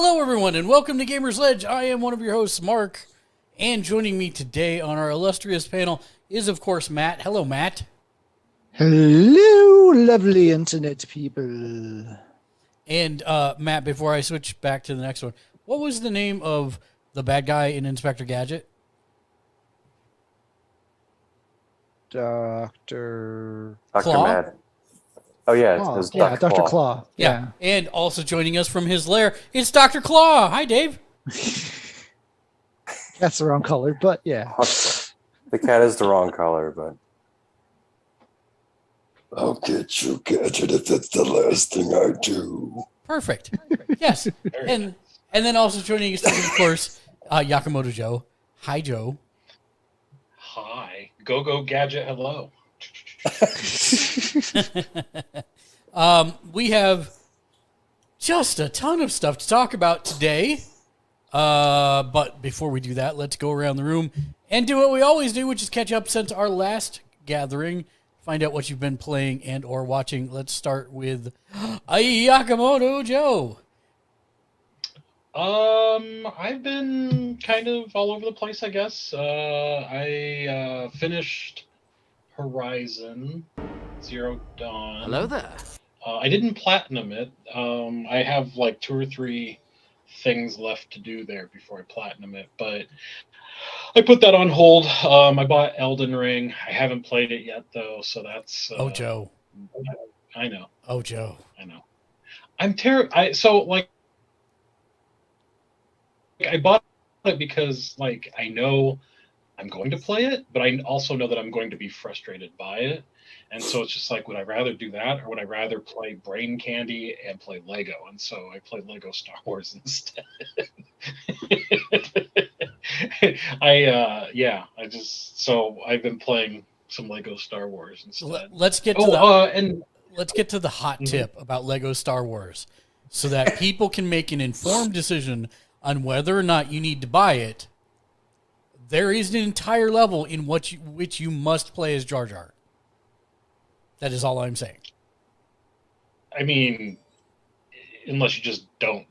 Hello, everyone, and welcome to Gamersledge. I am one of your hosts, Mark, and joining me today on our illustrious panel is, of course, Matt. Hello, Matt. Hello, lovely internet people. And, Matt, before I switch back to the next one, what was the name of the bad guy in Inspector Gadget? Dr. Claw? Mad. Oh, yeah. Claw. It's Yeah, Dr. Dr. Claw. Claw. Yeah. And also joining us from his lair, it's Dr. Claw. Hi, Dave. That's the wrong color, but yeah. The cat is the wrong color, but... I'll get you, Gadget, if that's the last thing I do. Perfect. Yes. And then also joining us, of course, Yakamoto Joe. Hi, Joe. Hi. GOOOO Gadget, hello. We have just a ton of stuff to talk about today. But before we do that, let's go around the room and do what we always do, which is catch up since our last gathering. Find out what you've been playing and or watching. Let's start with Yakamoto Joe. I've been kind of all over the place, I guess. I finished Horizon Zero Dawn. Hello there. I didn't platinum it. I have like 2 or 3 things left to do there before I platinum it, but I put that on hold. I bought Elden Ring. I haven't played it yet, though, so that's... Oh, Joe. I know. Oh, Joe. I know. I'm terrible. I bought it because, like, I know I'm going to play it, but I also know that I'm going to be frustrated by it. And so it's just like, would I rather do that, or would I rather play Brain Candy and play Lego? And so I played Lego Star Wars instead. So I've been playing some Lego Star Wars instead. Let's get to let's get to the hot tip about Lego Star Wars, so that people can make an informed decision on whether or not you need to buy it. There is an entire level in which you must play as Jar Jar. That is all I'm saying. I mean, unless you just don't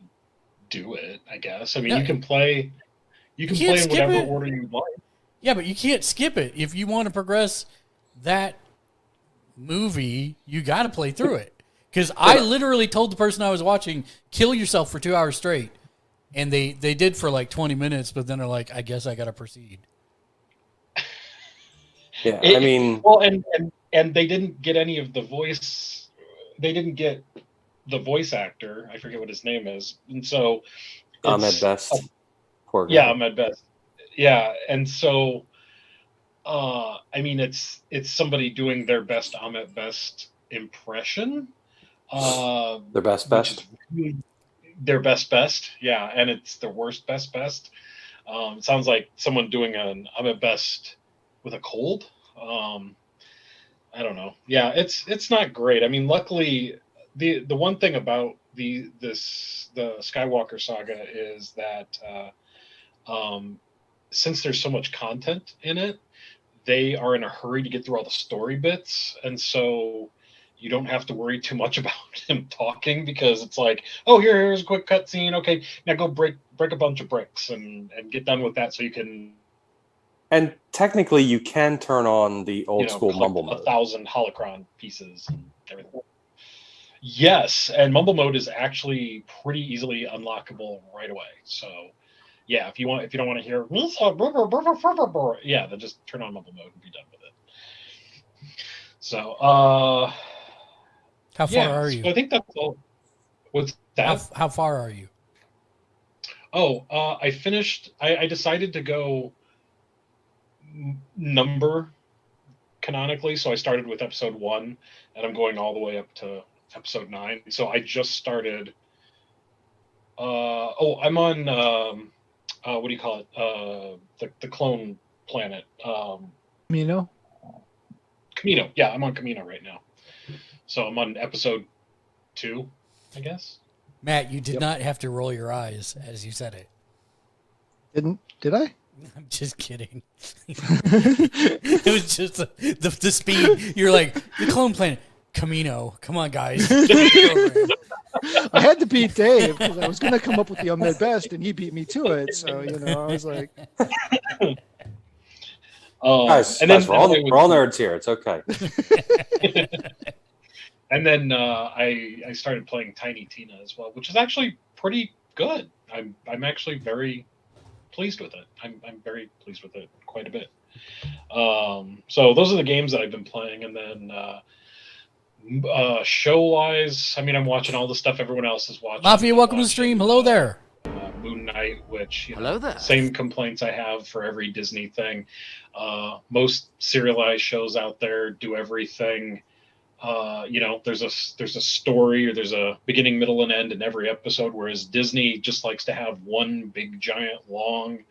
do it, I guess. I mean, Yeah. you can play in whatever order you like. Yeah, but you can't skip it. If you want to progress that movie, you got to play through it. Because I literally told the person I was watching, kill yourself for 2 hours straight. And they did for like 20 minutes, but then they're like, I guess I got to proceed. Yeah, And they didn't get any of the voice. They didn't get the voice actor. I forget what his name is. And so... Ahmed Best. Poor guy. Yeah, Ahmed Best. Yeah, and so... I mean, it's somebody doing their best Ahmed Best impression. Their best. Their best, yeah, and it's their worst best. It sounds like someone doing an Ahmed Best with a cold. I don't know. Yeah, it's not great. I mean, luckily, the one thing about the Skywalker saga is that since there's so much content in it, they are in a hurry to get through all the story bits, and so you don't have to worry too much about him talking, because it's like, oh, here's a quick cutscene. Okay, now go break a bunch of bricks and get done with that, so you can. And technically, you can turn on the old school mumble mode. 1,000 holocron pieces and everything. Yes, and mumble mode is actually pretty easily unlockable right away. So, yeah, if you don't want to hear, yeah, then just turn on mumble mode and be done with it. So, How far are you? So I think that's all. What's that? How far are you? Oh, I finished. I decided to go number canonically, so I started with episode 1, and I'm going all the way up to episode 9. So I just started. I'm on. What do you call it? The clone planet. Camino? Camino. Yeah, I'm on Camino right now. So I'm on episode 2, I guess. Matt, you did not have to roll your eyes as you said it. Did I? I'm just kidding. It was just the speed. You're like, the clone planet, Camino. Come on, guys. I had to beat Dave because I was going to come up with the unmet best, and he beat me to it. So I was like, Guys, and then we're all nerds here. It's okay. and then I started playing Tiny Tina as well, which is actually pretty good. I'm actually very pleased with it. I'm very pleased with it quite a bit. So those are the games that I've been playing, and then show wise, I mean, I'm watching all the stuff everyone else is watching. Mafia, welcome to the stream. Hello there. Moon Knight, which Hello there. Same complaints I have for every Disney thing. Most serialized shows out there do everything. There's a story, or there's a beginning, middle, and end in every episode, whereas Disney just likes to have one big, giant, long,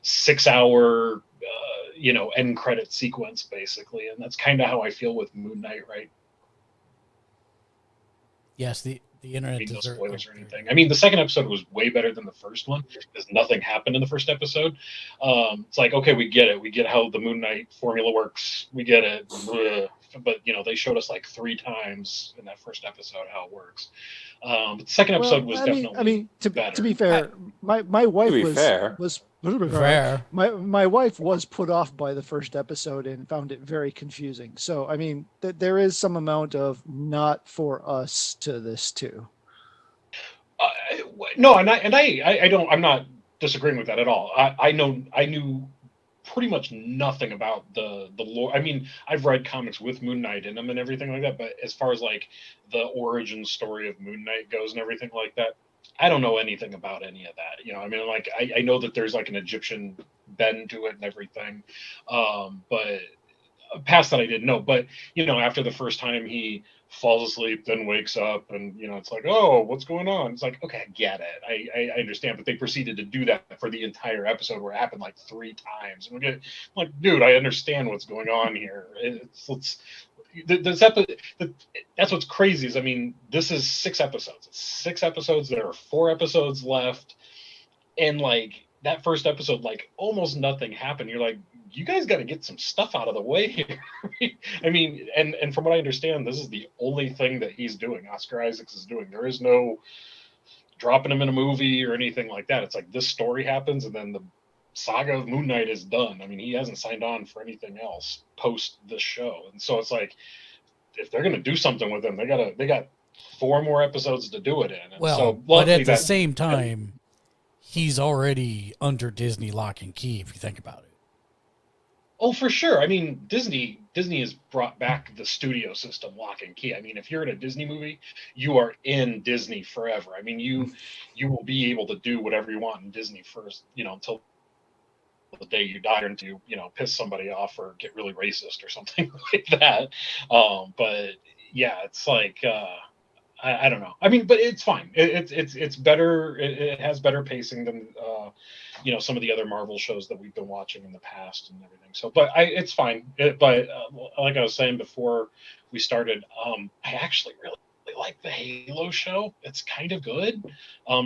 6-hour, end credit sequence, basically, and that's kind of how I feel with Moon Knight, right? Yes, the internet No deserves spoilers or anything. I mean, the second episode was way better than the first one because nothing happened in the first episode. It's like, okay, we get it. We get how the Moon Knight formula works. We get it. But they showed us like 3 times in that first episode how it works. But the second episode was definitely better. To be fair, my wife was fair. My wife was put off by the first episode and found it very confusing. So I mean, there is some amount of not for us to this too. No, I don't. I'm not disagreeing with that at all. I knew pretty much nothing about the lore. I mean, I've read comics with Moon Knight in them and everything like that, but as far as like the origin story of Moon Knight goes and everything like that, I don't know anything about any of that. I mean, like I know that there's like an Egyptian bend to it and everything, but past that I didn't know. But after the first time he falls asleep, then wakes up, and it's like, oh, what's going on? It's like, okay, I get it, I understand, but they proceeded to do that for the entire episode, where it happened like 3 times, and we're like, dude, I understand what's going on here. That's what's crazy is, I mean, this is 6 episodes. It's 6 episodes. There are 4 episodes left, and like that first episode, like almost nothing happened. You're like, you guys got to get some stuff out of the way here. I mean, and from what I understand, this is the only thing that he's doing. Oscar Isaacs is doing. There is no dropping him in a movie or anything like that. It's like this story happens, and then the saga of Moon Knight is done. I mean, he hasn't signed on for anything else post this show, and so it's like, if they're gonna do something with him, they got 4 more episodes to do it in. And Well, so but at the same time, he's already under Disney lock and key, if you think about it. Oh, for sure. I mean, Disney has brought back the studio system lock and key. I mean, if you're in a Disney movie, you are in Disney forever. I mean, you will be able to do whatever you want in Disney first, until the day you die, or to piss somebody off or get really racist or something like that. But yeah, it's like I don't know. I mean, but it's fine. It's better. It has better pacing than some of the other Marvel shows that we've been watching in the past and everything. So, but it's fine. But like I was saying before we started, I actually really like the Halo show. It's kind of good.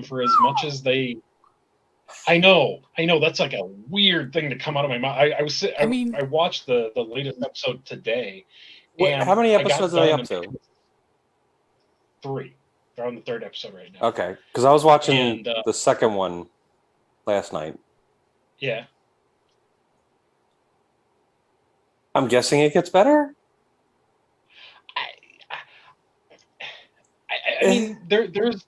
For as much as they, I know that's like a weird thing to come out of my mouth. I watched the latest episode today. How many episodes are they up to? 3. They're on the 3rd episode right now. Okay, because I was watching the second one last night. Yeah. I'm guessing it gets better. I mean, there's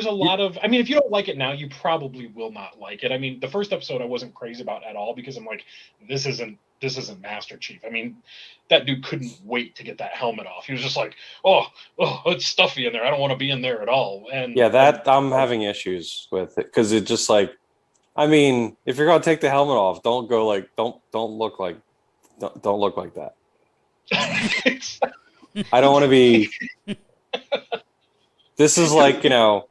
a lot of. I mean, if you don't like it now, you probably will not like it. I mean, the first episode I wasn't crazy about at all, because I'm like, this isn't Master Chief. I mean, that dude couldn't wait to get that helmet off. He was just like, oh, it's stuffy in there. I don't want to be in there at all. And yeah, I'm having issues with it, because it just like, I mean, if you're gonna take the helmet off, don't go like, don't look like that. I don't want to be. This is like, Yeah.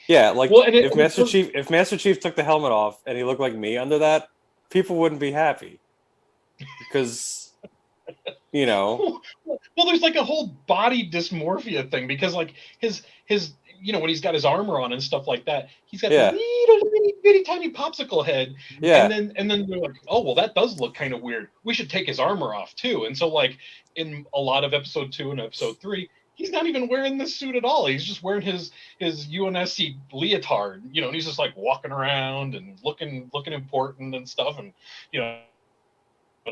Yeah, like, if Master Chief took the helmet off and he looked like me under that, people wouldn't be happy, because Well, there's like a whole body dysmorphia thing, because like his when he's got his armor on and stuff like that, he's got Yeah. the little bitty tiny popsicle head. Yeah. And then they're like, oh, well, that does look kind of weird. We should take his armor off too. And so like in a lot of episode 2 and episode 3, he's not even wearing this suit at all. He's just wearing his UNSC leotard, and he's just like walking around and looking important and stuff, and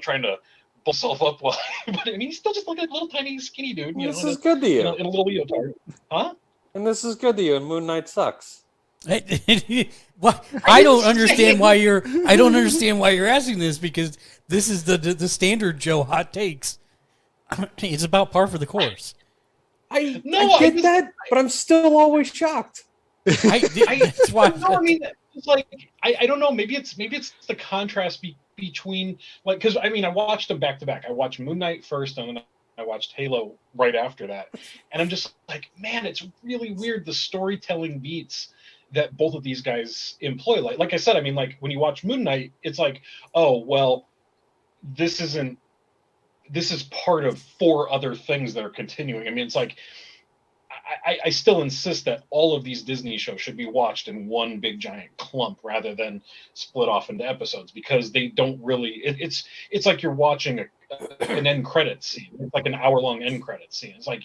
trying to pull himself up while, but I mean, he's still just like a little tiny skinny dude. This is good to you. In a little leotard, huh? And this is good to you. And Moon Knight sucks. What? I don't understand why you're. I don't understand why you're asking this, because this is the standard Joe hot takes. It's about par for the course. I get that, but I'm still always shocked. That's why. No, I mean, it's like I don't know. Maybe it's the contrast between, like, because I mean, I watched them back to back. I watched Moon Knight first, and then I watched Halo right after that, and I'm just like, man, it's really weird, the storytelling beats that both of these guys employ. Like I said, I mean, like when you watch Moon Knight, it's like, oh well, this is part of 4 other things that are continuing. I mean, it's like I still insist that all of these Disney shows should be watched in one big giant clump rather than split off into episodes, because they don't really. It's like you're watching an end credit scene. It's like an hour-long end credit scene. It's like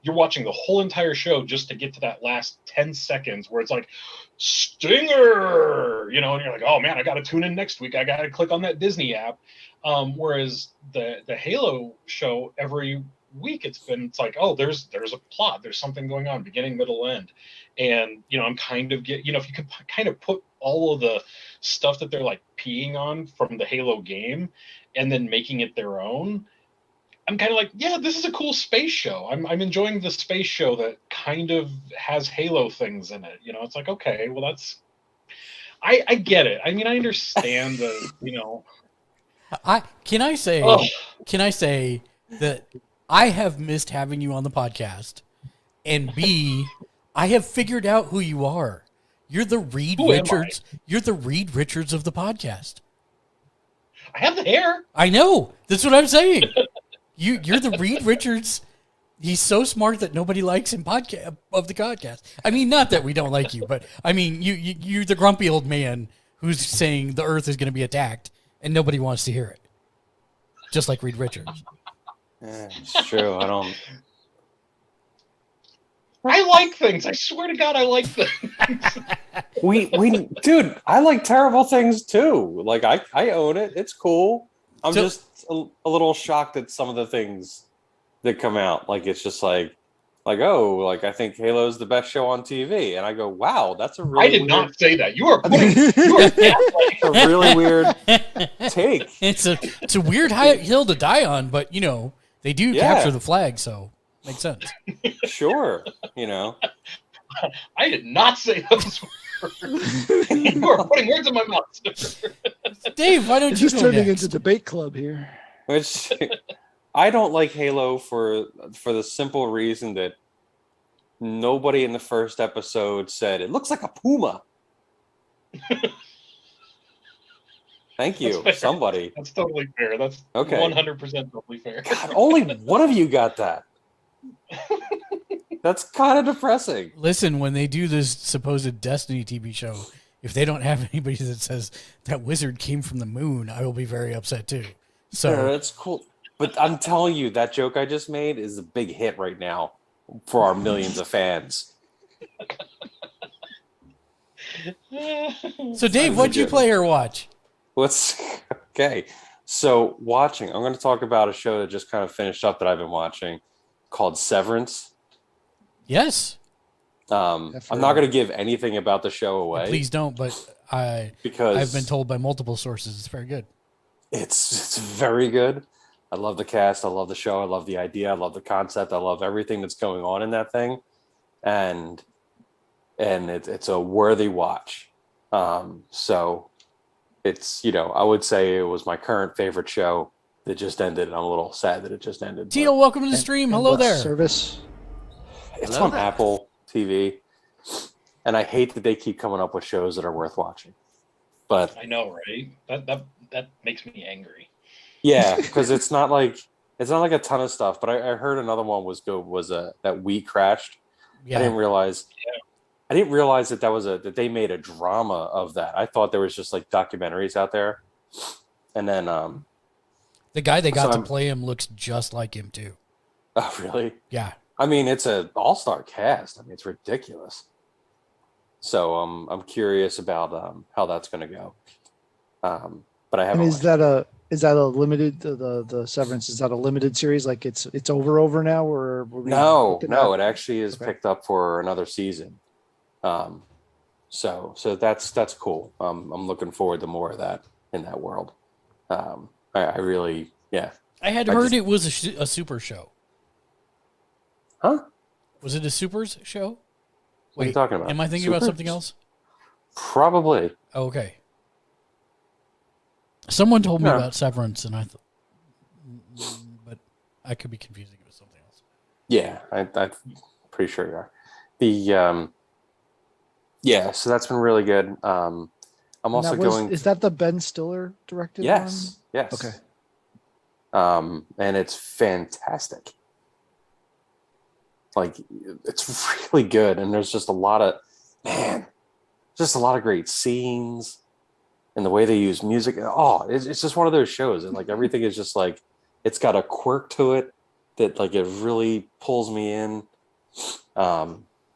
you're watching the whole entire show just to get to that last 10 seconds where it's like Stinger, and you're like, oh man, I got to tune in next week. I got to click on that Disney app. Whereas the Halo show, every week it's like, oh, there's a plot, there's something going on, beginning, middle, end, and I'm kind of if you could kind of put all of the stuff that they're like peeing on from the Halo game and then making it their own, I'm kind of like, yeah, this is a cool space show. I'm enjoying the space show that kind of has Halo things in it. It's like, okay, well, that's I get it. I mean, I understand the Can I say that I have missed having you on the podcast, and B, I have figured out who you are. You're the Reed Richards. You're the Reed Richards of the podcast. I have the hair. I know. That's what I'm saying. You're the Reed Richards. He's so smart that nobody likes him of the podcast. I mean, not that we don't like you, but I mean, you're the grumpy old man who's saying the Earth is going to be attacked, and nobody wants to hear it. Just like Reed Richards. Yeah, it's true. I like things. I swear to God, I like things. Dude, I like terrible things too. Like I own it. It's cool. I'm just a little shocked at some of the things that come out. Like it's just like I think Halo's the best show on TV, and I go, wow, that's a really. I did not say that. You are a really weird take. It's a weird hill to die on, but they do capture the flag, so makes sense. Sure, I did not say those words. You are putting words in my mouth. Dave, why don't you just go turning next? into debate club here? Which I don't like Halo for the simple reason that nobody in the first episode said it looks like a puma. Thank you, somebody. That's totally fair. That's okay. 100% totally fair. God, only one of you got that. That's kind of depressing. Listen, when they do this supposed Destiny TV show, if they don't have anybody that says that wizard came from the moon, I will be very upset too. So yeah, that's cool. But I'm telling you, that joke I just made is a big hit right now for our millions of fans. So Dave, what'd you play or watch? Okay. So watching, I'm going to talk about a show that just kind of finished up that I've been watching called Severance. Yes. I'm not going to give anything about the show away. Please don't, but because I've been told by multiple sources it's very good. It's very good. I love the cast. I love the show. I love the idea. I love the concept. I love everything that's going on in that thing. And it's a worthy watch. So it's, I would say it was my current favorite show that just ended. And I'm a little sad that it just ended. Teal, welcome to the stream. Hello there. Service. It's on Apple TV. And I hate that they keep coming up with shows that are worth watching. But I know, right? That makes me angry. Yeah, because it's not like a ton of stuff. But I heard another one was that We Crashed, Yeah. I didn't realize. I didn't realize that they made a drama of that. I thought there was just like documentaries out there, and then The guy they got So to I'm- play him looks just like him too. oh really? Yeah. I mean, it's an all-star cast. I mean, it's ridiculous. So I'm curious about how that's going to go. But I And haven't. is watched that a limited the Severance? Is that a limited series? Like it's over now, or were we No, looking no, at- it actually is Okay. picked up for another season. So that's cool. I'm looking forward to more of that in that world. I really, yeah. I had I heard just- it was a super show. Huh? Was it a supers show? What are you talking about? Am I thinking about Supers? something else? Probably. Oh, okay. Someone told me Yeah. about Severance, and I thought, but I could be confusing it with something else. Yeah, I'm pretty sure you are. Yeah, so that's been really good. I'm And also that was- going. Is that the Ben Stiller directed Yes, yes. Okay. And it's fantastic. Like, it's really good, and there's just a lot of great scenes, and the way they use music. Oh, it's just one of those shows, and like everything is just like it's got a quirk to it that like it really pulls me in.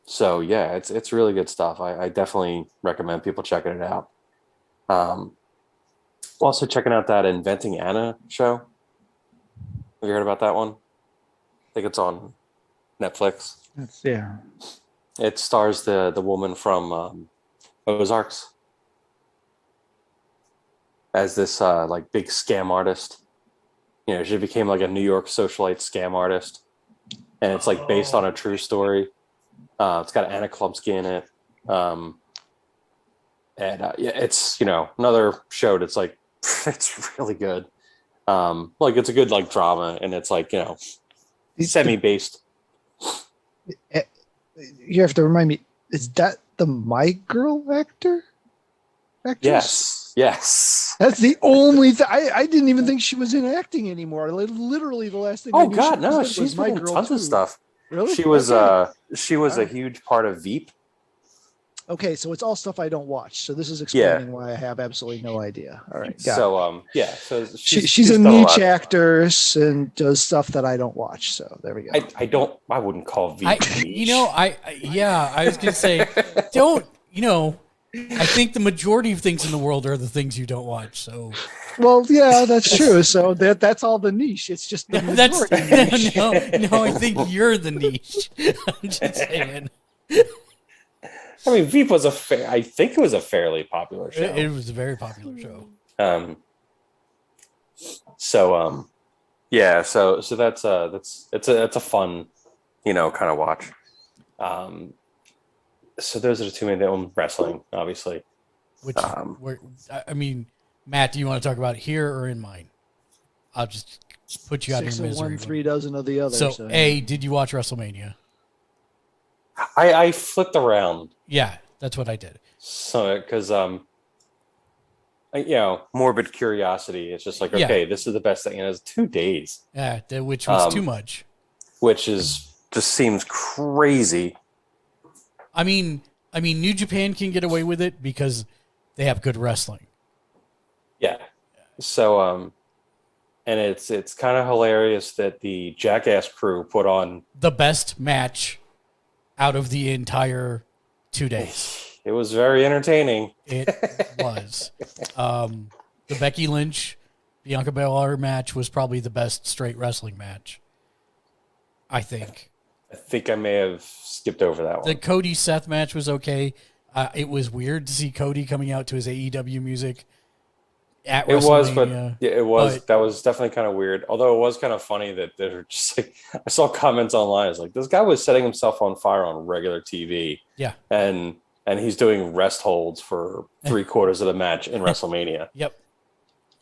So yeah, it's really good stuff. I definitely recommend people checking it out. Also checking out that Inventing Anna show. Have you heard about that one? I think it's on Netflix. Yeah. It stars the woman from Ozarks as this like big scam artist. You know, she became like a New York socialite scam artist, and it's like based on a true story. It's got Anna Klumsky in it, and yeah, it's another show that's like it's really good. Like it's a good like drama, and it's like semi-based. You have to remind me. Is that the My Girl actress? Yes. That's the only thing. I didn't even think she was in acting anymore. Literally, the last thing. I Oh knew God, she no, was she's was My been in Girl tons of 2. stuff. Really? She was Okay. she was a Alright. huge part of Veep. Okay, so it's all stuff I don't watch. So this is explaining why I have absolutely no idea. All right, got it. So yeah, so She's a done niche lot. actress and does stuff that I don't watch. So there we go. I wouldn't call Veep. I niche. was gonna say, don't I think the majority of things in the world are the things you don't watch. So Well, yeah, that's true. So that's all the niche. It's just the that's majority niche. no. I think you're the niche. I'm just saying. I mean, Veep was I think it was a fairly popular show. It was a very popular show. Yeah, so that's it's a fun, kind of watch. So those are the two main things. Wrestling, obviously. Which, I mean, Matt, do you want to talk about it here or in mine? I'll just put you out of 6 your of misery. one, 3 dozen of the other. So, A, did you watch WrestleMania? I flipped around, Yeah, that's what I did. so because morbid curiosity. It's just like, Yeah. okay, this is the best thing, and it's 2 days, Yeah, which was too much. which just seems crazy. I mean, New Japan can get away with it because they have good wrestling. Yeah. So and it's kind of hilarious that the Jackass crew put on. The best match out of the entire 2 days. It was very entertaining. It was. The Becky Lynch, Bianca Belair match was probably the best straight wrestling match, I think. I think I may have skipped over that one. The Cody Seth match was okay. It was weird to see Cody coming out to his AEW music at It was, but WrestleMania. yeah, it was. But- That was definitely kind of weird. Although it was kind of funny that they're just like, I saw comments online. It's like, this guy was setting himself on fire on regular TV. Yeah. And he's doing rest holds for 3/4 of the match in WrestleMania. Yep.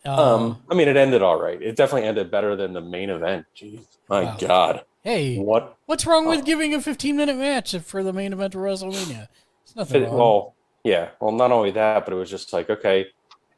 I mean, it ended all right. It definitely ended better than the main event. Jeez, my Wow. God. Hey, What? what's wrong with giving a 15-minute match for the main event of WrestleMania? There's nothing wrong. Well, yeah. Well, not only that, but it was just like, okay,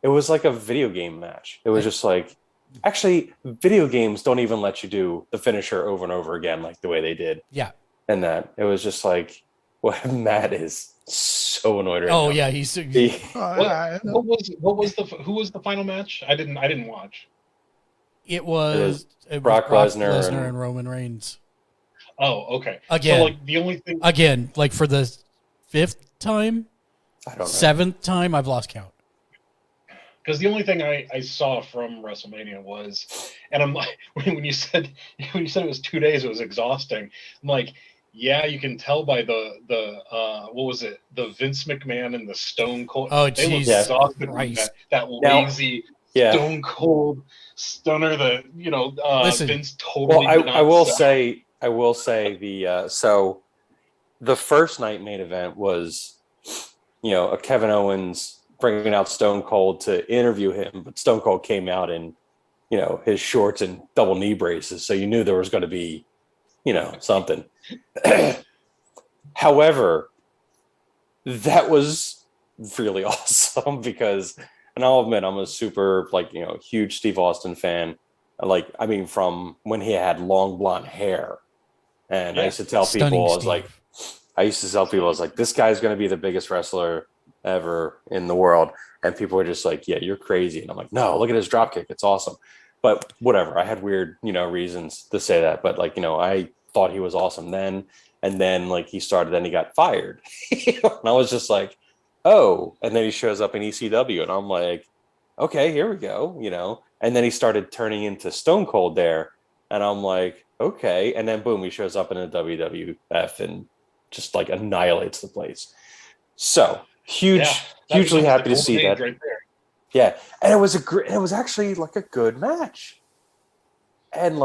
it was like a video game match. It was just like, actually, video games don't even let you do the finisher over and over again like the way they did. Yeah. and that it was just like, what Matt is so annoyed right now. Oh yeah, he's He- What was the who was the final match? I didn't watch. it was Brock Lesnar and and- Roman Reigns Oh, okay. Again. So like the only thing again, like for the 5th time, I don't know. 7th time, I've lost count. because the only thing I saw from WrestleMania was, and I'm like, when you said it was 2 days, it was exhausting. I'm like, yeah, you can tell by the what was it, the Vince McMahon and the Stone Cold. Oh, they look Jesus exhausted. Christ. That Now- lazy Yeah. Stone Cold Stunner. Listen. Vince totally. Well, did not I will sell. say the so the first night main event was, a Kevin Owens bringing out Stone Cold to interview him, but Stone Cold came out in, his shorts and double knee braces, so you knew there was going to be, something. However, that was really awesome because, and I'll admit, I'm a super huge Steve Austin fan. From when he had long blonde hair, and I used to tell Stunning people, Steve. this guy's going to be the biggest wrestler ever in the world, and people were just like, yeah, you're crazy, and I'm like, no, look at his drop kick, it's awesome. But whatever, I had weird, reasons to say that, but I thought he was awesome then, and then he started, then he got fired, and I was just like, oh, and then he shows up in ECW, and I'm like, okay, here we go, and then he started turning into Stone Cold there, and I'm like, okay, and then boom, he shows up in a WWF and just annihilates the place. So hugely happy to see that. Right there. Yeah, and it was actually a good match, and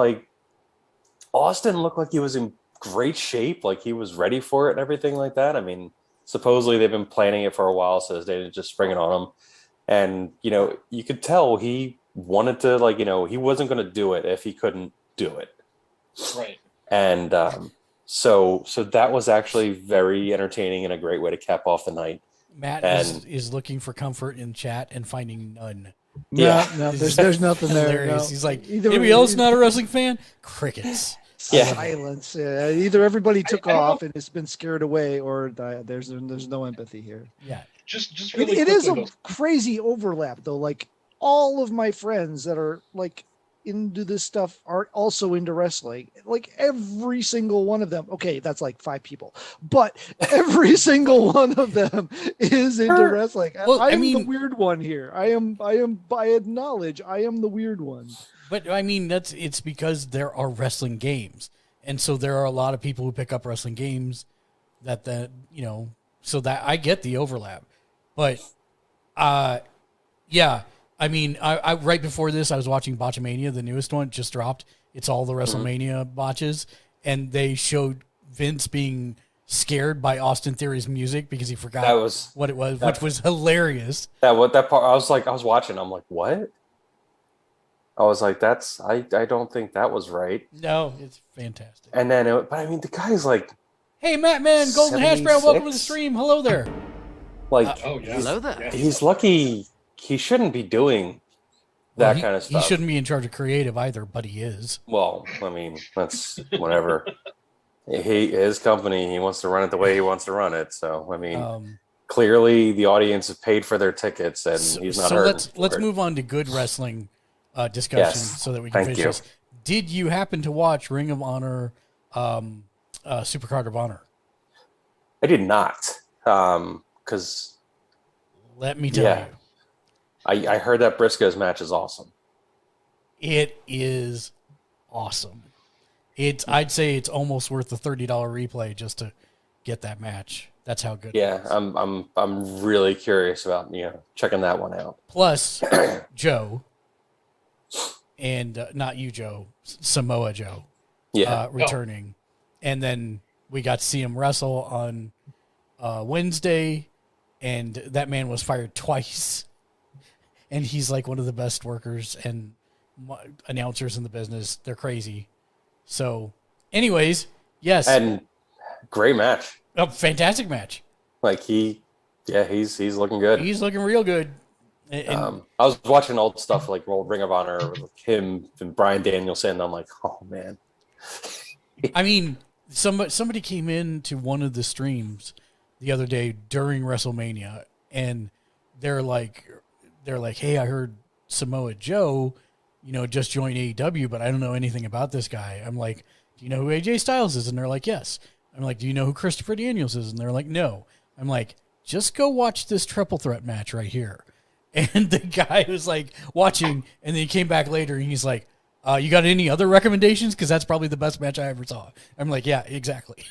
Austin looked like he was in great shape, like he was ready for it and everything like that. I mean, supposedly they've been planning it for a while, so they didn't just spring it on him. And you could tell he wanted to, he wasn't going to do it if he couldn't do it. Right. And so that was actually very entertaining and a great way to cap off the night. Matt And- is looking for comfort in chat and finding none. Yeah. No, there's nothing there. Hilarious. No. He's like, Either- anybody else not a wrestling fan? Crickets. Yeah. Silence. Yeah, either everybody took off and it's been scared away, or there's no empathy here. Yeah. Just It, really it is a quickly, crazy overlap, though. All of my friends that are into this stuff are also into wrestling. Every single one of them. Okay, that's 5 people, but every single one of them is into Sure. wrestling. Well, I I am the mean- weird one here. I am. I acknowledge I am the weird one. But I mean, it's because there are wrestling games. And so there are a lot of people who pick up wrestling games so that I get the overlap. But, yeah, I mean, I right before this, I was watching Botchamania, the newest one, just dropped. It's all the WrestleMania botches. And they showed Vince being scared by Austin Theory's music because he forgot That was what it was, which was hilarious. that part. I was watching. I'm like, what? I was like, I don't think that was right. No, it's fantastic. And then, but I mean, the guy's Hey, Matt, man, Golden Hash Brown, welcome to the 76? stream. Hello there. oh yeah. Hello there. Yeah. he's lucky he shouldn't be doing Well, that kind of stuff. He shouldn't be in charge of creative either, but he is. Well, I mean, that's whatever. His company, he wants to run it the way he wants to run it. So, I mean, clearly the audience has paid for their tickets, and he's not hurt. let's move on to good wrestling discussion Yes. so that we can Thank finish you. this. Did you happen to watch Ring of Honor, Supercard of Honor? I did not, because Let me tell Yeah. you, I heard that Briscoe's match is awesome. it is awesome. I'd say it's almost worth the $30 replay just to get that match. That's how good. Yeah, it is. I'm really curious about checking that one out. Plus Joe, and not you, Joe, Samoa Joe. Yeah, Returning. And then we got to see him wrestle on Wednesday, and that man was fired twice. And he's one of the best workers and announcers in the business. They're crazy. So, anyways, yes. and great match. A fantastic match. He's looking good. He's looking real good. And I was watching old stuff old Ring of Honor with him and Bryan Danielson. And I'm like, oh man. I mean, somebody came in to one of the streams the other day during WrestleMania, and they're like, hey, I heard Samoa Joe, just joined AEW, but I don't know anything about this guy. I'm like, do you know who AJ Styles is? And they're like, yes. I'm like, do you know who Christopher Daniels is? And they're like, no. I'm like, just go watch this triple threat match right here. And the guy was like watching, and then he came back later and he's like, you got any other recommendations? Because that's probably the best match I ever saw. I'm like, yeah, exactly.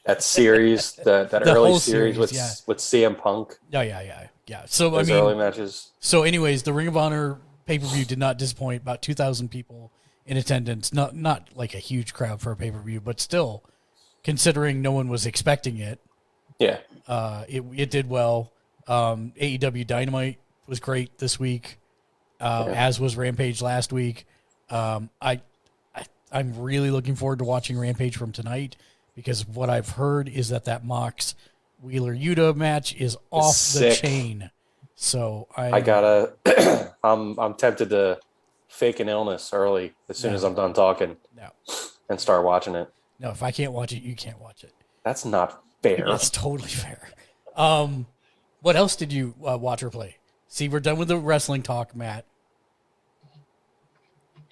That series, that The early whole series with yeah. with CM Punk. Yeah. So Those I mean, early matches. So anyways, the Ring of Honor pay-per-view did not disappoint. About 2,000 people in attendance. Not like a huge crowd for a pay-per-view, but still, considering no one was expecting it, Yeah. It did well. AEW Dynamite was great this week, as was Rampage last week. I'm really looking forward to watching Rampage from tonight, because what I've heard is that Mox Wheeler Yuta match is off the Sick. chain. So I gotta. I'm tempted to fake an illness early as soon as I'm done talking. No. And start watching it. No, if I can't watch it, you can't watch it. That's not fair. That's totally fair. What else did you watch or play? See, we're done with the wrestling talk, Matt.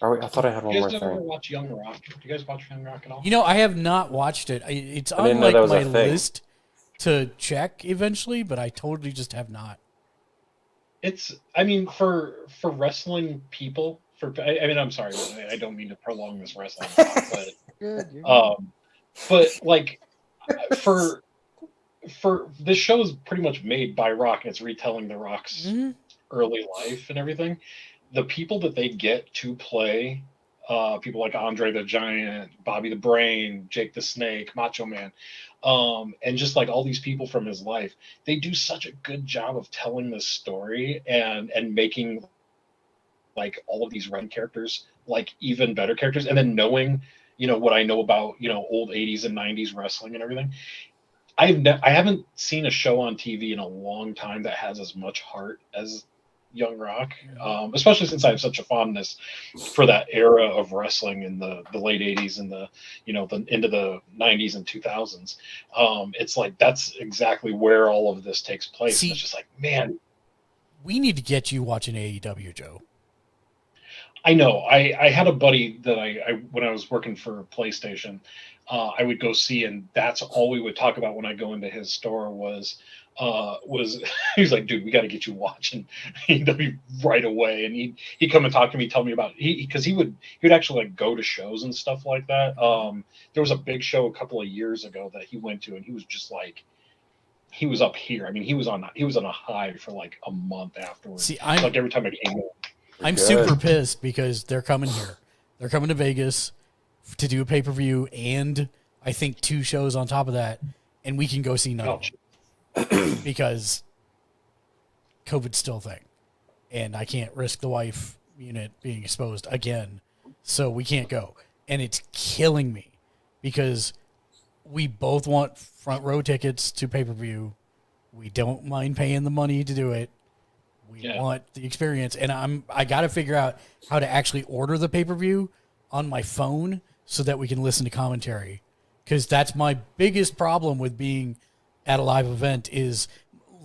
I thought I had one You more guys ever thing. watch Young Rock? Do you guys watch Young Rock at all? I have not watched it. It's on didn't know like that was a my thing. list to check eventually, but I totally just have not. It's, I mean, for wrestling people, I'm sorry, I don't mean to prolong this wrestling talk, but Good. you're good. but like for this show is pretty much made by Rock, and it's retelling the Rock's early life and everything. The people that they get to play, people like Andre the Giant, Bobby the Brain, Jake the Snake, Macho Man, and just like all these people from his life, they do such a good job of telling this story and making like all of these run characters like even better characters, and then knowing what I know about old 80s and 90s wrestling and everything. I haven't seen a show on TV in a long time that has as much heart as Young Rock, especially since I have such a fondness for that era of wrestling in the late 80s and the into the 90s and 2000s. It's like that's exactly where all of this takes place. See, it's just like, man, we need to get you watching AEW, Joe. I know. I had a buddy that I when I was working for PlayStation, I would go see, and that's all we would talk about when I go into his store was he was like, dude, we got to get you watching AEW right away. And he'd come and talk to me, tell me about because he would actually like go to shows and stuff like that. There was a big show a couple of years ago that he went to, and he was just like, he was up here. I mean, he was on a high for like a month afterwards. See, like every time I came in. I'm super pissed because they're coming here. They're coming to Vegas to do a pay-per-view and I think 2 shows on top of that, and we can go see none of them because COVID's still a thing, and I can't risk the wife unit being exposed again, so we can't go. And it's killing me because we both want front row tickets to pay-per-view. We don't mind paying the money to do it. We want the experience, and I got to figure out how to actually order the pay-per-view on my phone so that we can listen to commentary, because that's my biggest problem with being at a live event is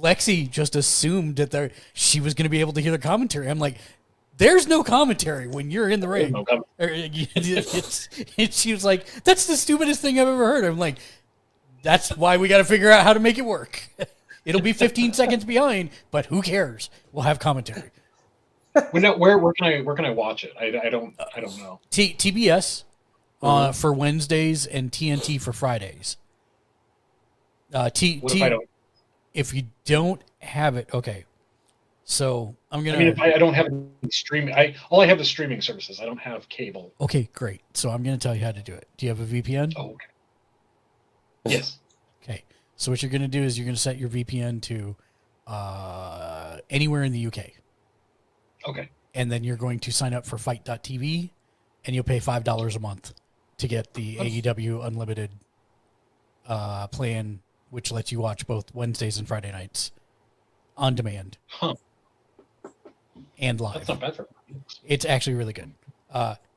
Lexi just assumed that she was going to be able to hear the commentary. I'm like, there's no commentary when you're in the ring. She was like, that's the stupidest thing I've ever heard. I'm like, that's why we got to figure out how to make it work. It'll be 15 seconds behind, but who cares? We'll have commentary. Where can I watch it? I don't know. TBS for Wednesdays and TNT for Fridays. What if I don't? If you don't have it, okay. So I'm gonna. I mean, if I don't have streaming, all I have is streaming services. I don't have cable. Okay, great. So I'm gonna tell you how to do it. Do you have a VPN? Oh, okay. Yes. Okay. So what you're gonna do is you're gonna set your VPN to anywhere in the UK. Okay. And then you're going to sign up for Fight.tv, and you'll pay $5 a month to get the AEW Unlimited plan, which lets you watch both Wednesdays and Friday nights on demand and live. That's not bad for me. It's actually really good.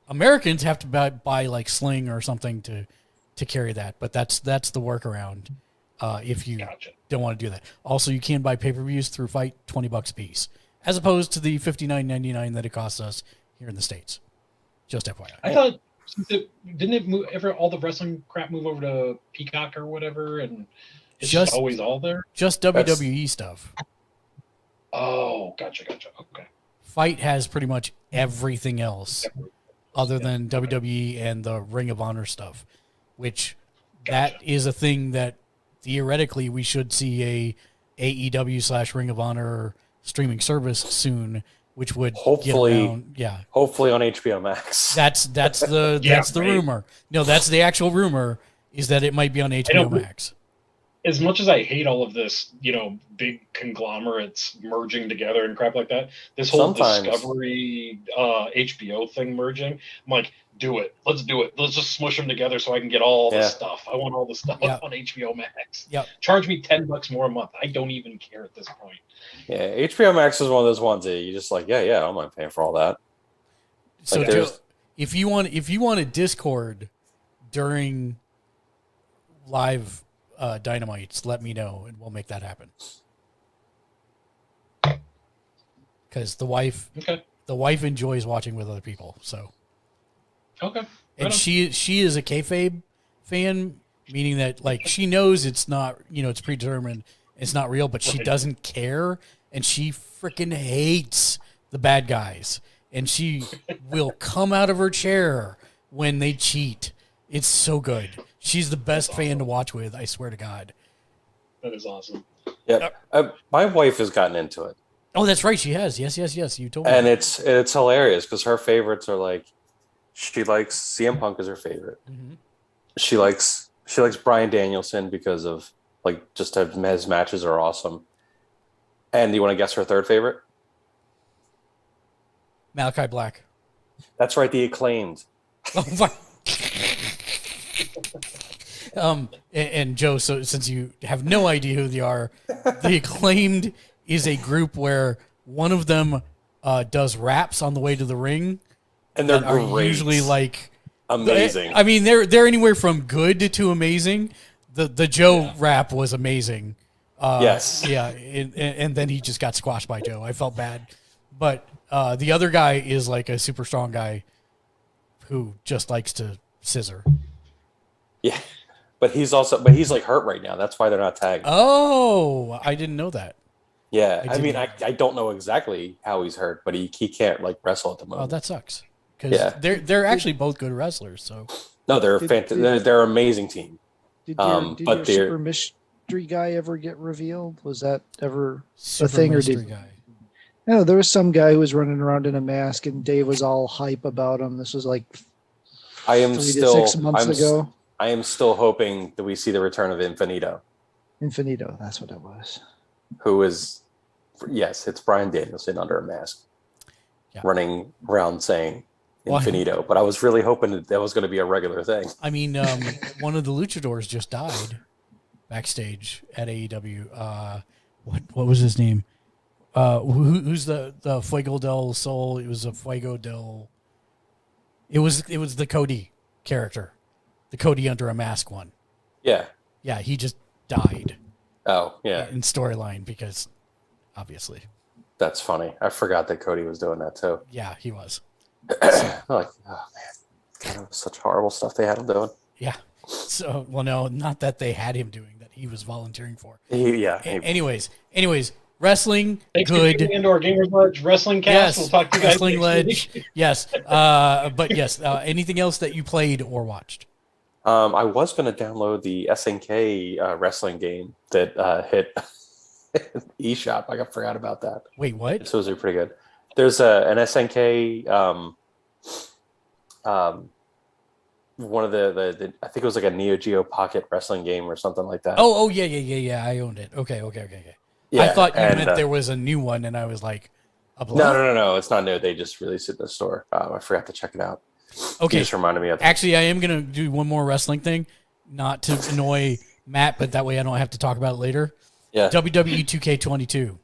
Americans have to buy like Sling or something to to carry that. But that's the workaround if you Gotcha. don't want to do that. Also, you can buy pay-per-views through Fight, $20 a piece, as opposed to the $59.99 that it costs us here in the States. Just FYI. I thought didn't it move all the wrestling crap move over to Peacock or whatever, and it's just always all there. Just WWE stuff. Oh, gotcha. Okay. Fight has pretty much everything else other than WWE and the Ring of Honor stuff, which that is a thing that theoretically we should see a AEW / Ring of Honor streaming service soon, which would hopefully hopefully on HBO Max. That's the rumor. No, that's the actual rumor, is that it might be on HBO Max. As much as I hate all of this, big conglomerates merging together and crap like that, this whole Discovery HBO thing merging, I'm like, do it. Let's do it. Let's just smush them together so I can get all the stuff. I want all the stuff on HBO Max. Yep. Charge me $10 more a month. I don't even care at this point. Yeah, HBO Max is one of those ones that you just like, I don't mind paying for all that. So Joe, if you want a Discord during live Dynamites, let me know and we'll make that happen. Because the wife enjoys watching with other people. So okay, and she is a kayfabe fan, meaning that like she knows it's not it's predetermined, it's not real, but she doesn't care, and she freaking hates the bad guys, and she will come out of her chair when they cheat. It's so good. She's the best fan to watch with, I swear to God. That is awesome. Yeah, my wife has gotten into it. Oh, that's right, she has. Yes, you told me. And it's hilarious because her favorites are like, she likes CM Punk as her favorite. Mm-hmm. She likes Bryan Danielson because of like just his matches are awesome. And do you want to guess her third favorite? Malachi Black. That's right, the Acclaimed. Oh my. And Joe, so since you have no idea who they are, the Acclaimed is a group where one of them does raps on the way to the ring, and they're great. Usually like amazing. I mean, they're anywhere from good to amazing. The Joe rap was amazing. Yes, yeah, and then he just got squashed by Joe. I felt bad, but the other guy is like a super strong guy who just likes to scissor. Yeah. But he's like hurt right now. That's why they're not tagged. Oh, I didn't know that. Yeah, I don't know exactly how he's hurt, but he can't like wrestle at the moment. Oh, that sucks. Because they're actually both good wrestlers. So no, they're fantastic. They're an amazing team. Did your super mystery guy ever get revealed? Was that ever a thing, or did? Guy. No, there was some guy who was running around in a mask, and Dave was all hype about him. This was like 3 to 6 months ago. I am still hoping that we see the return of Infinito. Infinito, that's what it was. Who is, yes, it's Bryan Danielson under a mask, running around saying Infinito. But I was really hoping that was going to be a regular thing. I mean, one of the luchadors just died backstage at AEW. What was his name? Who's the Fuego del Sol? It was a Fuego del. It was the Cody character. The Cody under a mask one. Yeah. Yeah, he just died. Oh, yeah. In storyline because, obviously. That's funny. I forgot that Cody was doing that too. Yeah, he was. Like, oh man, God, it was such horrible stuff they had him doing. Yeah. So, well, no, not that they had him doing that. He was volunteering for. Anyways, wrestling, thanks good. For into our Gamersledge wrestling cast. Yes, we'll talk to you guys Wrestling Ledge. Yes. But yes, anything else that you played or watched? I was going to download the SNK wrestling game that hit eShop. I forgot about that. Wait, what? So those are pretty good. There's an SNK, one of the I think it was like a Neo Geo Pocket wrestling game or something like that. Oh, yeah. I owned it. Okay. Yeah, I thought you meant there was a new one, and I was like, no. It's not new. They just released it in the store. I forgot to check it out. Okay. You just reminded me of that. Actually, I am going to do one more wrestling thing, not to annoy Matt, but that way I don't have to talk about it later. Yeah. WWE 2K22.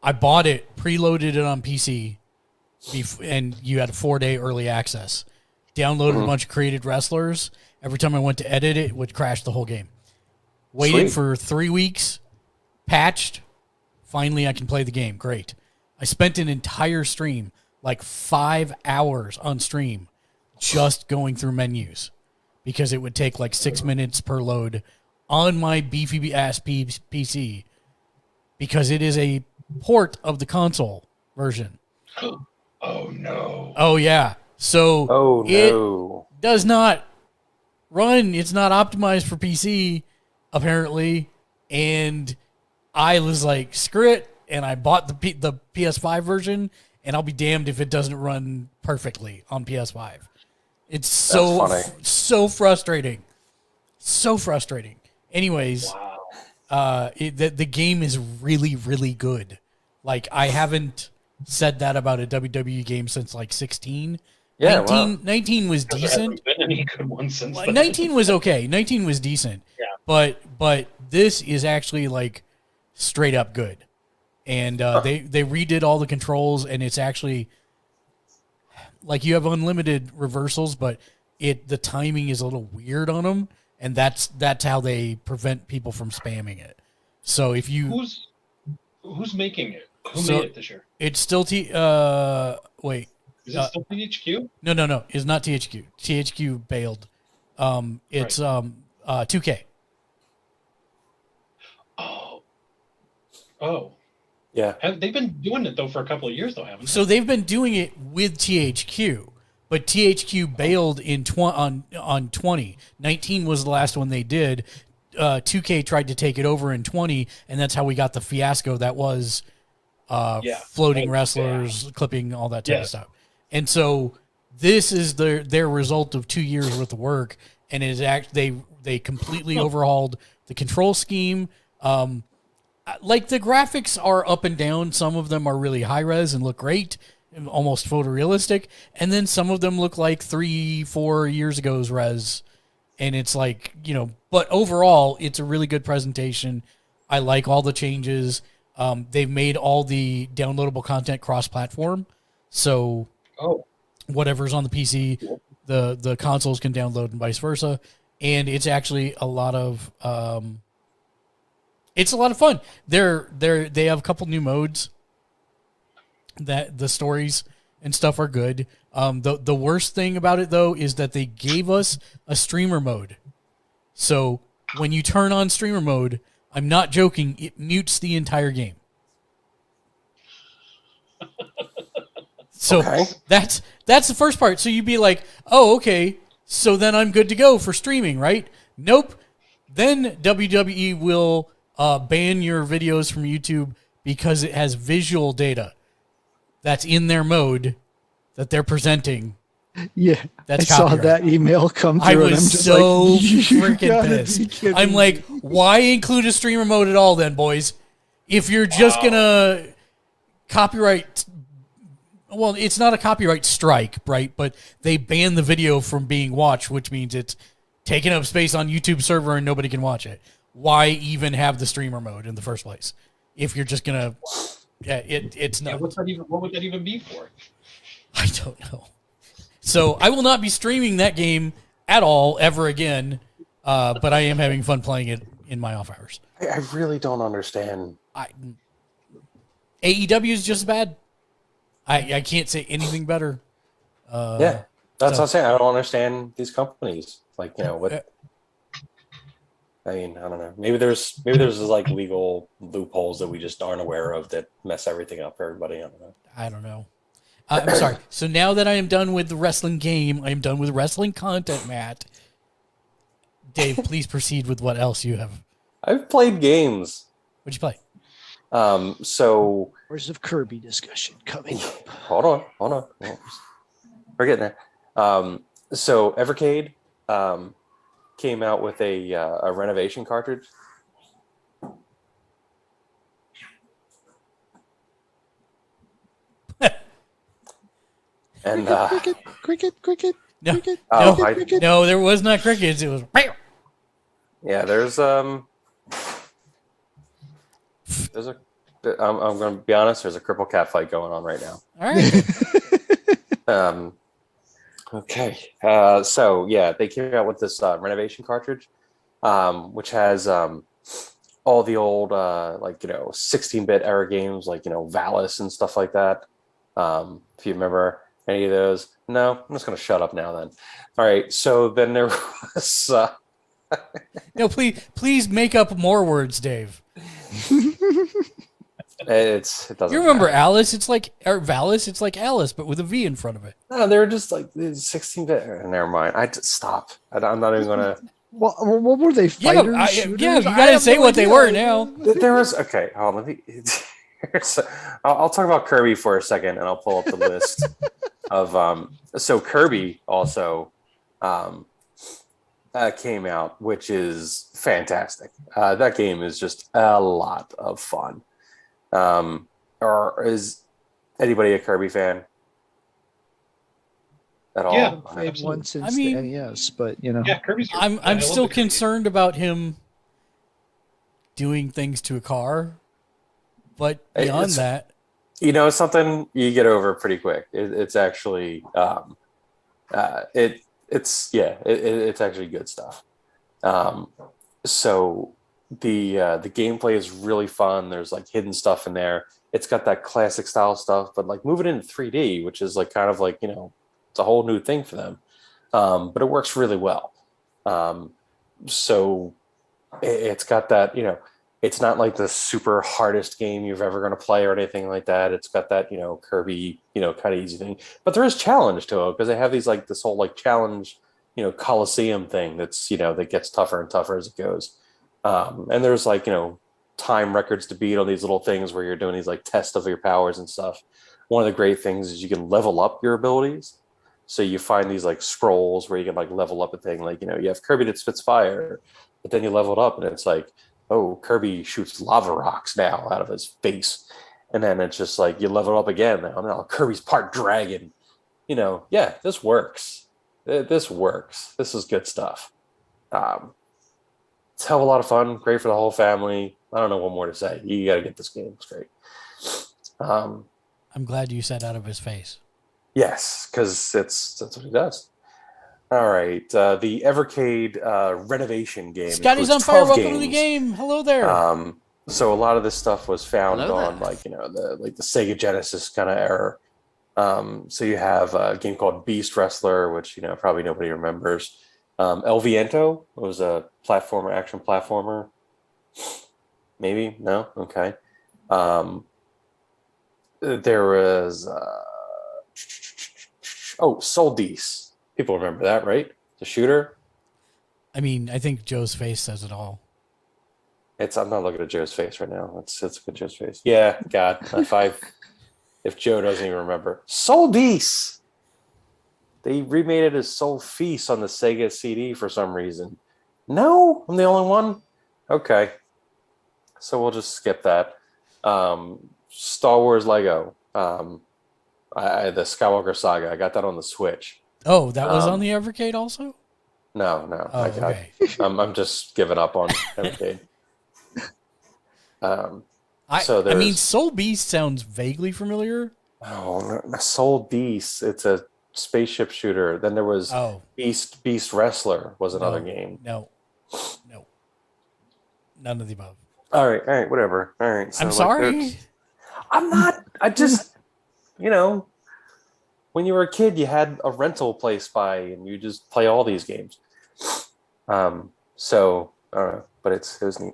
I bought it, preloaded it on PC, and you had a 4-day early access. downloaded a bunch of created wrestlers. Every time I went to edit it would crash the whole game. Waited Sweet. for 3 weeks, patched. Finally, I can play the game. Great. I spent an entire stream, like 5 hours on stream, just going through menus because it would take like 6 minutes per load on my beefy ass PC because it is a port of the console version. Oh no. Oh, yeah. So Oh no. it does not run. It's not optimized for PC, apparently. And I was like, screw it. And I bought the PS5 version, and I'll be damned if it doesn't run perfectly on PS5. It's so frustrating. So frustrating. Anyways, Wow. the game is really, really good. Like, I haven't said that about a WWE game since like 16. Yeah, 19 was There decent. hasn't been any good ones since then. 19 was okay. 19 was decent. Yeah. But this is actually like straight up good. And they redid all the controls, and it's actually like you have unlimited reversals, but the timing is a little weird on them, and that's how they prevent people from spamming it. So if you Who's making it? Who So- made it this year? it's still wait. Is it still PHQ? No. It's not THQ. THQ bailed. It's 2K. Oh. Yeah. They've been doing it though for a couple of years though, haven't they? So they've been doing it with THQ, but THQ bailed on 20. 19 was the last one they did. 2K tried to take it over in 20, and that's how we got the fiasco that was floating wrestlers, clipping, all that type of stuff. And so this is their result of 2 years worth of work, and it is they completely overhauled the control scheme. Like the graphics are up and down. Some of them are really high res and look great, and almost photorealistic, and then some of them look like 3-4 years ago's res. And it's like, but overall, it's a really good presentation. I like all the changes. They've made all the downloadable content cross-platform. So whatever's on the PC, the consoles can download and vice versa. And it's actually a lot of fun. They have a couple new modes that the stories and stuff are good. The worst thing about it, though, is that they gave us a streamer mode. So when you turn on streamer mode, I'm not joking, it mutes the entire game. So that's the first part. So you'd be like, oh, okay, so then I'm good to go for streaming, right? Nope. Then WWE will ban your videos from YouTube because it has visual data that's in their mode that they're presenting. Yeah, That's I saw copyright. that email come through. I and I'm was just so like, you freaking gotta be pissed. kidding I'm me. like, why include a streamer mode at all then, boys? If you're just going to copyright... Well, it's not a copyright strike, right? But they ban the video from being watched, which means it's taking up space on YouTube server and nobody can watch it. Why even have the streamer mode in the first place? If you're just going to... Yeah, it's not... What would that even be for? I don't know. So I will not be streaming that game at all ever again, but I am having fun playing it in my off hours. I really don't understand. AEW is just as bad. I can't say anything better. That's what I'm saying. I don't understand these companies. Like, what? I mean, I don't know. Maybe there's like legal loopholes that we just aren't aware of that mess everything up for everybody. I don't know. I'm sorry. So now that I am done with the wrestling game, I am done with wrestling content, Matt. Dave, please proceed with what else you have. I've played games. What'd you play? So Hours of Kirby discussion coming up. hold on. We're getting there. So Evercade came out with a renovation cartridge. And Cricket. No, Cricket. no, Cricket. no, there was not crickets. It was. yeah, there's a. I'm going to be honest. There's a cripple cat fight going on right now. All right. Okay. So yeah, they came out with this renovation cartridge, which has all the old 16-bit era games like Valis and stuff like that. If you remember any of those. No, I'm just gonna shut up now then. All right. So then there was No, please make up more words, Dave. it doesn't You remember matter. Alice? It's like or Valis. It's like Alice, but with a V in front of it. No, they were just like 16-bit. Never mind. I just stop. I'm not even gonna. Well, what were they? Yeah, Fighters, shooters? yeah. You I gotta have say no what they idea. were now. There was okay. Hold on, let me. I'll talk about Kirby for a second, and I'll pull up the list of. So Kirby also came out, which is fantastic. That game is just a lot of fun. Or is anybody a Kirby fan at all? Yeah. I've played Absolutely. one since I mean- the NES, but you know. Yeah, Kirby's. I I'm love still the Kirby concerned about him doing things to a car, but beyond It's- that, Something you get over pretty quick. It's actually it's actually good stuff. So the gameplay is really fun. There's like hidden stuff in there. It's got that classic style stuff, but like moving into 3D, which is like kind of like it's a whole new thing for them. But it works really well. So it's got that it's not like the super hardest game you've ever going to play or anything like that. It's got that Kirby kind of easy thing, but there is challenge to it because they have these like this whole like challenge Coliseum thing that's that gets tougher and tougher as it goes. And there's like time records to beat on these little things where you're doing these like tests of your powers and stuff. One of the great things is you can level up your abilities. So you find these like scrolls where you can like level up a thing. Like you have Kirby that spits fire, but then you level it up and it's like, oh, Kirby shoots lava rocks now out of his face. And then it's just like you level up again. Now Kirby's part dragon. Yeah, this works. This works. This is good stuff. It's a hell of a lot of fun. Great for the whole family. I don't know what more to say. You got to get this game. It's great. I'm glad you said out of his face. Yes, because that's what he does. All right. The Evercade renovation game. Scotty's on includes fire. 12 Welcome to the games. game. Hello there. So a lot of this stuff was found Hello on there. the Sega Genesis kind of era. So you have a game called Beast Wrestler, which probably nobody remembers. El Viento was a action platformer. Maybe no, okay. There was Soldice. People remember that, right? The shooter. I mean, I think Joe's face says it all. I'm not looking at Joe's face right now. Let's look at Joe's face. Yeah, God, if Joe doesn't even remember, Soldice. They remade it as Soul Feast on the Sega CD for some reason. No, I'm the only one. Okay, so we'll just skip that. Star Wars Lego. The Skywalker Saga. I got that on the Switch. Oh, that was on the Evercade also? No. Oh, okay. I'm just giving up on Evercade. I mean, Soul Beast sounds vaguely familiar. Oh, Soul Beast. It's a spaceship shooter. Then there was Beast Wrestler was another game. No. None of the above. All right, whatever. All right. So I'm sorry. I'm not. I just, when you were a kid, you had a rental place by, and you just play all these games. So I don't know, but it was neat.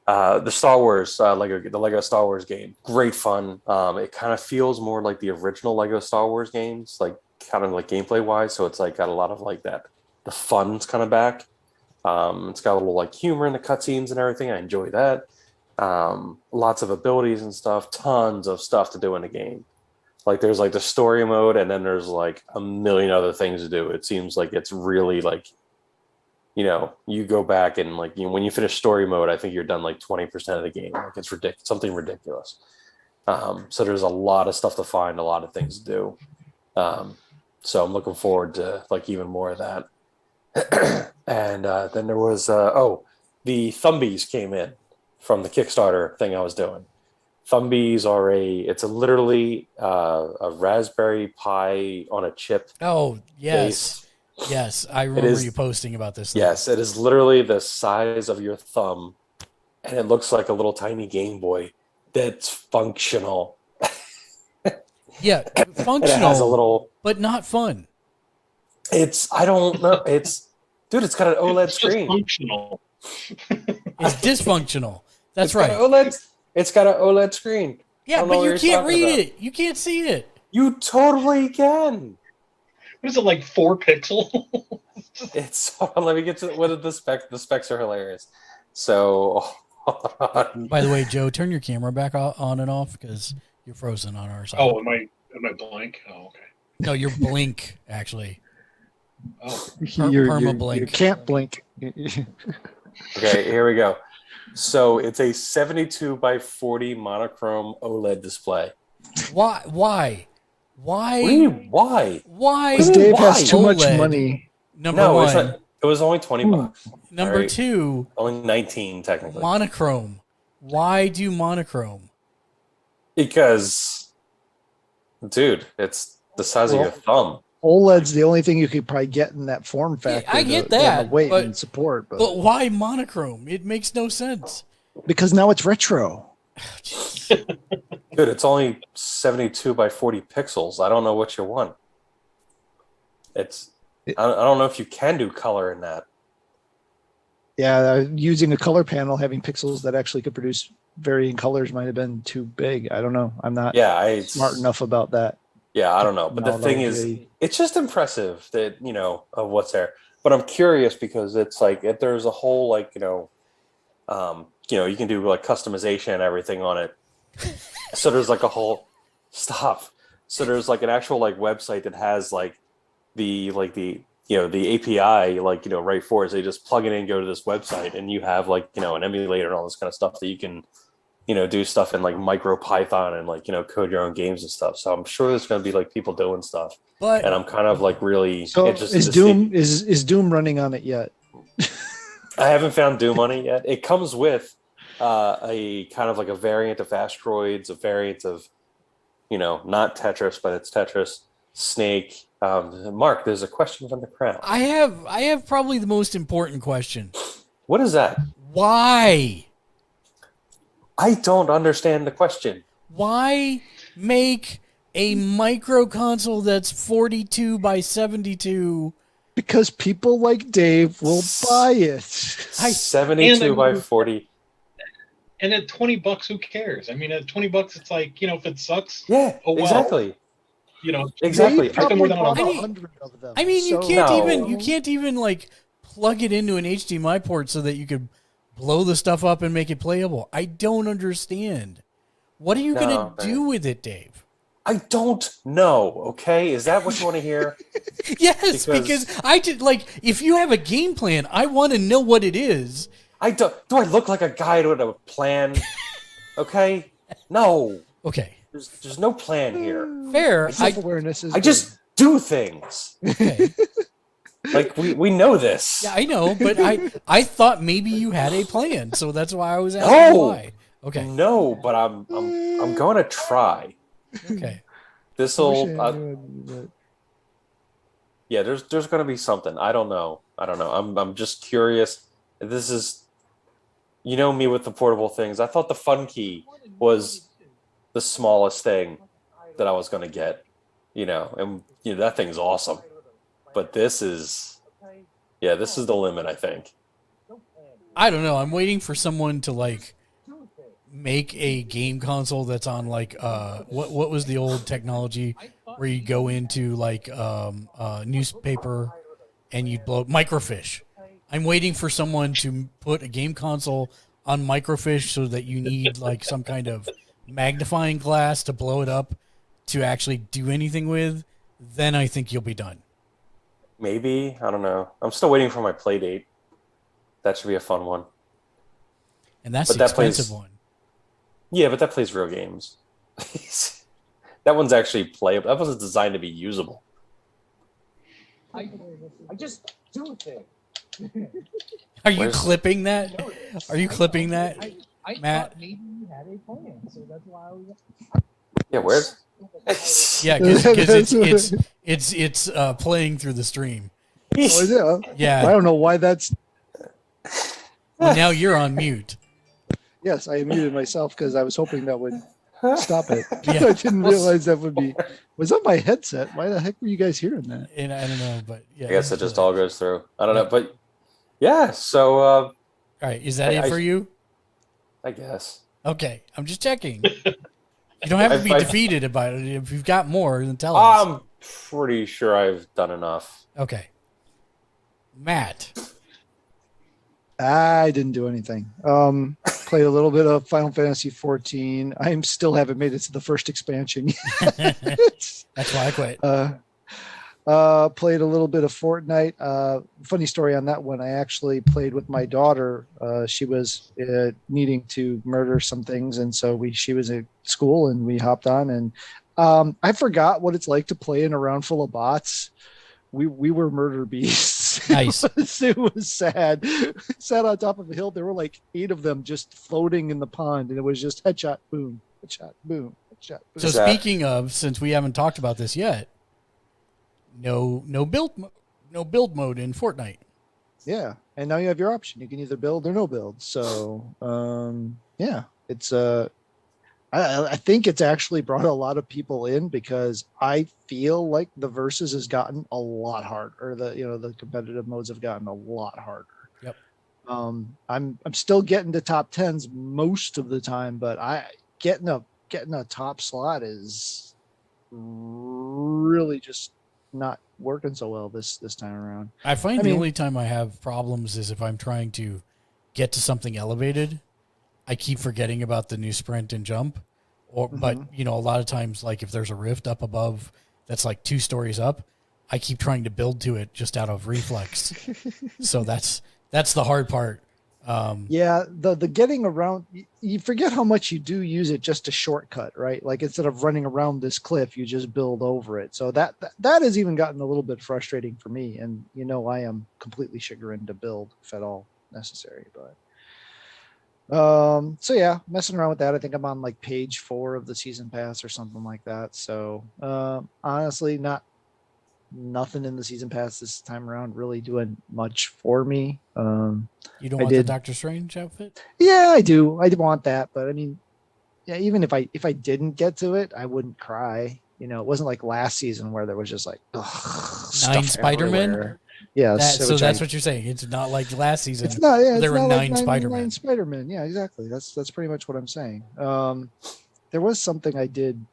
The Star Wars the Lego Star Wars game, great fun. It kind of feels more like the original Lego Star Wars games, like kind of like gameplay wise. So it's like got a lot of like that. The fun's kind of back. It's got a little like humor in the cutscenes and everything. I enjoy that. Lots of abilities and stuff. Tons of stuff to do in the game. Like there's like the story mode, and then there's like a million other things to do. It seems like it's really like, you go back and like when you finish story mode, I think you're done like 20% of the game. Like it's ridiculous, something ridiculous. So there's a lot of stuff to find, a lot of things to do. So I'm looking forward to like even more of that. And then there was the Thumbies came in from the Kickstarter thing I was doing. Thumbies are it's literally a Raspberry Pi on a chip Oh, base. yes. Yes, I remember is- you posting about this thing. Yes, it is literally the size of your thumb, and it looks like a little tiny Game Boy that's functional. Yeah, And it has a functional, little. but not fun. I don't know. Dude, it's got an OLED It's just screen. functional. It's dysfunctional. That's It's right. got OLED. It's got an OLED screen. I Yeah, don't know but what you you're can't talking read about. it. You can't see it. You totally can. What is it, like 4 pixels? It's hold on, let me get to what are the specs. The specs are hilarious. So hold on. By the way, Joe, turn your camera back on and off because you're frozen on our side. Oh, am I blank? Oh, okay. No, you're blink, actually. Oh, Perma-blink. You can't blink. Okay, here we go. So it's a 72 by 40 monochrome OLED display. Why? What do you mean, why? Why? Because Dave has Why? too much OLED? money. Number No, one. it's not, it was only 20 bucks. Number Alright. two, Only 19 technically. monochrome. Why do monochrome? Because, dude, it's the size of your thumb. OLED's the only thing you could probably get in that form factor. I get to that, weight but- and support, But why monochrome? It makes no sense. because now it's retro. Dude, it's only 72 by 40 pixels. I don't know what you want. I don't know if you can do color in that. Yeah, using a color panel, having pixels that actually could produce varying colors might have been too big. I don't know. I'm not Yeah, smart enough about that. Yeah, I don't know. But the thing is, Technology. it's just impressive that, of what's there. But I'm curious because it's like, there's a whole, like, you can do like customization and everything on it. So there's like a whole stuff. So there's like an actual like website that has like the API, right for it. So you just plug it in, go to this website, and you have like, an emulator and all this kind of stuff that you can, do stuff in like micro Python and like, code your own games and stuff. So I'm sure there's going to be like people doing stuff. But And I'm kind of like really So interested is to Doom see. is Doom running on it yet? I haven't found Doom on it yet. It comes with a kind of like a variant of Asteroids, a variant of, not Tetris, but it's Tetris, Snake. Mark, there's a question from the crowd. I have probably the most important question. What is that? Why? I don't understand the question. Why make a micro console that's 42 by 72? Because people like Dave will buy it. 72 And- by 40. and at $20, who cares? I mean, at $20, it's like, if it sucks, Yeah, Oh, wow. exactly. They Exactly. I spend probably more than bought I mean- 100 of them. I mean, you So- can't even like plug it into an HDMI port so that you could blow the stuff up and make it playable. I don't understand. What are you No, gonna do with it, Dave? I don't know. Okay, is that what you want to hear? Yes, Because- because I did like if you have a game plan, I want to know what it is. Do I look like a guy with a plan? Okay, no. Okay, There's no plan here. fair. Self-awareness is I just do things. Okay. Like we know this. Yeah, I know, but I thought maybe you had a plan, so that's why I was asking No. why. Okay, No, but I'm going to try. okay. This'll I wish I knew yeah. There's going to be something. I don't know. I'm just curious. This is, me with the portable things. I thought the Fun Key was the smallest thing that I was going to get. And that thing's awesome. But this is the limit, I think. I don't know. I'm waiting for someone to like make a game console that's on like what was the old technology where you go into like newspaper and you'd blow microfiche. I'm waiting for someone to put a game console on microfiche so that you need like some kind of magnifying glass to blow it up to actually do anything with. Then I think you'll be done. Maybe, I don't know. I'm still waiting for my play date. That should be a fun one. And that's But the that plays- expensive one. Yeah, but that plays real games. That one's actually playable. That wasn't designed to be usable. I just do things. Are you Where's- clipping that? Are you clipping that, Matt? had a plan, so that's why I was. Yeah, where's? Yeah, because it's playing through the stream. Oh, is it? I Yeah. don't know why that's. Well, now you're on mute. Yes, I muted myself because I was hoping that would stop it. Yeah. I didn't realize that would be. Was that my headset? Why the heck were you guys hearing that? And I don't know, but yeah. I guess it just all goes through. I don't know, but yeah. So All right, is that it for you? I guess. Okay, I'm just checking. You don't have to be defeated about it. If you've got more, then tell us. I'm pretty sure I've done enough. Okay. Matt. I didn't do anything. Played a little bit of Final Fantasy 14. I still haven't made it to the first expansion yet. That's why I quit. Played a little bit of Fortnite. Funny story on that one. I actually played with my daughter. She was needing to murder some things, and so she was at school, and we hopped on. And I forgot what it's like to play in a round full of bots. We were murder beasts. Nice. It was sad. Sat on top of a hill. There were like 8 of them just floating in the pond, and it was just headshot, boom, headshot, boom, headshot, boom. So speaking of, since we haven't talked about this yet, no build mode in Fortnite. Yeah, and now you have your option. You can either build or no build. So yeah, it's I think it's actually brought a lot of people in because I feel like the versus has gotten a lot harder, or the competitive modes have gotten a lot harder. Yep. I'm still getting to top 10s most of the time, but getting a top slot is really just not working so well this time around. I find the only time I have problems is if I'm trying to get to something elevated. I keep forgetting about the new sprint and jump, but a lot of times, like if there's a rift up above that's like 2 stories up, I keep trying to build to it just out of reflex. So that's the hard part. Yeah, the getting around, you forget how much you do use it just a shortcut, right? Like instead of running around this cliff, you just build over it. So that has even gotten a little bit frustrating for me. And I am completely chagrined to build if at all necessary, but. So yeah, messing around with that. I think I'm on like page 4 of the season pass or something like that. So honestly, nothing in the season pass this time around really doing much for me. You don't want the Doctor Strange outfit? Yeah, I do. I want that, but I mean, yeah, even if I didn't get to it, I wouldn't cry. It wasn't like last season where there was just like 9 Spider-Man. Yes. So that's what you're saying. It's not like last season. It's not. Yeah, there were 9 like Spider-Man. 9 Spider-Man. Yeah, exactly. That's pretty much what I'm saying. There was something I did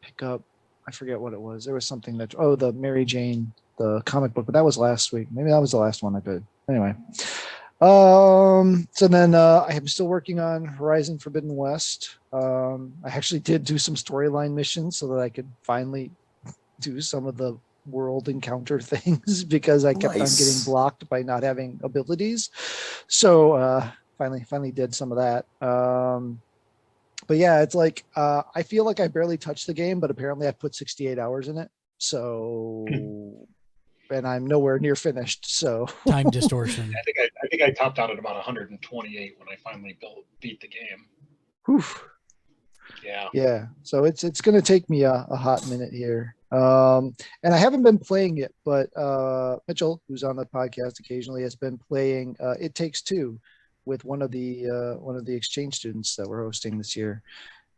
pick up. I forget what it was. There was something the Mary Jane, the comic book, but that was last week. Maybe that was the last one I did. Anyway. So then I am still working on Horizon Forbidden West. I actually did do some storyline missions so that I could finally do some of the world encounter things because I kept on getting blocked by not having abilities. So finally did some of that. But yeah, it's like I feel like I barely touched the game, but apparently I put 68 hours in it. So and I'm nowhere near finished. So time distortion. I think I topped out at about 128 when I finally beat the game. Whew. Yeah. So it's going to take me a hot minute here. And I haven't been playing it, but Mitchell, who's on the podcast occasionally, has been playing It Takes Two with one of the exchange students that we're hosting this year.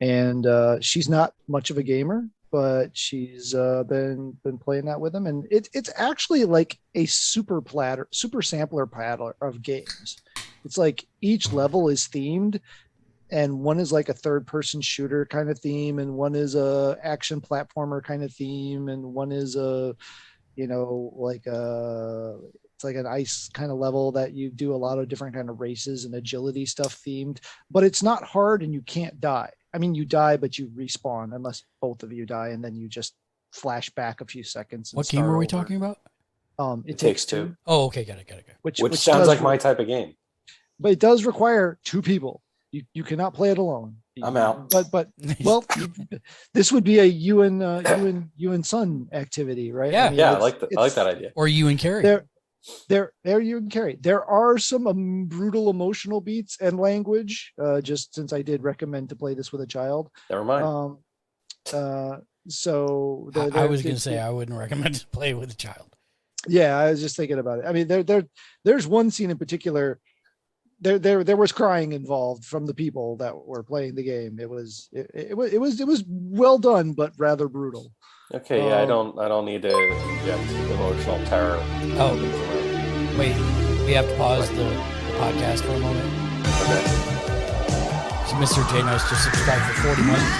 And she's not much of a gamer, but she's been playing that with him, and it's actually like a super sampler platter of games. It's like each level is themed, and one is like a third-person shooter kind of theme, and one is a action platformer kind of theme, and one is it's like an ice kind of level that you do a lot of different kind of races and agility stuff themed, but it's not hard and you can't die. I mean, you die, but you respawn unless both of you die, and then you just flash back a few seconds. What game are we talking about? It Takes Two. Oh, okay, got it. Which sounds like my type of game. But it does require 2 people. You cannot play it alone. I'm out. But this would be a you and son activity, right? Yeah, I mean, I like that idea. Or you and Carrie. There you can carry. There are some brutal emotional beats and language. Just since I did recommend to play this with a child. Never mind. So I was going to say I wouldn't recommend to play with a child. Yeah, I was just thinking about it. I mean, there's one scene in particular. There was crying involved from the people that were playing the game. It was well done, but rather brutal. Okay, yeah, I don't need to inject emotional terror. Oh, wait, we have to pause the podcast for a moment. Okay. So Mr. J Nice just subscribed for 40 months.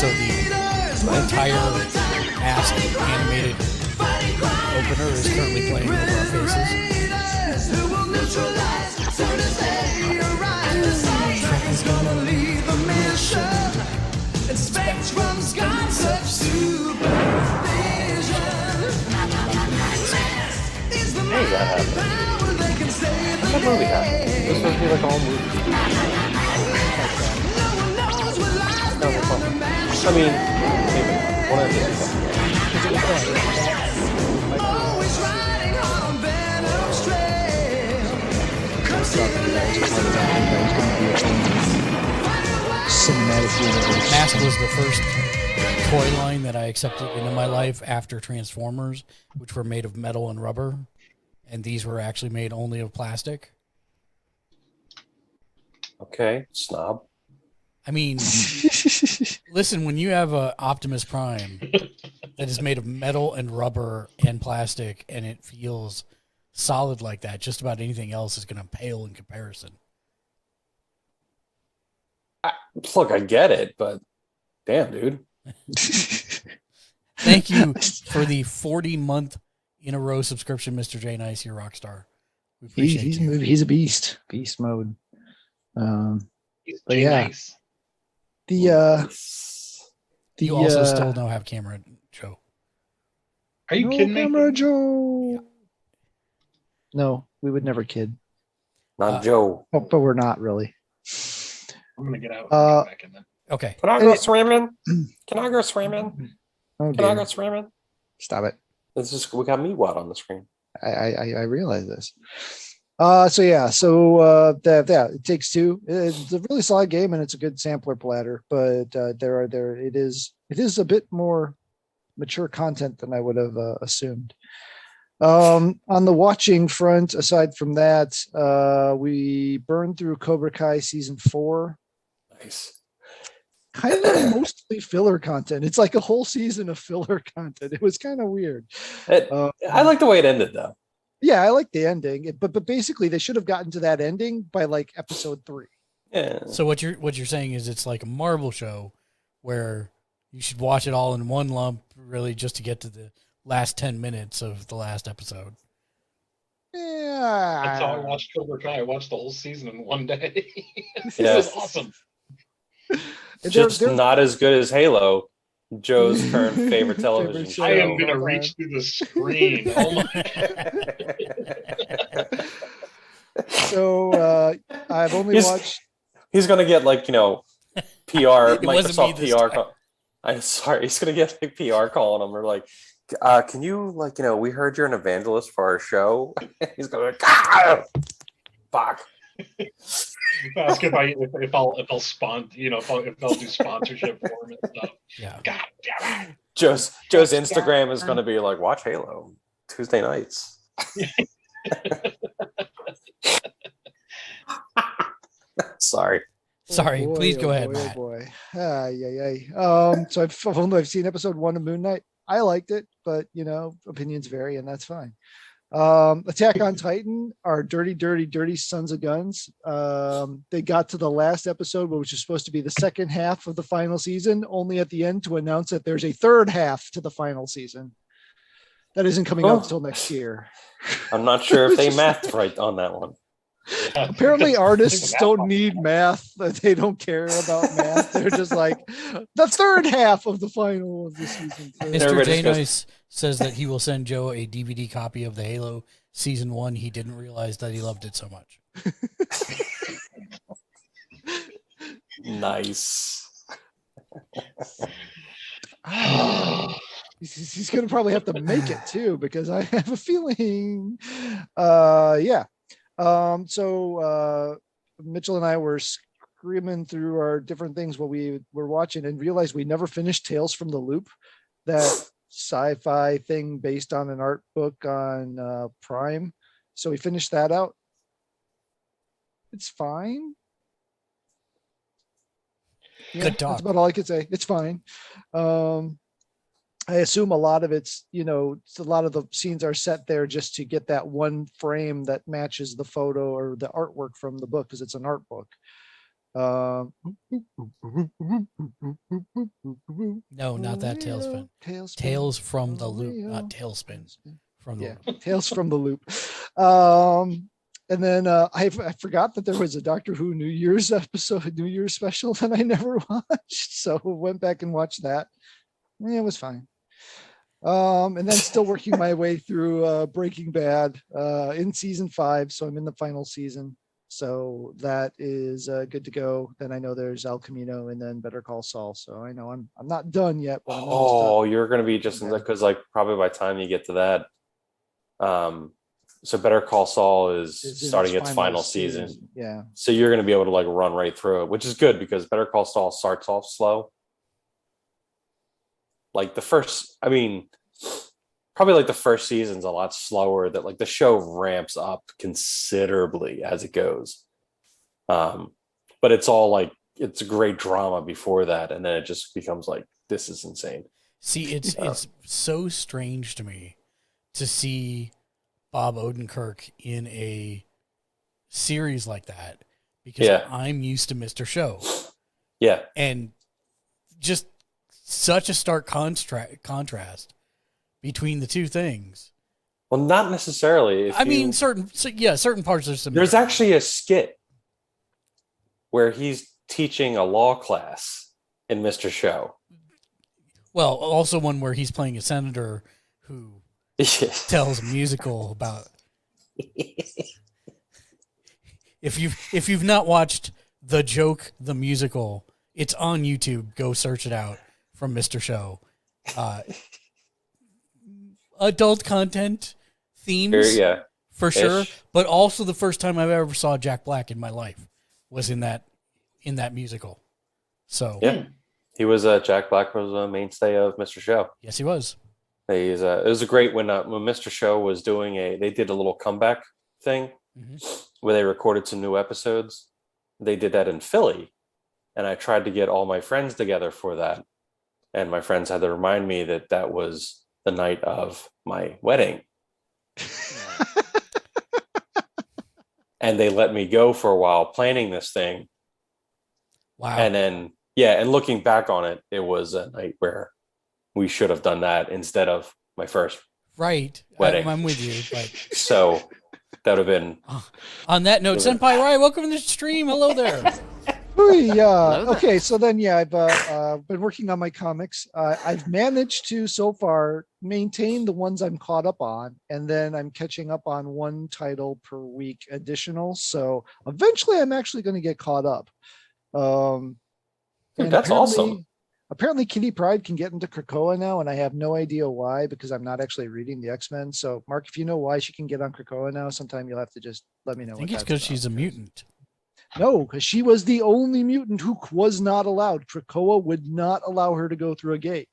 So the entire Ask animated opener is currently playing over our faces. How does that happen? How's that movie happen? This must be like all movies. I mean, maybe one of these. Cinematic universe. Mask was the first toy line that I accepted into my life after Transformers, which were made of metal and rubber, and these were actually made only of plastic. Okay, snob. I mean, listen, when you have a Optimus Prime that is made of metal and rubber and plastic, and it feels solid like that, just about anything else is going to pale in comparison. Look, I get it, but damn, dude. Thank you for the 40-month in a row subscription, Mr. J Nice, your rock star. We appreciate you. He's a beast mode. But yeah, Nice. you You also still don't have camera, Joe. Are you kidding camera, me? Joe. Yeah. No, we would never kid. Not Joe. But we're not really. I'm gonna get out and get back in then. Okay. Can I go swimming? Can I go swimming? Oh, Can I dear. go swimming? Stop it. It's just we got Meatwad on the screen. I realize this. So it Takes Two. It's a really solid game and it's a good sampler platter, but it is a bit more mature content than I would have assumed. On the watching front, aside from that, we burned through Cobra Kai season 4. Nice. Kind of mostly filler content. It's like a whole season of filler content. It was kind of weird. I like the way it ended, though. Yeah, I like the ending, but basically they should have gotten to that ending by like episode 3. Yeah. So what you're saying is it's like a Marvel show where you should watch it all in one lump, really, just to get to the last 10 minutes of the last episode. Yeah, That's how I watched Cobra Kai. I watched the whole season in one day. It Yeah. was awesome. Just not as good as Halo, Joe's current favorite television show. I am gonna reach through the screen. Oh my! So I've only watched. He's gonna get like PR Microsoft this PR. time. I'm sorry, he's gonna get like PR calling him. Or like, can you we heard you're an evangelist for our show. He's gonna be like, fuck. Ask if I'll if they'll do sponsorship for him and stuff. Yeah. God damn it. Joe's Instagram is gonna be like, watch Halo Tuesday nights. Sorry. Sorry, please go ahead, Matt. Oh boy. So I've seen episode 1 of Moon Knight. I liked it, but opinions vary, and that's fine. Attack on Titan are dirty sons of guns. They got to the last episode, which is supposed to be the second half of the final season, only at the end to announce that there's a third half to the final season that isn't coming out until next year. I'm not sure if they mathed right on that one. Apparently artists don't need math. They don't care about math. They're just like the third half of the final of the season. Mr. J Nice says that he will send Joe a DVD copy of the Halo season 1. He didn't realize that he loved it so much. Nice. He's going to probably have to make it too, because I have a feeling. Yeah. So Mitchell and I were screaming through our different things while we were watching, and realized we never finished Tales from the Loop, that sci-fi thing based on an art book on Prime. So we finished that out. It's fine. Yeah, Good talk. that's about all I could say. It's fine. I assume a lot of it's, a lot of the scenes are set there just to get that one frame that matches the photo or the artwork from the book, because it's an art book. No, not that tailspin. Tales from the Loop, not tailspin. From the Loop. Tales from the Loop. And then I forgot that there was a Doctor Who New Year's special that I never watched. So went back and watched that. Yeah, it was fine. And then still working my way through Breaking Bad in season 5. So I'm in the final season. So that is good to go. Then I know there's El Camino and then Better Call Saul. So I know I'm not done yet. But I'm you're going to be just because probably by the time you get to that, so Better Call Saul is starting its final season. Yeah. So you're going to be able to run right through it, which is good because Better Call Saul starts off slow. The first season's a lot slower. That the show ramps up considerably as it goes. But it's all it's a great drama before that, and then it just becomes this is insane. See, it's so strange to me to see Bob Odenkirk in a series like that, because I'm used to Mr. Show. Yeah. And just such a stark contrast between the two things. Well, not necessarily. Certain parts are similar. There's actually a skit where he's teaching a law class in Mr. Show. Well, also one where he's playing a senator who tells a musical about. If you've not watched The Joke, the musical, it's on YouTube. Go search it out from Mr. Show. Adult content themes, for sure. But also the first time I ever saw Jack Black in my life was in that musical. So he was Jack Black was a mainstay of Mr. Show. Yes, he was. It was a great when Mr. Show was doing they did a little comeback thing where they recorded some new episodes. They did that in Philly, and I tried to get all my friends together for that, and my friends had to remind me that was the night of my wedding. And they let me go for a while planning this thing. Wow. And then and looking back on it, it was a night where we should have done that instead of my first wedding. I'm with you. But so that would have been. On that note, Senpai Rai, welcome to the stream. Hello there. Okay, so then I've been working on my comics. I've managed to so far maintain the ones I'm caught up on, and then I'm catching up on one title per week additional. So eventually, I'm actually going to get caught up. Dude, that's awesome. Apparently, Kitty Pryde can get into Krakoa now, and I have no idea why because I'm not actually reading the X-Men. So, Mark, if you know why she can get on Krakoa now, sometime you'll have to just let me know. I think it's because she's a mutant. No, because she was the only mutant who was not allowed. Krakoa would not allow her to go through a gate.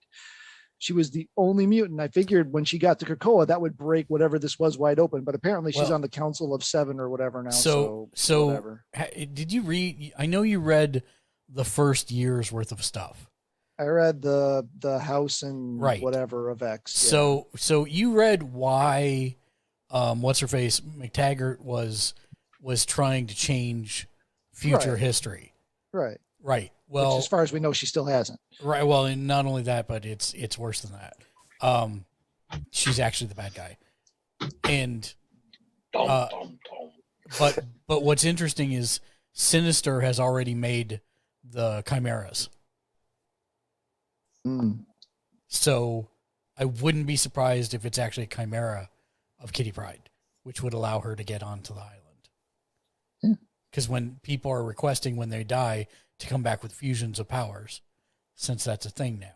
She was the only mutant. I figured when she got to Krakoa, that would break whatever this was wide open. But apparently she's on the Council of Seven or whatever now. So whatever. Did you read? I know you read the first year's worth of stuff. I read the House and whatever of X. So you read why what's her face McTaggart was trying to change future history. Right. Well, which, as far as we know, she still hasn't. Right. Well, and not only that, but it's worse than that. She's actually the bad guy. And but what's interesting is Sinister has already made the Chimeras. So I wouldn't be surprised if it's actually a chimera of Kitty Pryde, which would allow her to get onto the island. Because when people are requesting when they die to come back with fusions of powers, since that's a thing now.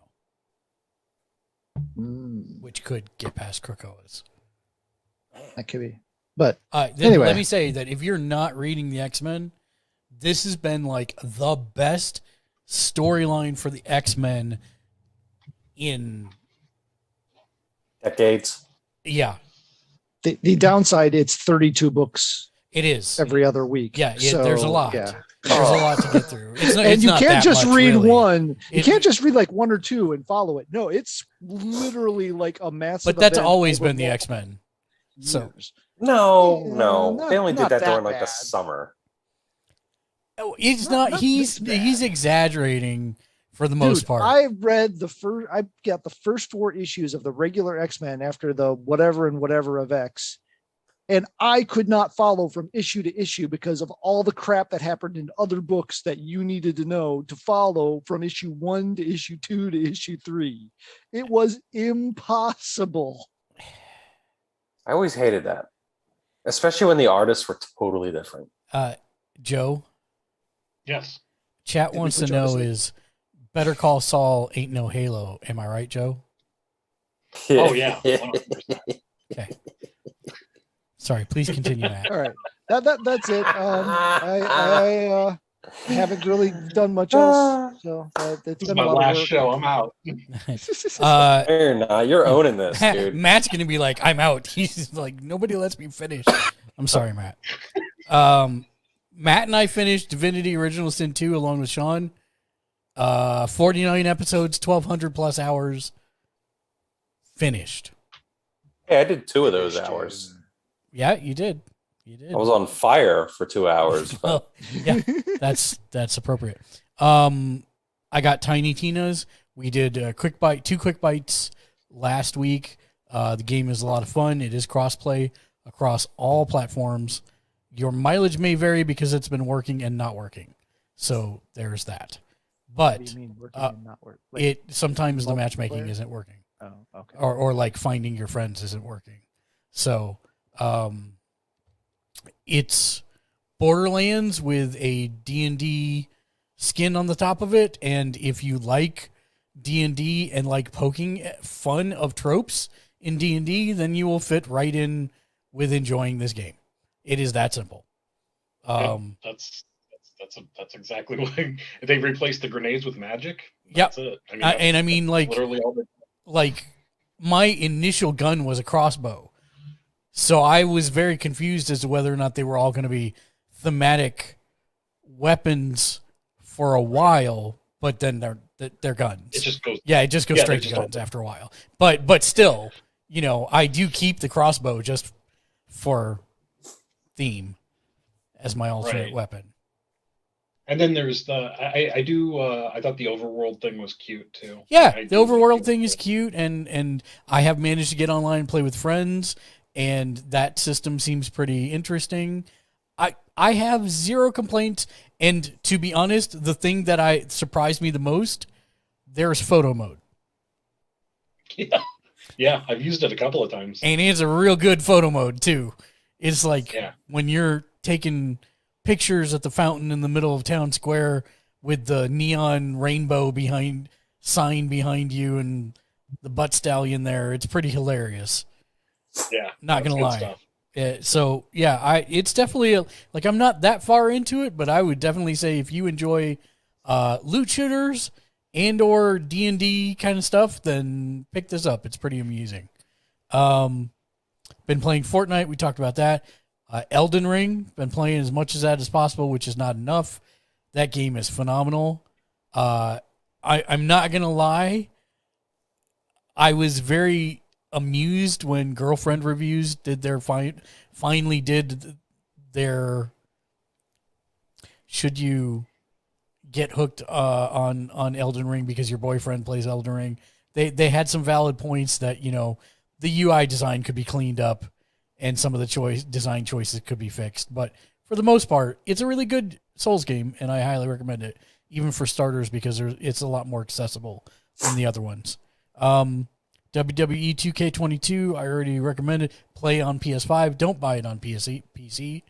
which could get past Krakoa's. That could be. But Then anyway. let me say that if you're not reading the X-Men, this has been like the best storyline for the X-Men in Decades. yeah, the downside, it's 32 books it is. every other week. Yeah, So, there's a lot. Yeah. There's a lot to get through. It's not, And it's you not can't that just much, read really. one. You It- can't just read like one or two and follow it. No, it's literally like a massive. But that's event always over been the multiple X-Men. So years. No, Yeah, no. not- They only did not that that during like the bad. summer. oh, it's Not- not. not He's this bad. he's exaggerating for the most Dude, part. I read I got the first 4 issues of the regular X-Men after the whatever and whatever of X. And I could not follow from issue to issue because of all the crap that happened in other books that you needed to know to follow from issue 1 to issue 2 to issue 3. It was impossible. I always hated that, especially when the artists were totally different. Joe, Yes. chat Did we wants to put Joe to know sleep? is Better Call Saul ain't no Halo. Am I right, Joe? Oh yeah. 100%. Okay. Sorry, please continue, Matt. All right. That's it. I haven't really done much else. So it's This is been my a lot last of work. show. I'm out. You're not. You're owning this, dude. Matt's gonna be like, I'm out. He's like, nobody lets me finish. I'm sorry, Matt. Matt and I finished Divinity Original Sin 2 along with Sean. 49 episodes, 1,200 plus hours. Finished. Hey, I did 2 of those hours. Yeah, you did. You did. I was on fire for 2 hours. But Well, yeah, that's appropriate. I got Tiny Tina's. We did 2 quick bites last week. The game is a lot of fun. It is crossplay across all platforms. Your mileage may vary because it's been working and not working. So there's that. What do But you mean working and not work? Like, it sometimes the multiplayer? matchmaking isn't working. oh, okay. Or like finding your friends isn't working. So it's Borderlands with a D&D skin on the top of it, and if you like D&D and like poking fun of tropes in D&D, then you will fit right in with enjoying this game. It is that simple. That's exactly what they replaced the grenades with magic. Yep. That's it. I mean, And I mean, like, literally all the like my initial gun was a crossbow. So I was very confused as to whether or not they were all going to be thematic weapons for a while, but then they're guns. it just goes. Yeah, it just goes Yeah, straight they to just guns after a while. But still, you know, I do keep the crossbow just for theme as my alternate Right. weapon. And then there's the I thought the overworld thing was cute too. Yeah, I the do like overworld the thing is cute, and I have managed to get online and play with friends, and that system seems pretty interesting. I have zero complaints, and to be honest, the thing that surprised me the most, there's photo mode, Yeah, I've used it a couple of times. and it's a real good photo mode too. It's like Yeah. when you're taking pictures at the fountain in the middle of town square with the neon rainbow sign behind you and the butt stallion there. It's pretty hilarious. Yeah, Not that's gonna good lie. stuff. So yeah, it's definitely like I'm not that far into it, but I would definitely say if you enjoy loot shooters and or D&D kind of stuff, then pick this up. It's pretty amusing. Been playing Fortnite. We talked about that. Elden Ring. Been playing as much of that as possible, which is not enough. That game is phenomenal. I'm not gonna lie. I was very amused when Girlfriend Reviews did their finally did their should you get hooked on Elden Ring because your boyfriend plays Elden Ring. They had some valid points that, you know, the UI design could be cleaned up and some of the design choices could be fixed. But for the most part, it's a really good Souls game, and I highly recommend it, even for starters, because it's a lot more accessible than the other ones. WWE 2K22, I already recommended. Play on PS5. Don't buy it on PC.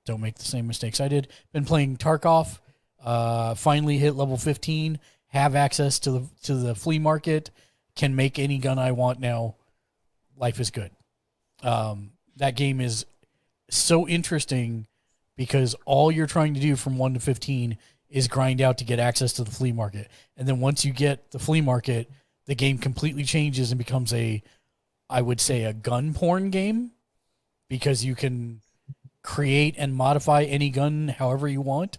Don't make the same mistakes I did. Been playing Tarkov. Finally hit level 15. have access to the flea market, can make any gun I want now, life is good. That game is so interesting because all you're trying to do from 1 to 15 is grind out to get access to the flea market. And then once you get the flea market, the game completely changes and becomes I would say a gun porn game, because you can create and modify any gun however you want.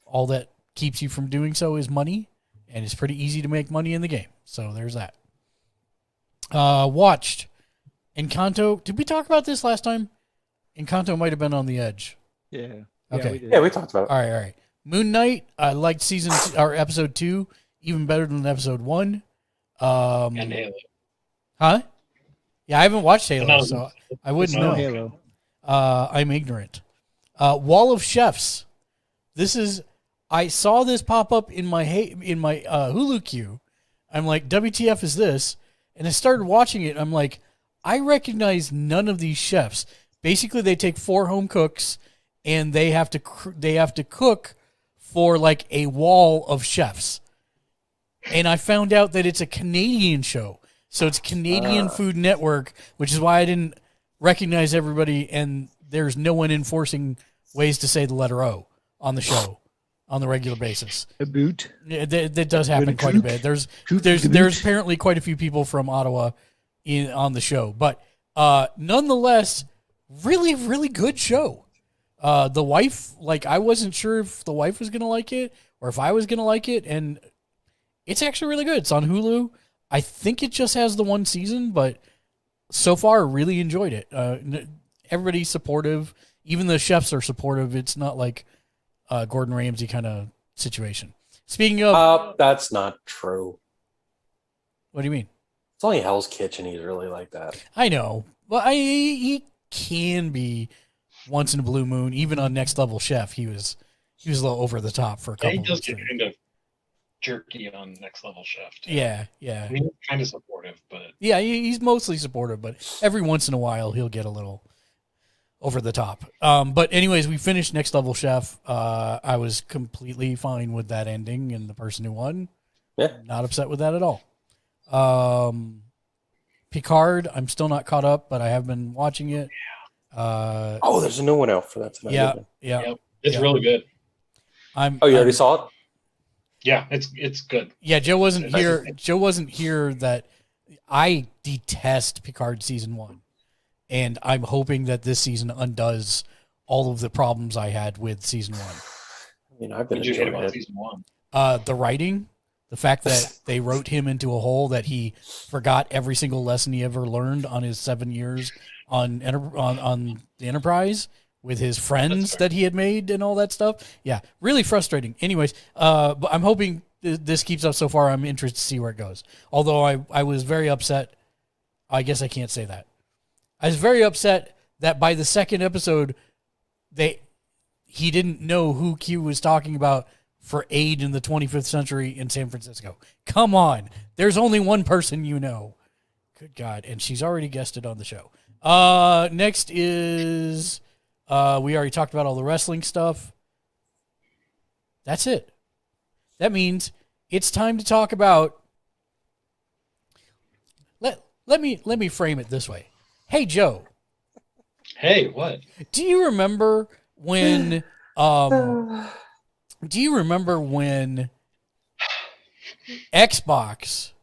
All that keeps you from doing so is money, and it's pretty easy to make money in the game. So there's that. Watched Encanto. Did we talk about this last time? Encanto might have been on the edge. Yeah. Okay. Yeah, we talked about it. All right. Moon Knight. I liked episode 2 even better than episode 1. And Halo. Huh? Yeah, I haven't watched Halo, so I wouldn't know. Halo. I'm ignorant. Wall of Chefs. I saw this pop up in my Hulu queue. I'm like, WTF is this? And I started watching it. And I'm like, I recognize none of these chefs. Basically, they take 4 home cooks and they have to cook for like a wall of chefs. And I found out that it's a Canadian show. So it's Canadian Food Network, which is why I didn't recognize everybody. And there's no one enforcing ways to say the letter O on the show on the regular basis. A boot. Yeah, that does happen quite a bit. There's apparently quite a few people from Ottawa on the show, but nonetheless, really, really good show. The wife, like, I wasn't sure if the wife was going to like it or if I was going to like it, and it's actually really good. It's on Hulu. I think it just has the 1 season, but so far, really enjoyed it. Everybody's supportive. Even the chefs are supportive. It's not like Gordon Ramsay kind of situation. Speaking of... that's not true. What do you mean? It's only Hell's Kitchen he's really like that. I know. Well, he can be once in a blue moon. Even on Next Level Chef, he was a little over the top for a couple He does of get weeks. kind of jerky on Next Level Chef. Too. Yeah. I mean, he's kind of supportive, but... Yeah, he's mostly supportive, but every once in a while he'll get a little over the top. But anyways, we finished Next Level Chef. I was completely fine with that ending and the person who won. Yeah. Not upset with that at all. Picard, I'm still not caught up, but I have been watching it. There's a new one out for that tonight. Yeah. Yep. It's really good. You already saw it? Yeah, it's good. Yeah, Joe wasn't here. Joe wasn't here. That I detest Picard season 1, and I'm hoping that this season undoes all of the problems I had with season 1. I mean, I've been What did you hate enjoying about it. season 1? The writing, the fact that they wrote him into a hole that he forgot every single lesson he ever learned on his 7 years on the Enterprise with his friends that he had made and all that stuff. Yeah, really frustrating. Anyways, but I'm hoping this keeps up so far. I'm interested to see where it goes. Although I was very upset. I guess I can't say that. I was very upset that by the second episode, he didn't know who Q was talking about for aid in the 25th century in San Francisco. Come on. There's only one person you know. Good God. And she's already guested on the show. Next is... we already talked about all the wrestling stuff. That's it. That means it's time to talk about... Let me frame it this way. Hey, Joe. Hey, what? Do you remember when... do you remember when Xbox,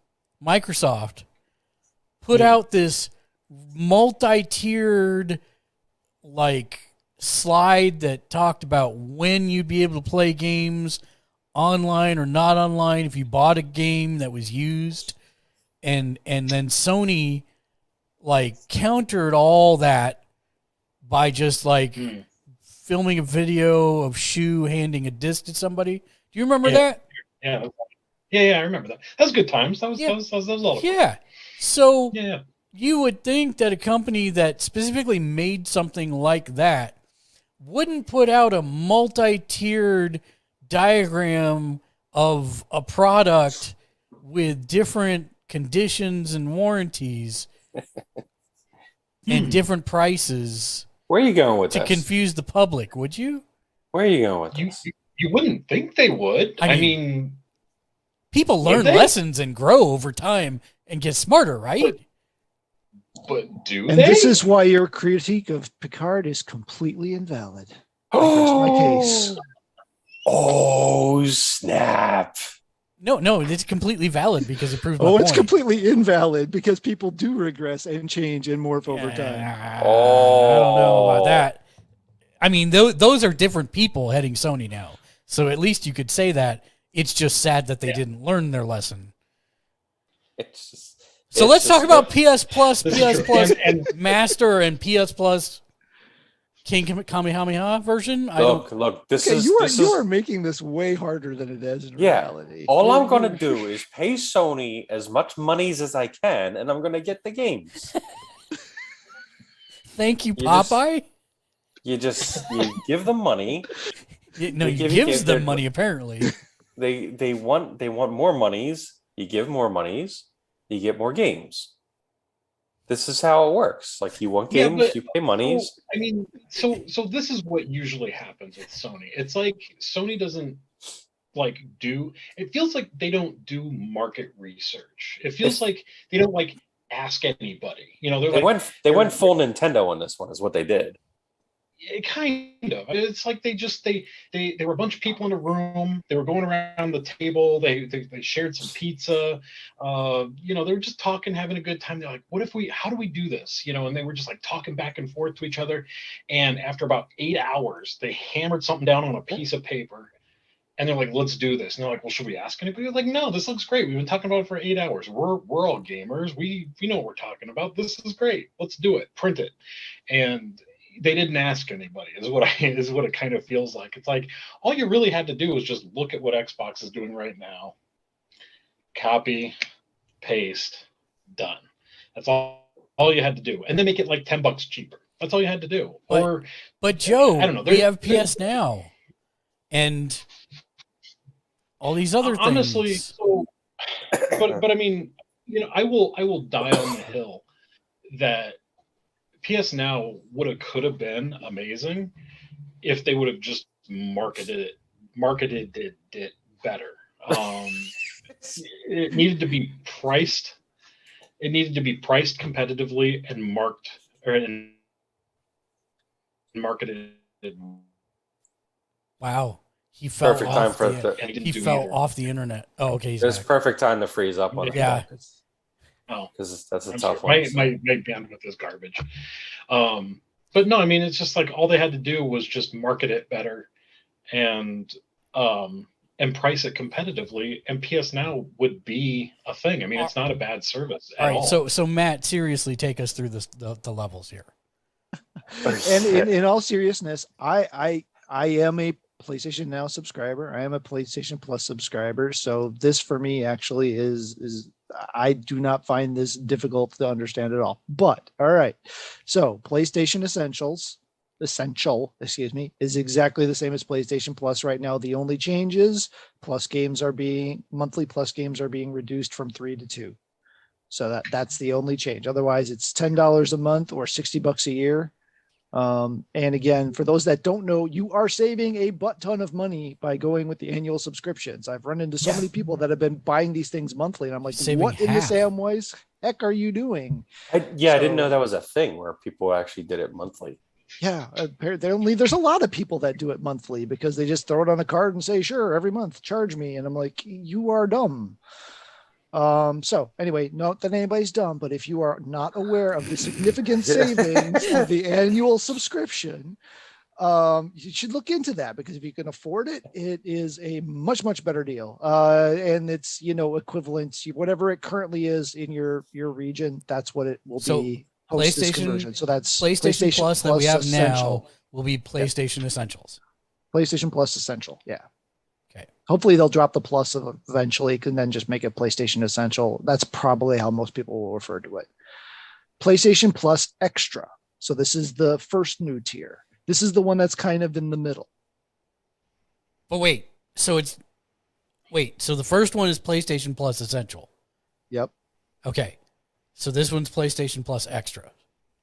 Microsoft, put out this multi-tiered slide that talked about when you'd be able to play games online or not online if you bought a game that was used, and then Sony countered all that by just filming a video of Shu handing a disc to somebody. Do you remember that? Yeah, I remember that. That was good times. That was a lot of fun. Yeah. So Yeah. you would think that a company that specifically made something like that wouldn't put out a multi-tiered diagram of a product with different conditions and warranties and different prices Where are you going with to this? confuse the public, would you? Where are you going with this? You wouldn't think they would. I I mean, People learn lessons and grow over time and get smarter, right? But do And they? this is why your critique of Picard is completely invalid. I rest my case. Oh, snap. No, it's completely valid because it proves my Oh, point. it's completely invalid because people do regress and change and morph over time. I don't know about that. I mean, those are different people heading Sony now. So at least you could say that. It's just sad that they didn't learn their lesson. So let's talk about PS Plus, PS Plus Master, and PS Plus King Kamehameha version. Look. You are making this way harder than it is in reality. All I'm gonna do is pay Sony as much monies as I can, and I'm gonna get the games. Thank you, Popeye. You give them money. He gives them money. Apparently, they want more monies. You give more monies. You get more games. This is how it works. Like, you want games, you pay monies. So this is what usually happens with Sony. It's like Sony doesn't do. It feels like they don't do market research. It feels like they don't ask anybody. They went full Nintendo on this one. Is what they did. It kind of. It's like they were a bunch of people in a room. They were going around the table. They shared some pizza. They were just talking, having a good time. They're like, how do we do this? And they were just talking back and forth to each other. And after about 8 hours, they hammered something down on a piece of paper. And they're like, let's do this. And they're like, well, should we ask anybody? They're like, no, this looks great. We've been talking about it for 8 hours. We're all gamers. We know what we're talking about. This is great. Let's do it. Print it. And they didn't ask anybody is what it kind of feels like. It's like all you really had to do was just look at what Xbox is doing right now. Copy, paste, done. That's all you had to do. And then make it like $10 cheaper. That's all you had to do. But Joe, I don't know. We have PS Now and all these other things. Honestly, but I mean, I will die on the hill that PS Now could have been amazing if they would have just marketed it better. It needed to be priced. It needed to be priced competitively and marketed. Wow, he fell Perfect off time he fell off the internet. Oh, okay, it's perfect time to freeze up on it. Yeah. Because that's a tough one. My bandwidth is garbage. But no, I mean, it's just like all they had to do was just market it better and price it competitively, and PS Now would be a thing. I mean, it's not a bad service at all. So Matt, seriously, take us through the levels here. And in all seriousness, I am a PlayStation Now subscriber. I am a PlayStation Plus subscriber. So this for me actually is I do not find this difficult to understand at all. But all right. So PlayStation Essential, is exactly the same as PlayStation Plus right now. The only change is monthly Plus games are being reduced from 3 to 2. So that's the only change. Otherwise, it's $10 a month or $60 a year. And again, for those that don't know, you are saving a butt ton of money by going with the annual subscriptions. I've run into so many people that have been buying these things monthly, and I'm like, what in the Samwise heck are you doing? I didn't know that was a thing where people actually did it monthly. Yeah, apparently there's a lot of people that do it monthly because they just throw it on a card and say, sure, every month charge me. And I'm like, you are dumb. So anyway, not that anybody's dumb, but if you are not aware of the significant savings of the annual subscription, you should look into that, because if you can afford it, it is a much, much better deal. And it's, equivalent to whatever it currently is in your region. That's what it will be. PlayStation, so that's PlayStation Plus that we have Essential. now will be PlayStation Essentials. PlayStation Plus Essential. Yeah. Okay. Hopefully they'll drop the Plus eventually, and then just make it PlayStation Essential. That's probably how most people will refer to it. PlayStation Plus Extra. So this is the first new tier. This is the one that's kind of in the middle. But so the first one is PlayStation Plus Essential. Yep. Okay. So this one's PlayStation Plus Extra.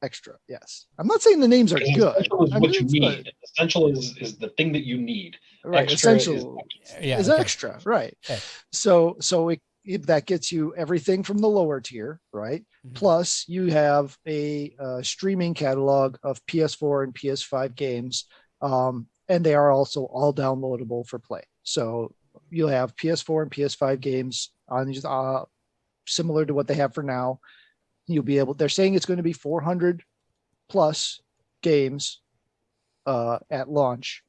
Extra, yes. I'm not saying the names are Because good. essential is I what mean, you it's need. good. Essential is the thing that you need. Right. Extra Essential Yeah, is okay. extra, right? Okay. So that gets you everything from the lower tier, right? Mhm. Plus, you have a streaming catalog of PS4 and PS5 games, and they are also all downloadable for play. So you'll have PS4 and PS5 games on similar to what they have for now. You'll be able. They're saying it's going to be 400 plus games at launch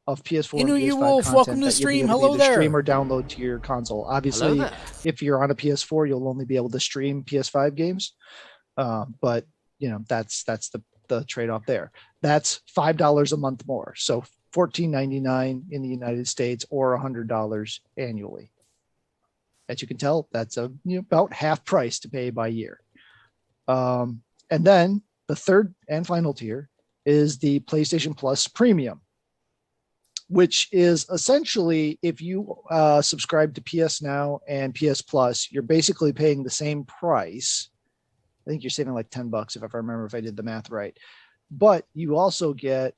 of PS4 and You PS5 Wolf, content welcome to the that you'll be stream. able to Hello either there. stream or download to your console. Obviously, if you're on a PS4, you'll only be able to stream PS5 games. But that's the trade-off there. That's $5 a month more. So $14.99 in the United States or $100 annually. As you can tell, that's about half price to pay by year. And then the third and final tier is the PlayStation Plus Premium, which is essentially, if you subscribe to PS Now and PS Plus, you're basically paying the same price. I think you're saving like $10 if I remember, if I did the math right. But you also get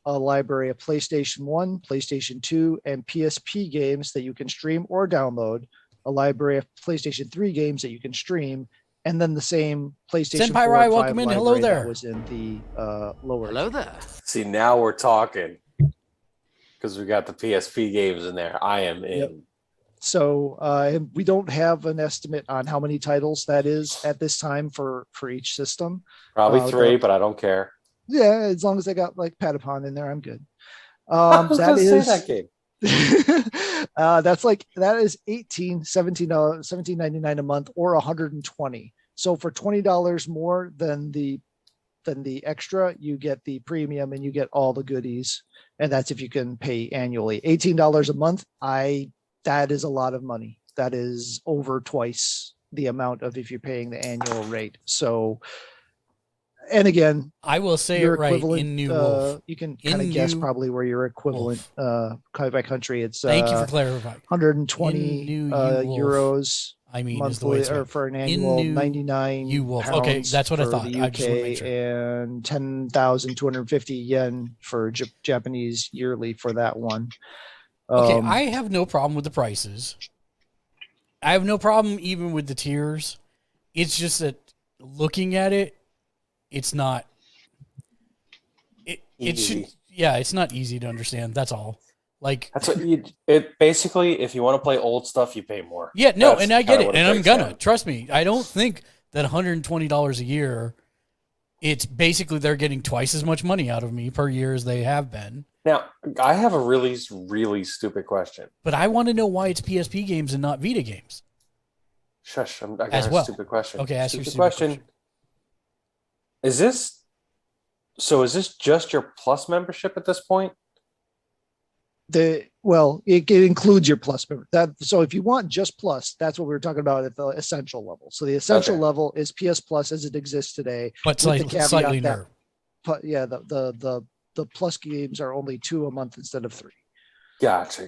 a library of PlayStation 1, PlayStation 2, and PSP games that you can stream or download, a library of PlayStation 3 games that you can stream, and then the same PlayStation Senpai 4 Rai, and 5 welcome in. Hello library there. that was in the lower. Hello there. See, now we're talking because we got the PSP games in there. I am in. Yep. So we don't have an estimate on how many titles that is at this time for each system. Probably 3, but I don't care. Yeah, as long as I got like Patapon in there, I'm good. I was That gonna say is that game. that is $17.99 a month or 120. So for $20 more than the extra, you get the premium and you get all the goodies. And that's if you can pay annually. $18 a month, that is a lot of money. That is over twice the amount of if you're paying the annual rate. So, and again, I will say it your right equivalent, in New Wolf. you can kind of guess probably where your equivalent by country. It's Thank you for clarifying. 120 In New Wolf. euros I mean, is the way monthly it's or read. for an In annual New 99 You Wolf. pounds Okay, that's what I for thought. the I just want to make UK sure. and 10,250 yen for Japanese yearly for that one. Okay, I have no problem with the prices. I have no problem even with the tiers. It's just that looking at it, it's not. It should. Yeah, it's not easy to understand. That's all. Like That's what it basically. If you want to play old stuff, you pay more. yeah, no, That's and I get kinda it, what and I'm breaks gonna down. trust me. I don't think that $120 a year. It's basically they're getting twice as much money out of me per year as they have been. Now, I have a really, really stupid question. But I want to know why it's PSP games and not Vita games. Shush, I got As a well. stupid question. Okay, ask your stupid stupid question. Is this just your Plus membership at this point? It includes your plus member. So if you want just plus, that's what we were talking about at the essential level. So the essential Okay. level is PS Plus as it exists today. But with the caveat slightly that- nerve. But yeah, the plus games are only 2 a month instead of 3. Gotcha.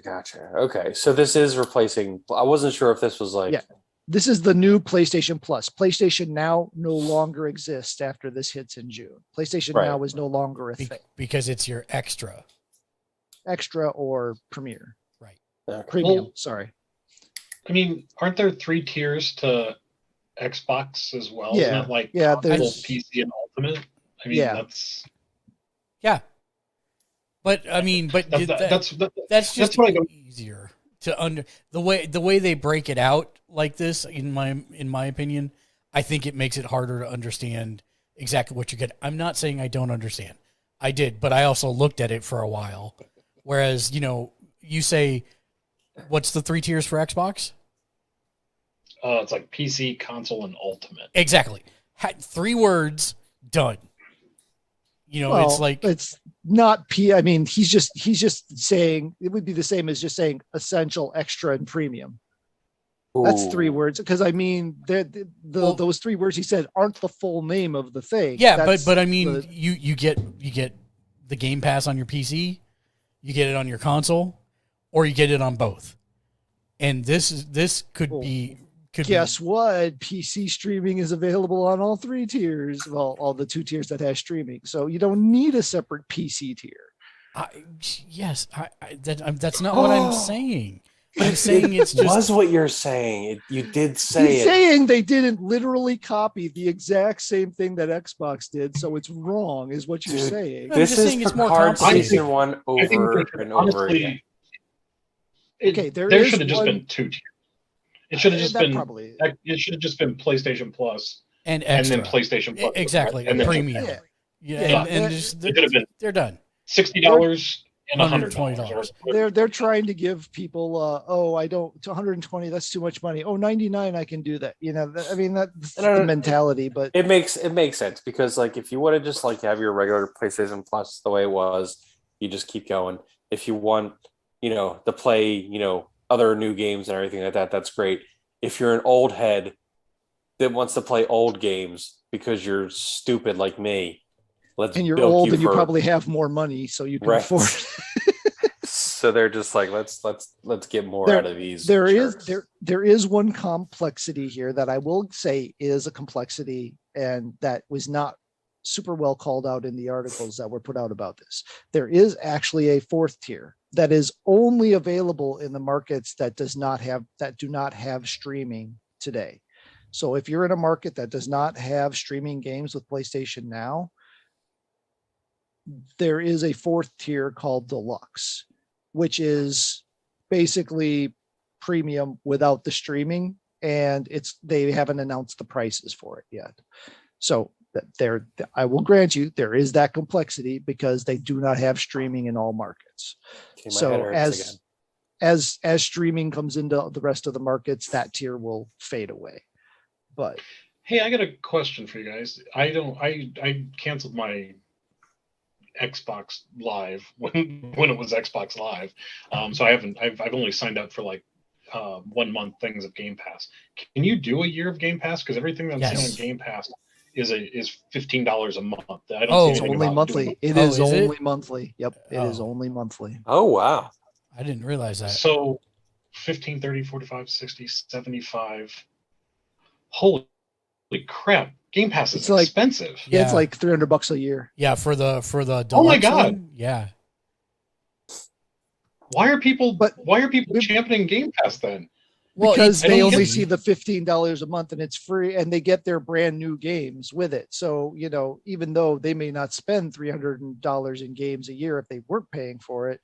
Okay, so this is replacing. I wasn't sure if this was like. Yeah. This is the new PlayStation Plus. PlayStation Now no longer exists after this hits in June. PlayStation Right. Now is no longer a thing. Because it's your extra. Extra or Premier. Okay. Premium, Well- sorry. I mean, aren't there 3 tiers to Xbox as well? Yeah, Isn't it like yeah, console, there's- PC, and Ultimate? I mean, Yeah. that's Yeah. But I mean, but that's that's just what I don't. easier to the way they break it out like this in my opinion. I think it makes it harder to understand exactly what you get. I'm not saying I don't understand. I did, but I also looked at it for a while. Whereas, you say, what's the 3 tiers for Xbox? It's like PC, console, and Ultimate. Exactly. 3 words, done. It's like it's not I mean, he's just saying it would be the same as just saying essential, extra, and premium. That's 3 Ooh. words. Because I mean, those 3 words he said aren't the full name of the thing. yeah, That's but I mean, the- you get the Game Pass on your PC, you get it on your console, or you get it on both. And this could be Could Guess be, what? PC streaming is available on all 3 tiers. Well, all the 2 tiers that has streaming. So you don't need a separate PC tier. yes, that's not what I'm saying. I'm saying it's It just was what you're saying. You did He's say it. saying they didn't literally copy the exact same thing that Xbox did, so it's wrong, is what you're Dude, saying. I'm This just is saying it's more Picard complicated. season 1 I think over they should and over honestly- again. Okay, there there is should have just one- been 2 tiers. It should have just that been. probably. It should have just been PlayStation Plus and and extra. then PlayStation Plus. Exactly, and then premium. Yeah. Yeah, Yeah, and that- just, It could have been they're done. $60 and $120. $120. They're trying to give people I don't, to 120, that's too much money. Oh, 99, I can do that. I mean, that's the mentality, but It makes sense because like if you want to just like have your regular PlayStation Plus the way it was, you just keep going. If you want, to play, other new games and everything like that, that's great. If you're an old head that wants to play old games because you're stupid like me, and you're bilk old and you for- probably have more money, so you can Right. afford it. So they're just like, let's get more There- out of these. There jerks. is one complexity here that I will say is a complexity, and that was not super well called out in the articles that were put out about this. There is actually a 4th tier that is only available in the markets that do not have streaming today. So if you're in a market that does not have streaming games with PlayStation Now, there is a 4th tier called Deluxe, which is basically premium without the streaming, and they haven't announced the prices for it yet. So I will grant you there is that complexity because they do not have streaming in all markets. Okay, my head So hurts again. as streaming comes into the rest of the markets, that tier will fade away. But Hey, I got a question for you guys. I canceled my Xbox Live when it was Xbox Live. So I've only signed up for like 1 month things of Game Pass. Can you do a year of Game Pass? Because everything that's Yes. on Game Pass is $15 a month. I don't Oh, see it's anything only about monthly. doing It Oh, is is it? only monthly. Yep, it is Oh. only monthly. Oh wow. I didn't realize that. So 15, 30, 45, 60, 75. Holy crap. Game Pass is It's like- expensive. Yeah, it's Yeah. like $300 a year. Yeah, for the Oh my deluxe God. one, yeah. Why are people But- championing Game Pass then? Well, Because it's they only easy. see the $15 a month and it's free, and they get their brand new games with it. So, even though they may not spend $300 in games a year if they weren't paying for it,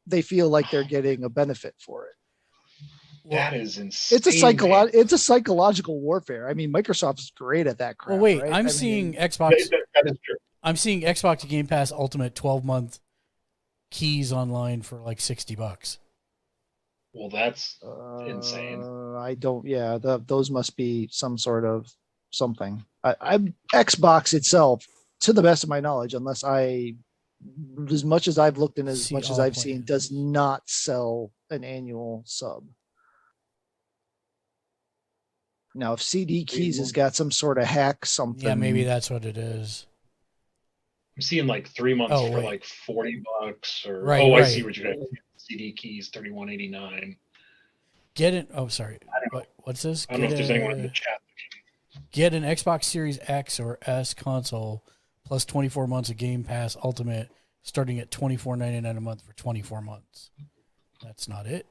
they feel like they're getting a benefit for it. That is insane. It's a psychological warfare. I mean, Microsoft is great at that crap. Well, wait, right? I'm I seeing mean, Xbox. That is true. I'm seeing Xbox Game Pass Ultimate 12-month keys online for like $60. Well, that's insane. I don't. Yeah, those must be some sort of something. I'm Xbox itself, to the best of my knowledge, as much as I've looked and as See much as all I've seen, plans. does not sell an annual sub. Now, if CD Keys has got some sort of hack, something. Yeah, maybe that's what it is. I'm seeing like 3 months Oh, for wait. like $40 or Right, I right. see what you got. CD keys $31.89. Get it. Oh, sorry. What's this? I don't know if there's anyone in the chat. Get an Xbox Series X or S console plus 24 months of Game Pass Ultimate starting at $24.99 a month for 24 months. That's not it.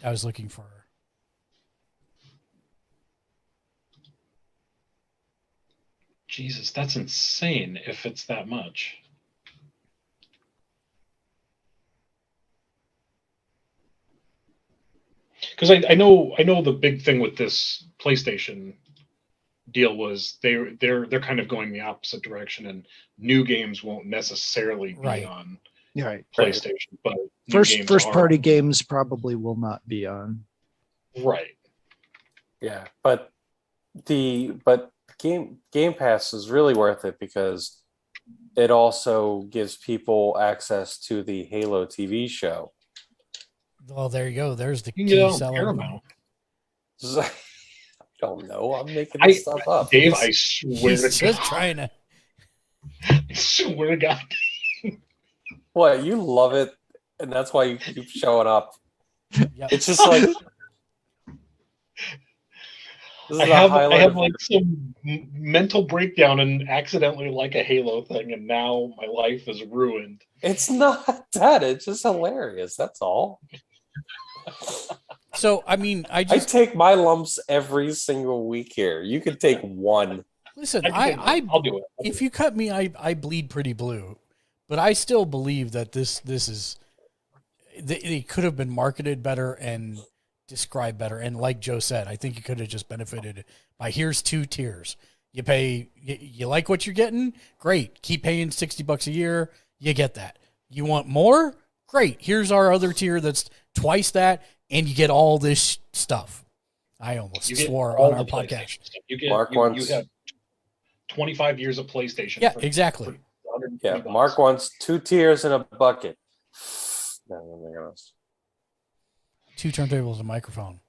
I was looking for. Jesus, that's insane if it's that much. Because I know the big thing with this PlayStation deal was they're kind of going the opposite direction, and new games won't necessarily be Right. on Yeah, right. PlayStation, but new games First are party on- games probably will not be on. right? Yeah, but Game Pass is really worth it because it also gives people access to the Halo TV show. Well, there you go. There's the You can key get it on seller. Paramount. I don't know. I'm making this stuff up. Dave, I swear He's to just God, trying to. I swear to God. What, you love it, and that's why you keep showing up. Yep. It's just like This I is the have highlight of like some mental breakdown and accidentally like a Halo thing, and now my life is ruined. It's not that. It's just hilarious. That's all. So I mean, I take my lumps every single week here. You could take one. listen. I'll do it. If you cut me, I bleed pretty blue, but I still believe that this is they could have been marketed better and described better. And like Joe said, I think you could have just benefited by here's 2 tiers. You pay, you like what you're getting, great. Keep paying $60 a year. You get that. You want more? Great. Here's our other tier that's twice that, and you get all this stuff. I almost swore on our podcast. You have 25 years of PlayStation. Yeah, exactly. Yeah, Mark wants 2 tiers in a bucket. No, 2 turntables, a microphone.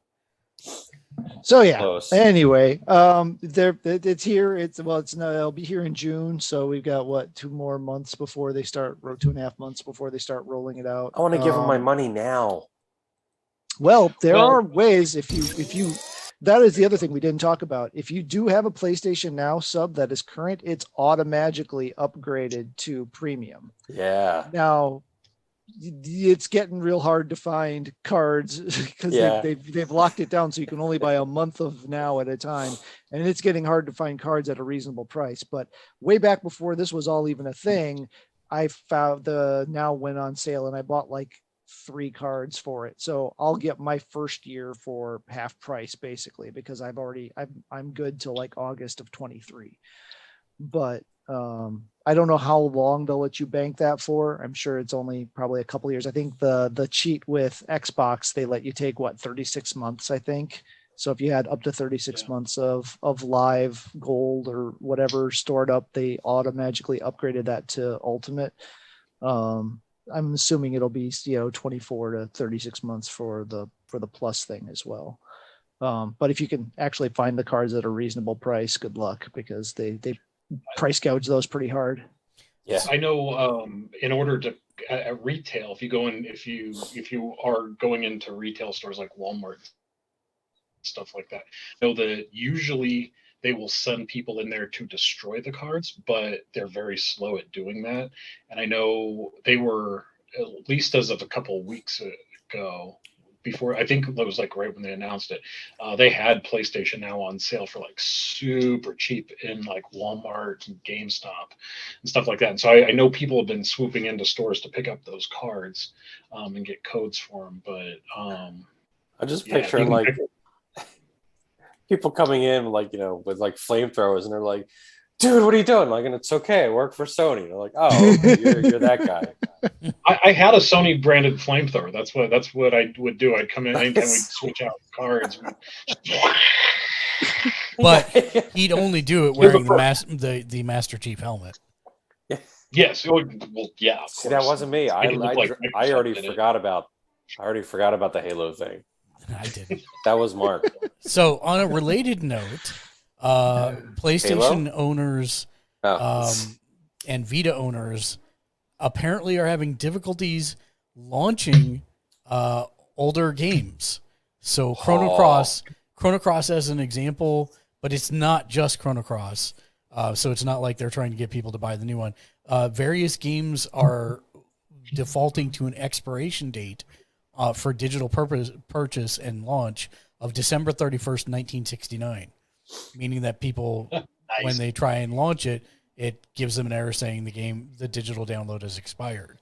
So yeah. Close. Anyway, it's here. It'll be here in June. So we've got 2.5 months before they start rolling it out. I want to give him my money now. Well, there are ways if you that is the other thing we didn't talk about. If you do have a PlayStation Now sub that is current, it's automatically upgraded to premium. Yeah. Now it's getting real hard to find cards because they've locked it down so you can only buy a month of Now at a time, and it's getting hard to find cards at a reasonable price. But way back before this was all even a thing, I found the Now went on sale and I bought like 3 cards for it. So I'll get my first year for half price basically, because I'm good till like August of 23. But I don't know how long they'll let you bank that for. I'm sure it's only probably a couple of years. I think the cheat with Xbox, they let you take 36 months, I think. So if you had up to 36 months of live gold or whatever stored up, they automatically upgraded that to ultimate. I'm assuming it'll be 24 to 36 months for the plus thing as well. But if you can actually find the cards at a reasonable price, good luck, because they price gouge those pretty hard. Yeah, I know. In order to at retail, if you are going into retail stores like Walmart, stuff like that, I know that usually they will send people in there to destroy the cards, but they're very slow at doing that. And I know they were, at least as of a couple of weeks ago, before, I think it was like right when they announced it, they had PlayStation Now on sale for like super cheap in like Walmart and GameStop and stuff like that. And so I know people have been swooping into stores to pick up those cards and get codes for them. But I'm just picturing like people coming in like, with like flamethrowers, and they're like, dude, what are you doing? Like, and it's okay, I work for Sony. They're like, oh, you're that guy. I had a Sony branded flamethrower. That's what I would do. I'd come in anytime we'd switch out cards. But he'd only do it wearing the Master Chief helmet. Yes. Well, yeah. See, that wasn't me. I already forgot about the Halo thing. I didn't. That was Mark. So on a related note, PlayStation owners and Vita owners apparently are having difficulties launching older games. So Chrono Cross as an example, but it's not just Chrono Cross. So it's not like they're trying to get people to buy the new one. Various games are defaulting to an expiration date for digital purchase and launch of December 31st, 1969. Meaning that people, nice. When they try and launch it, it gives them an error saying the digital download has expired.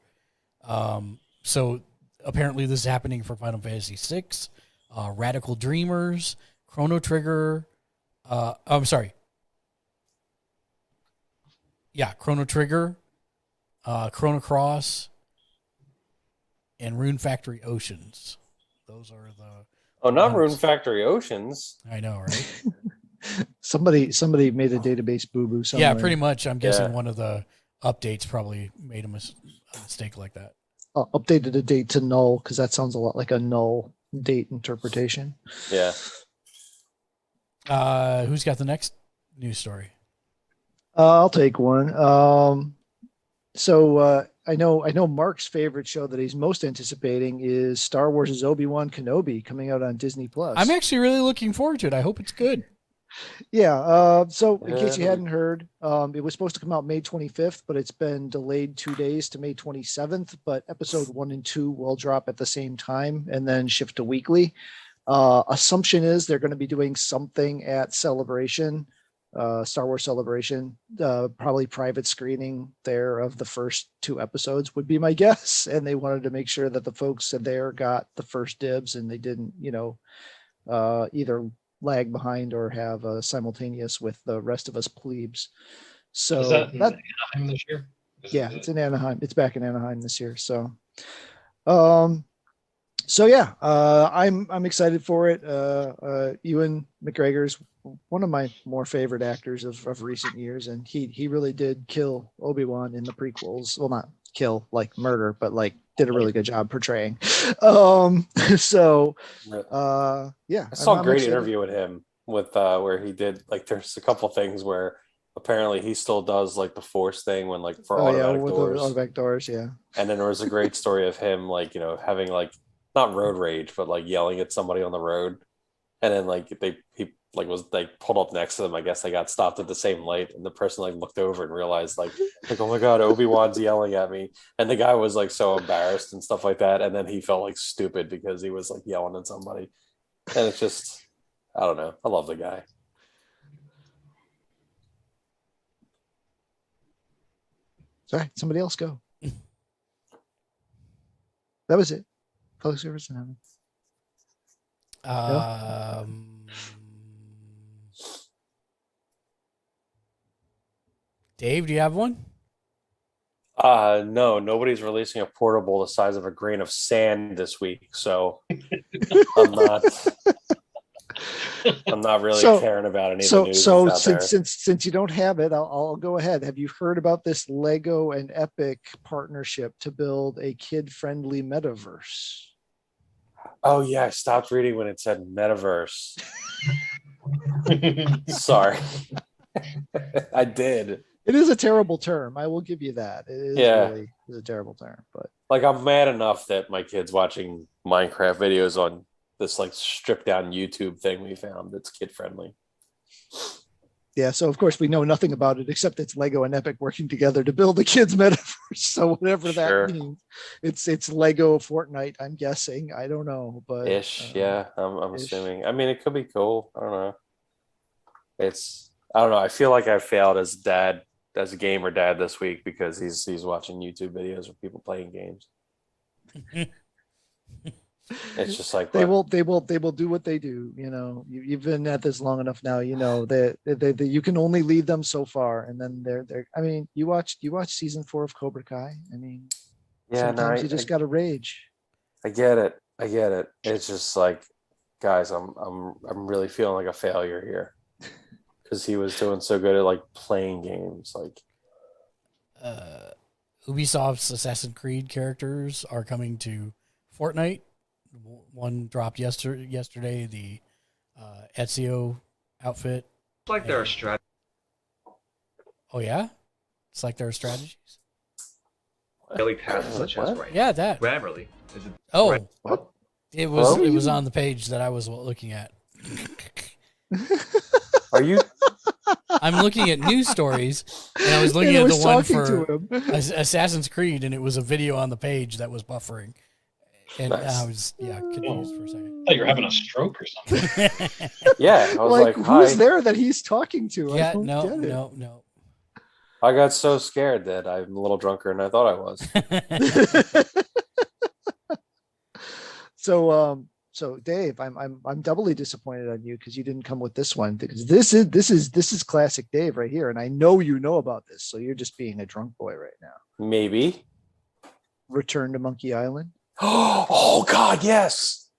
So apparently this is happening for Final Fantasy VI, Radical Dreamers, Chrono Trigger. I'm sorry. Yeah, Chrono Trigger, Chrono Cross, and Rune Factory Oceans. Those are the... Oh, not Rune Factory Oceans. I know, right? Somebody made a database boo-boo somewhere. Yeah, pretty much. I'm guessing one of the updates probably made a mistake like that. Updated a date to null, because that sounds a lot like a null date interpretation. Yeah. Who's got the next news story? I'll take one. So I know Mark's favorite show that he's most anticipating is Star Wars' Obi-Wan Kenobi coming out on Disney Plus. I'm actually really looking forward to it. I hope it's good. Yeah. So in case you Yeah. hadn't heard, it was supposed to come out May 25th, but it's been delayed 2 days to May 27th. But episode 1 and 2 will drop at the same time and then shift to weekly. Assumption is they're going to be doing something at Celebration, Star Wars Celebration, probably private screening there of the first 2 episodes would be my guess. And they wanted to make sure that the folks there got the first dibs and they didn't, either lag behind or have simultaneous with the rest of us plebes. So Is that in Anaheim this year? Yeah, it's in Anaheim. It's back in Anaheim this year. Um, yeah, I'm excited for it. Ewan McGregor's one of my more favorite actors of recent years, and he really did kill Obi-Wan in the prequels. Well, not kill like murder, but like did a really good job portraying. Yeah, I saw a I'm great excited. interview with him with where he did like there's a couple things where apparently he still does like the force thing when like for automatic with doors. the automatic doors, yeah. And then there was a great story of him like, having like not road rage, but like yelling at somebody on the road. And then like he like was like pulled up next to them. I guess they got stopped at the same light, and the person like looked over and realized like oh my god, Obi-Wan's yelling at me. And the guy was like so embarrassed and stuff like that. And then he felt like stupid because he was like yelling at somebody. And it's just, I don't know. I love the guy. Sorry, somebody else go. That was it. Public service announcement. Dave, do you have one? No, nobody's releasing a portable the size of a grain of sand this week, so I'm not really caring about any of the news So that's out there. since you don't have it, I'll go ahead. Have you heard about this Lego and Epic partnership to build a kid-friendly metaverse? Oh yeah, I stopped reading when it said metaverse. Sorry. I did. It is a terrible term. I will give you that. It is really a terrible term. But like, I'm mad enough that my kid's watching Minecraft videos on this like stripped down YouTube thing we found that's kid friendly. Yeah, so of course we know nothing about it except it's Lego and Epic working together to build a kids metaverse. So whatever that means, it's Lego Fortnite. I'm guessing. I don't know, but I'm assuming. I mean, it could be cool. I don't know. I don't know. I feel like I failed as a gamer dad this week because he's watching YouTube videos of people playing games. It's just like they will do what they do. You've been at this long enough now. That you can only lead them so far, and then they're. I mean, you watched season 4 of Cobra Kai. I mean, sometimes you just gotta rage. I get it. It's just like, guys, I'm really feeling like a failure here because he was doing so good at like playing games. Like, Ubisoft's Assassin's Creed characters are coming to Fortnite. One dropped yesterday, the Ezio outfit. It's like there are strategies. Oh, yeah? It's like there are strategies? Daily tasks such as Yeah, that. Grammarly. what? It was on the page that I was looking at. Are you? I'm looking at news stories, and I was looking at the one for Assassin's Creed, and it was a video on the page that was buffering. And I was confused for a second. I thought you were having a stroke or something. Yeah, I was like, who's there that he's talking to? Yeah, no. I got so scared that I'm a little drunker than I thought I was. So Dave, I'm doubly disappointed on you because you didn't come with this one, because this is classic Dave right here, and I know you know about this, so you're just being a drunk boy right now. Maybe. Return to Monkey Island. Oh God, yes!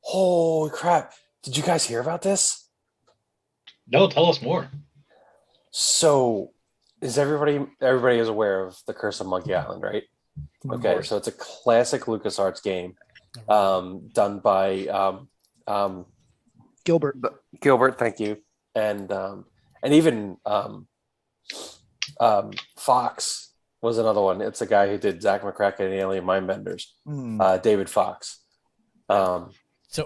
Holy crap! Did you guys hear about this? No, tell us more. So, is everybody is aware of The Curse of Monkey Island, right? Okay, so it's a classic LucasArts game, done by Gilbert. Thank you, and even Fox was another one. It's a guy who did Zach McCracken and Alien Mindbenders, David Fox. So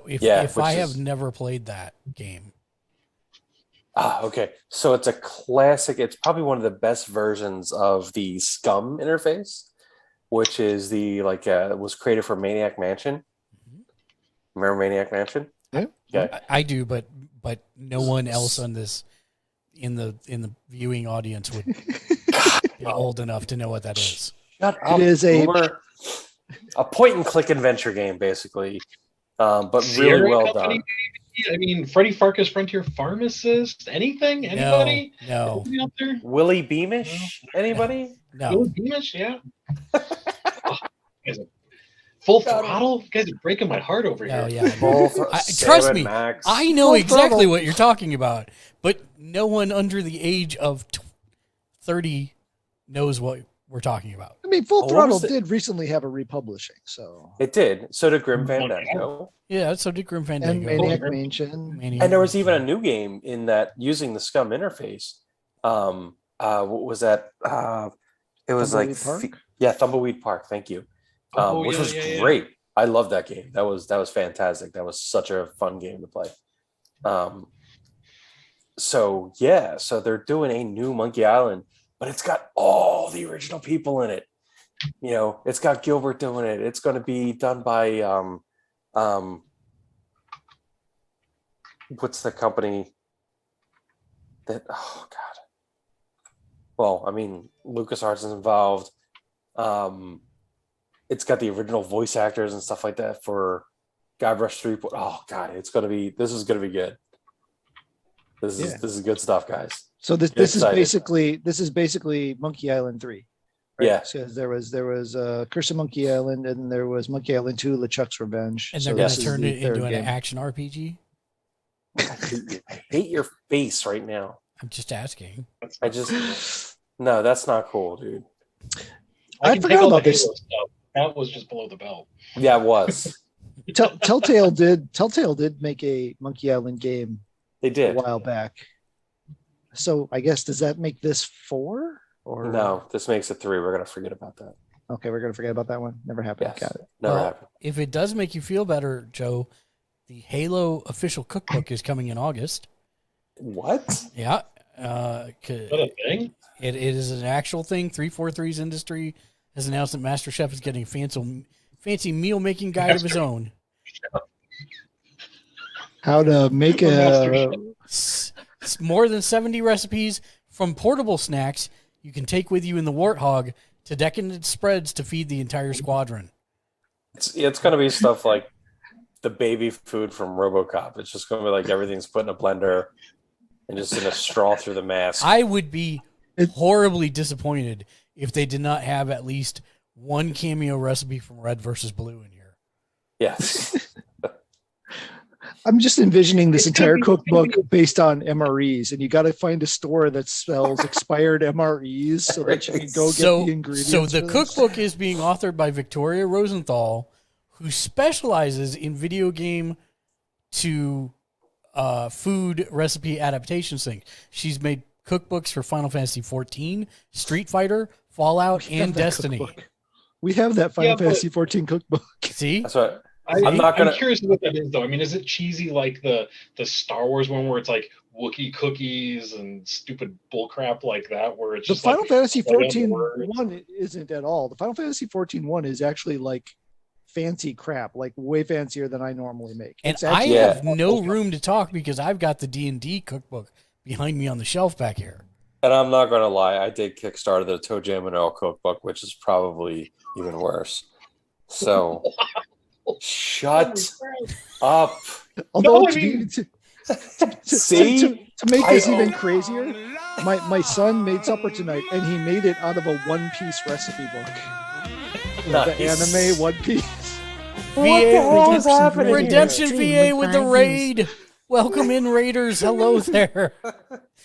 if I have never played that game, Okay. So it's a classic. It's probably one of the best versions of the Scum interface, which is was created for Maniac Mansion. Remember Maniac Mansion? Yeah. Okay. I do, but no one else on this in the viewing audience would be old enough to know what that is. Shut up. It is a point and click adventure game, basically, but really Sierra well Company, done. I mean, Freddy Farkas Frontier Pharmacist. Anything? Anybody? No. Anybody out there? Willie Beamish? Anybody? No. Bill Beamish, yeah. Oh, guys are full throttle. You guys are breaking my heart over No, here. yeah. Trust me, Max. I know Full exactly throttle. what you're talking about, but no one under the age of 30 knows what we're talking about. I mean, Full What Throttle was it? did recently have a republishing, so It did. So did Grim Fandango. Yeah, so did Grim and Fandango. Maniac Mansion. And there was even a new game in that using the Scum interface. What was that? It was Tumbleweed Park? Tumbleweed Park. Thank you. Which was great. I love that game. That was fantastic. That was such a fun game to play. So they're doing a new Monkey Island, but it's got all the original people in it. You know, it's got Gilbert doing it. It's going to be done by what's the company that? Oh God. Well, I mean, LucasArts is involved. It's got the original voice actors and stuff like that for Guybrush 3. Oh God, this is gonna be good. This is good stuff, guys. So this excited. is basically Monkey Island 3. Right? Yeah. So there was Curse of Monkey Island, and there was Monkey Island 2: LeChuck's Revenge. And So they're going this to is turn the it into third an game. action RPG? I hate your face right now. I'm just asking. No, that's not cool, dude. I can forgot take all about the this. Halo stuff. That was just below the belt. Yeah, it was. Telltale did make a Monkey Island game They a did. while back. So I guess, does that make this 4? Or No, this makes it 3. We're gonna forget about that. Okay, we're gonna forget about that one. Never happened. Yes. Got it. Never Well, happened. If it does make you feel better, Joe, the Halo official cookbook is coming in August. What? Yeah. Is that a thing? It is an actual thing. 343's Industry has announced that Master Chef is getting a fancy meal making guide of his own. How to make a It's more than 70 recipes from portable snacks you can take with you in the Warthog to decadent spreads to feed the entire squadron. It's gonna be stuff like the baby food from RoboCop. It's just gonna be like everything's put in a blender and just in a straw through the mask. I would be horribly disappointed if they did not have at least one cameo recipe from Red versus Blue in here. Yes. I'm just envisioning this It's gonna entire be- cookbook based on MREs, and you got to find a store that sells expired MREs so that you can go get the ingredients. So the for this. cookbook is being authored by Victoria Rosenthal, who specializes in video game to food recipe adaptations things. She's made cookbooks for Final Fantasy XIV, Street Fighter, Fallout, We have and that Destiny. cookbook. We have that Final Yeah, but- Fantasy 14 cookbook. See? That's what I'm not gonna- curious what that is, though. I mean, is it cheesy like the Star Wars one where it's like Wookiee cookies and stupid bullcrap like that, where it's The just Final like, Fantasy play on 14 words? one isn't at all. The Final Fantasy 14 one is actually like fancy crap, like way fancier than I normally make. And It's I actually have no room to talk because I've got the D&D cookbook behind me on the shelf back here. And I'm not gonna lie, I did Kickstarter the Toe Jam and Earl cookbook, which is probably even worse. So shut up. Although No, I to, be- mean- See? to make this I- even crazier, my son made supper tonight, and he made it out of a One Piece recipe book. Nice. The anime One Piece. VA Redemption VA with the raid. Welcome in, Raiders. Hello there.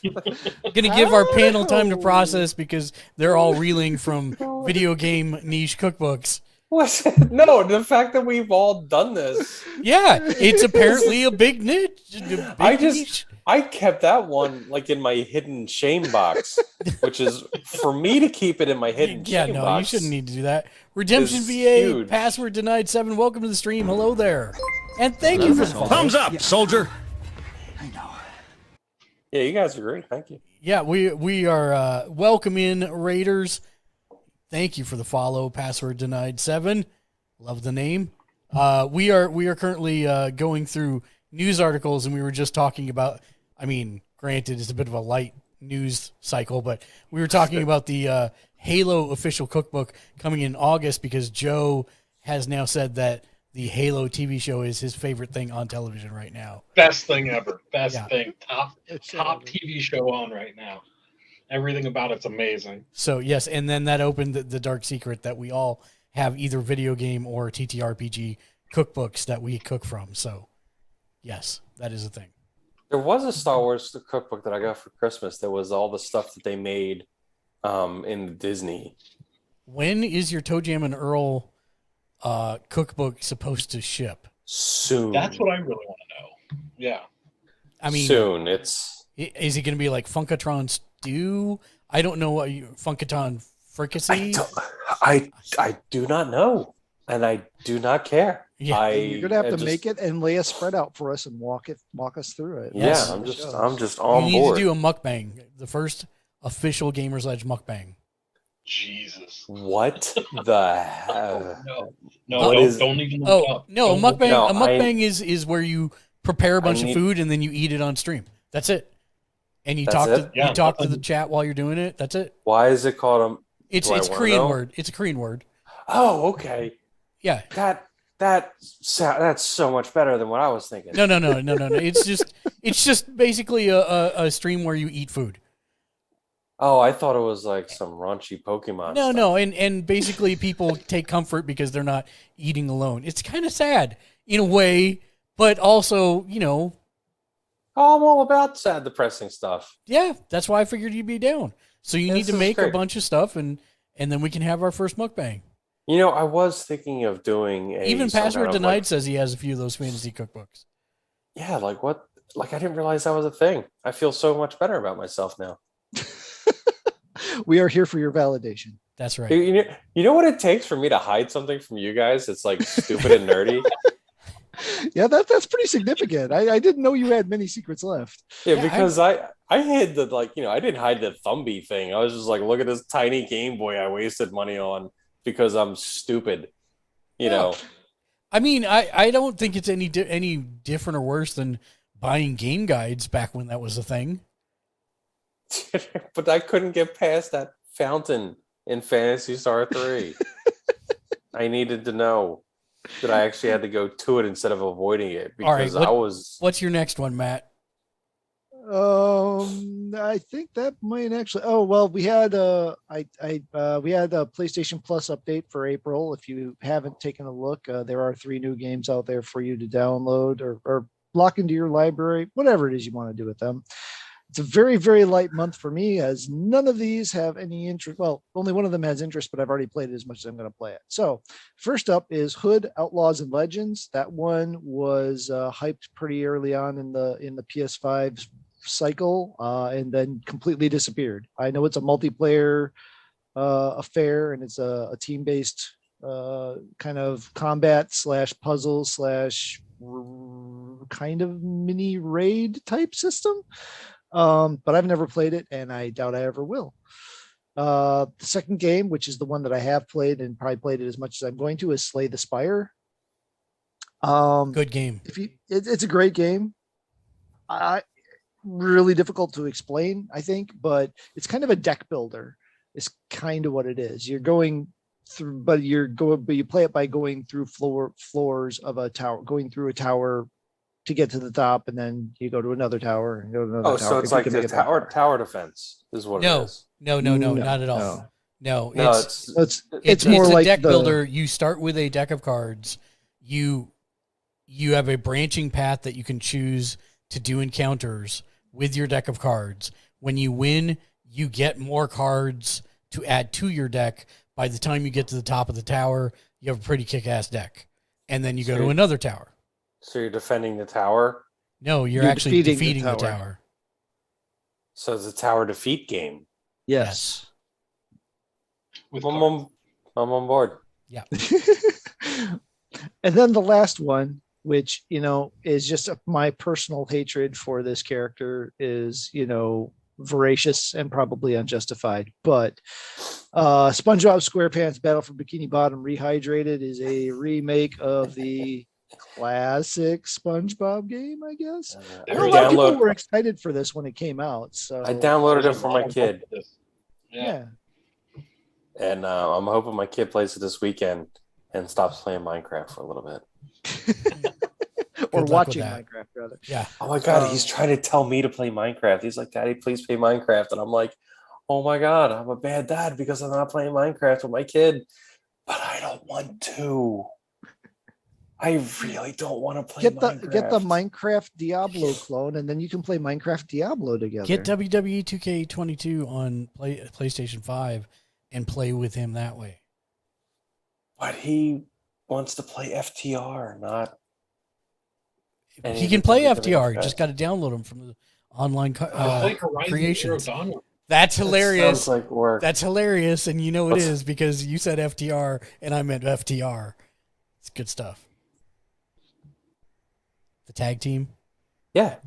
Gonna give our panel time to process because they're all reeling from video game niche cookbooks. What? No, the fact that we've all done this. Yeah, it's apparently a big niche. I kept that one like in my hidden shame box, which is for me to keep it in my hidden shame no, box. you shouldn't need to do that. Redemption is VA, huge. password denied 7. Welcome to the stream. Hello there. And thank you for the follow. Thumbs up, soldier. Yeah, you guys are great. Thank you. Yeah, we are welcome in Raiders. Thank you for the follow. Password denied 7. Love the name. We are currently going through news articles, and we were just talking about. I mean, granted, it's a bit of a light news cycle, but we were talking about the Halo official cookbook coming in August because Joe has now said that the Halo TV show is his favorite thing on television right now. Best thing ever. Best Yeah. thing. Top Ever. TV show on right now. Everything about it's amazing. So yes, and then that opened the dark secret that we all have either video game or TTRPG cookbooks that we cook from. So yes, that is a thing. There was a Star Wars cookbook that I got for Christmas. That was all the stuff that they made in Disney. When is your Toe Jam and Earl cookbook supposed to ship? Soon. That's what I really want to know. Yeah. I mean, soon. is it going to be like Funkatron Stew? I don't know what Funkatron Fricassee. I do not know, and I do not care. Yeah. You're gonna have to make it and lay a spread out for us and walk us through it. Yes. Yeah, I'm just on You need board. to do a mukbang, the first official Gamersledge mukbang. Jesus. What the hell? No, What don't, is- don't even look Oh up. no, a Don't look mukbang! No, a mukbang is where you prepare a bunch of need- food and then you eat it on stream. That's it. And you That's talk it? to Yeah, you talk to nothing- the chat while you're doing it. That's it. Why is it called a? It's Do I it's a wanna Korean know? word. It's a Korean word. Oh, okay. Yeah. That's so much better than what I was thinking. No. It's just basically a stream where you eat food. Oh, I thought it was like some raunchy Pokemon. No, stuff. no, and basically people take comfort because they're not eating alone. It's kind of sad in a way, but also, Oh, I'm all about sad, depressing stuff. yeah, that's why I figured you'd be down. So you need This to is make a great. bunch of stuff and then we can have our first mukbang. I was thinking of doing Even some Password kind of, Denied says he has a few of those fantasy cookbooks. Yeah, like what? Like I didn't realize that was a thing. I feel so much better about myself now. We are here for your validation. That's right. You know what it takes for me to hide something from you guys? It's like stupid and nerdy. Yeah, that's pretty significant. I didn't know you had many secrets left. Yeah, Yeah, because I hid the I didn't hide the Thumby thing. I was just like, look at this tiny Game Boy I wasted money on because I'm stupid. I mean, I don't think it's any different or worse than buying game guides back when that was a thing. But I couldn't get past that fountain in Phantasy Star 3. I needed to know that I actually had to go to it instead of avoiding it All right, because What's your next one, Matt? I think that might actually. Oh well, we had we had a PlayStation Plus update for April. If you haven't taken a look, there are 3 new games out there for you to download or lock into your library, whatever it is you want to do with them. It's a very, very light month for me as none of these have any interest. Well, only one of them has interest, but I've already played it as much as I'm going to play it. So first up is Hood Outlaws and Legends. That one was hyped pretty early on in the PS5 cycle and then completely disappeared. I know it's a multiplayer affair and it's a team-based kind of combat / puzzle / kind of mini raid type system. But I've never played it and I doubt I ever will. The second game, which is the one that I have played and probably played it as much as I'm going to, is Slay the Spire. Good game. It's a great game. Really difficult to explain, I think, but it's kind of a deck builder. It's kind of what it is. You're going through, but you play it by going through floors of a tower, going through a tower to get to the top, and then you go to another tower and go to another tower. so it's if you like can the make it that far. tower defense is what it No, is. no, not at all. No, No, It's more a like deck builder. You start with a deck of cards. You have a branching path that you can choose to do encounters with your deck of cards. When you win, you get more cards to add to your deck. By the time you get to the top of the tower, you have a pretty kick-ass deck. And then you go to another tower. So you're defending the tower. No, you're You're actually defeating defeating the the tower. tower. So it's a tower defeat game. Yes. With I'm cards. on board. And then the last one, which, is just my personal hatred for this character is, voracious and probably unjustified. But SpongeBob SquarePants Battle for Bikini Bottom Rehydrated is a remake of the classic SpongeBob game, I guess. I A lot of people download. were excited for this when it came out. So I downloaded it for my kid, yeah. and I'm hoping my kid plays it this weekend and stops playing Minecraft for a little bit. Or luck with watching that. Minecraft rather. Yeah. Oh my god, he's trying to tell me to play Minecraft. He's like, "Daddy, please play Minecraft," and I'm like, "Oh my god, I'm a bad dad because I'm not playing Minecraft with my kid." But I don't want to. I really don't want to play Minecraft. Get the Minecraft Diablo clone, and then you can play Minecraft Diablo together. Get WWE 2K22 on PlayStation 5 and play with him that way. But he wants to play FTR, not. He can play FTR. You just got to download him from the online Play Horizon Zero creations. Dawn. That's hilarious. Sounds like work. That's hilarious, and you know it What's- is because you said FTR and I meant FTR. It's good stuff. The tag team, Yeah,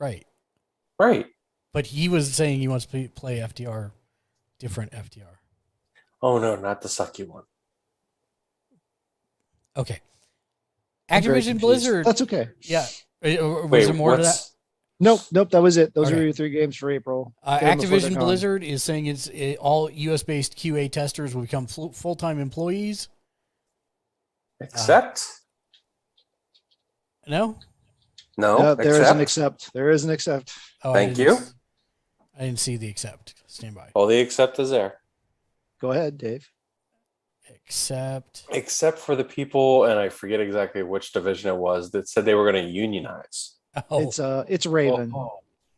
right? right. But he was saying he wants to play FTR, different FTR. Oh no, not the sucky one. Okay. I'm very Activision confused. Blizzard. That's okay. Yeah. Was Wait, there more to that? what's? Nope. That was it. Those Okay. were your 3 games for April. Get 'em before they're Activision gone. Blizzard is saying all US-based QA testers will become full-time employees. Except No? no. There is an except. There is an except. Oh, Thank you. I didn't see the accept. Stand by. All the except is there. Go ahead, Dave. Except for the people, and I forget exactly which division it was that said they were going to unionize. Oh, It's Raven.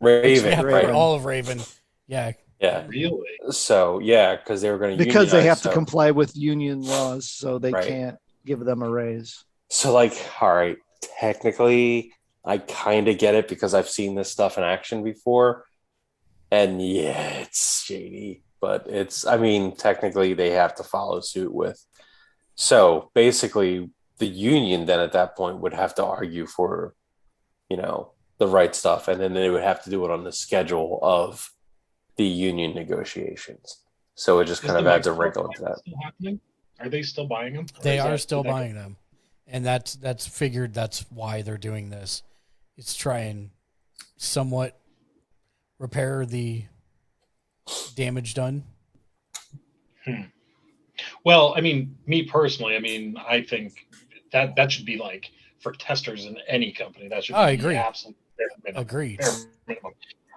Raven, yeah, right? for all of Raven. Yeah. Yeah. Really? So yeah, because they were going to Because they have unionize, to so- comply with union laws, so they Right. can't give them a raise. So like, all right, technically, I kind of get it because I've seen this stuff in action before, and yeah, it's shady. But I mean, technically, they have to follow suit with. So basically, the union then at that point would have to argue for, the right stuff, and then they would have to do it on the schedule of the union negotiations. So it just kind of adds a wrinkle into that. Still happening? Are they still buying them? Or They is are that- still did that buying them. And that's figured that's why they're doing this. It's try and somewhat repair the damage done. Well, I mean, me personally, I think that should be like for testers in any company. That should be I agree. the absolute bare minimum. Agreed. Bare minimum.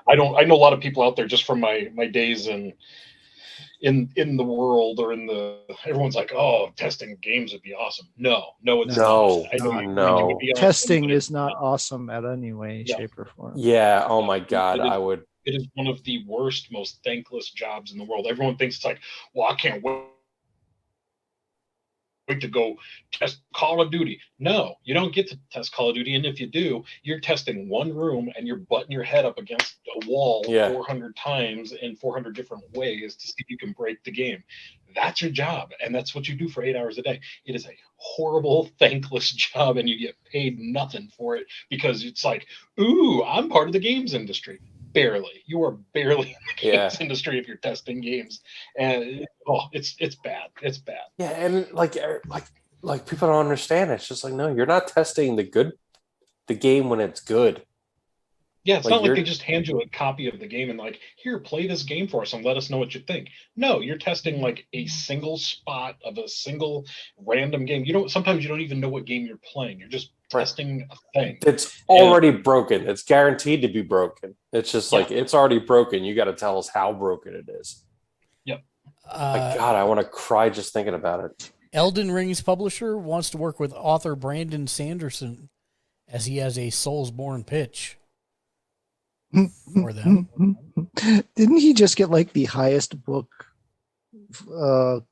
I know a lot of people out there just from my days in the world or everyone's like, oh, testing games would be awesome. No, it's No, not. I know you no. would be awesome, Testing but is not awesome at any way, Yeah. shape, or form. Yeah. Oh my God, I would. it is one of the worst, most thankless jobs in the world. Everyone thinks it's like, well, I can't wait to go test Call of Duty. No, you don't get to test Call of Duty. And if you do, you're testing one room and you're butting your head up against a wall Yeah. 400 times in 400 different ways to see if you can break the game. That's your job. And that's what you do for 8 hours a day. It is a horrible, thankless job, and you get paid nothing for it because it's like, ooh, I'm part of the games industry. Barely. You are barely in the Yeah. games industry if you're testing games. And it's bad. It's bad. Yeah, and like people don't understand. It's just like, no, you're not testing the game when it's good. Yeah, it's Like, not like you're- they just hand you a copy of the game and like, here, play this game for us and let us know what you think. No, you're testing like a single spot of a single random game. Sometimes you don't even know what game you're playing. You're just Right. testing a thing. It's already broken. It's guaranteed to be broken. It's just like it's already broken. You got to tell us how broken it is. My God, I want to cry just thinking about it. Elden Ring's publisher wants to work with author Brandon Sanderson as he has a Soulsborne pitch for them. Didn't he just get like the highest book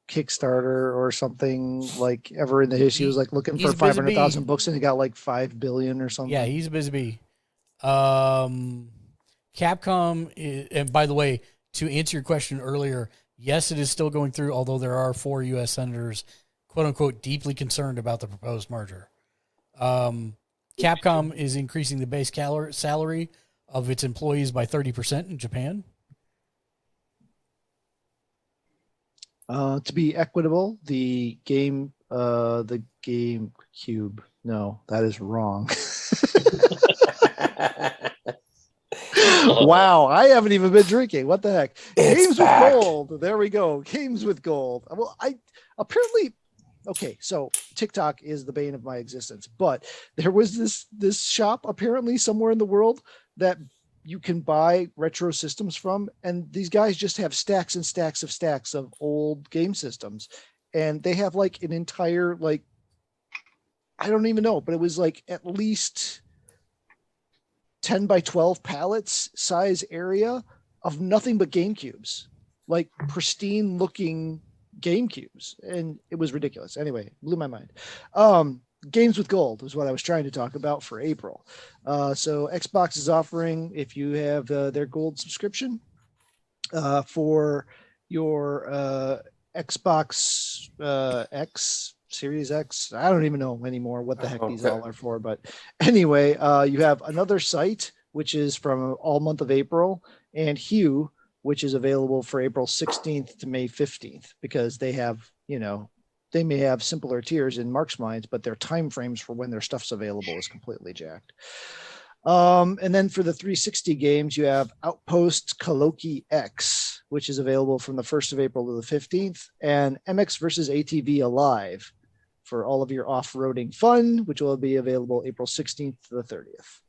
Kickstarter or something like ever in the history? He was like looking for He's busy 500,000 books and he got like 5 billion or something. Yeah, he's a busy bee. Capcom, and by the way, to answer your question earlier, yes, it is still going through, although there are 4 U.S. senators, quote unquote, deeply concerned about the proposed merger. Capcom is increasing the base salary of its employees by 30% in Japan. To be equitable, the GameCube. No, that is wrong. Wow, I haven't even been drinking. What the heck? It's Games back. with gold. There we go. Games with gold. Well, okay, so TikTok is the bane of my existence, but there was this shop apparently somewhere in the world that you can buy retro systems from, and these guys just have stacks and stacks of old game systems, and they have like an entire, like, I don't even know, but it was like at least 10 by 12 pallets size area of nothing but GameCubes, like pristine looking GameCubes, and it was ridiculous. Anyway, blew my mind. Games with gold is what I was trying to talk about for April. So Xbox is offering, if you have their gold subscription, for your Xbox X, Series X. I don't even know anymore what the heck these all are for, but anyway, you have another site, which is from all month of April, and Hue, which is available for April 16th to May 15th, because they have, they may have simpler tiers in Mark's minds, but their time frames for when their stuff's available is completely jacked. And then for the 360 games, you have Outpost Kaloki X, which is available from the 1st of April to the 15th, and MX versus ATV Alive for all of your off-roading fun, which will be available April 16th to the 30th.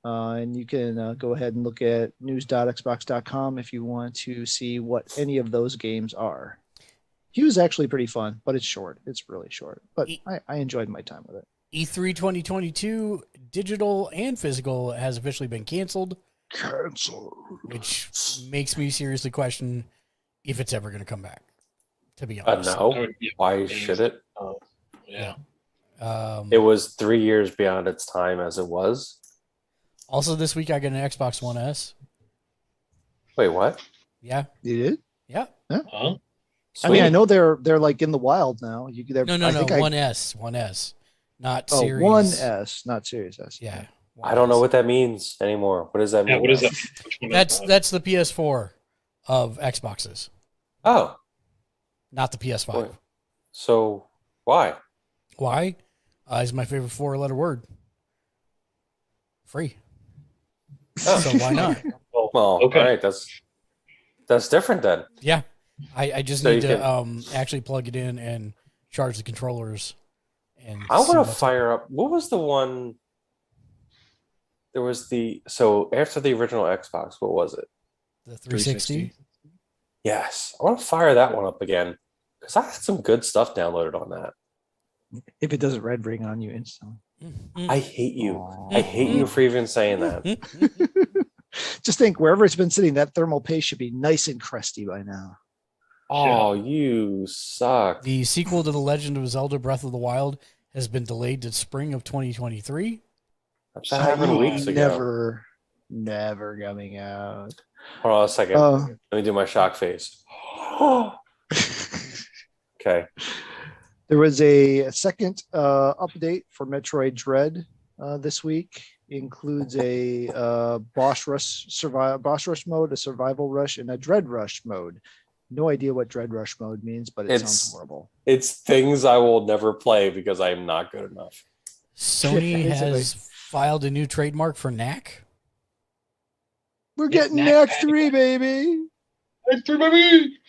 And you can go ahead and look at news.xbox.com if you want to see what any of those games are. Hue is actually pretty fun, but it's short. It's really short, but I enjoyed my time with it. E3 2022, digital and physical, has officially been canceled. Which makes me seriously question if it's ever going to come back, to be honest. No. Why should it? Yeah. It was 3 years beyond its time as it was. Also, this week I got an Xbox One S. Wait, what? Yeah. You did? Yeah. Huh? I mean, I know they're like in the wild now. No. One S, not oh, Series. One S, not Series S. Yeah. I don't know what that means anymore. What does that mean? Yeah, what is that? Which one is that? That's the PS4 of Xboxes, Oh, not the PS5. wait. So why? Why? Is my favorite 4-letter word. Free. Oh. So why not? Well, Okay. all right. That's different then. Yeah. I just So need you to actually plug it in and charge the controllers. And I see want to what's- fire up. What was the one? There was so after the original Xbox, what was it? the 360. Yes, I want to fire that one up again because I had some good stuff downloaded on that. If it doesn't red ring on you instantly. I hate you. I hate you for even saying that. Just think, wherever it's been sitting, that thermal paste should be nice and crusty by now. Oh, you suck. The sequel to The Legend of Zelda Breath of the Wild has been delayed to spring of 2023. That happened weeks ago. Never coming out. Hold on a second. Let me do my shock face. Okay. There was a second update for Metroid Dread this week. It includes a boss rush mode, a survival rush, and a dread rush mode. No idea what dread rush mode means, but it sounds horrible. It's things I will never play because I am not good enough. Sony Basically. has filed a new trademark for knack. We're getting Knack Knack 3, baby. Baby!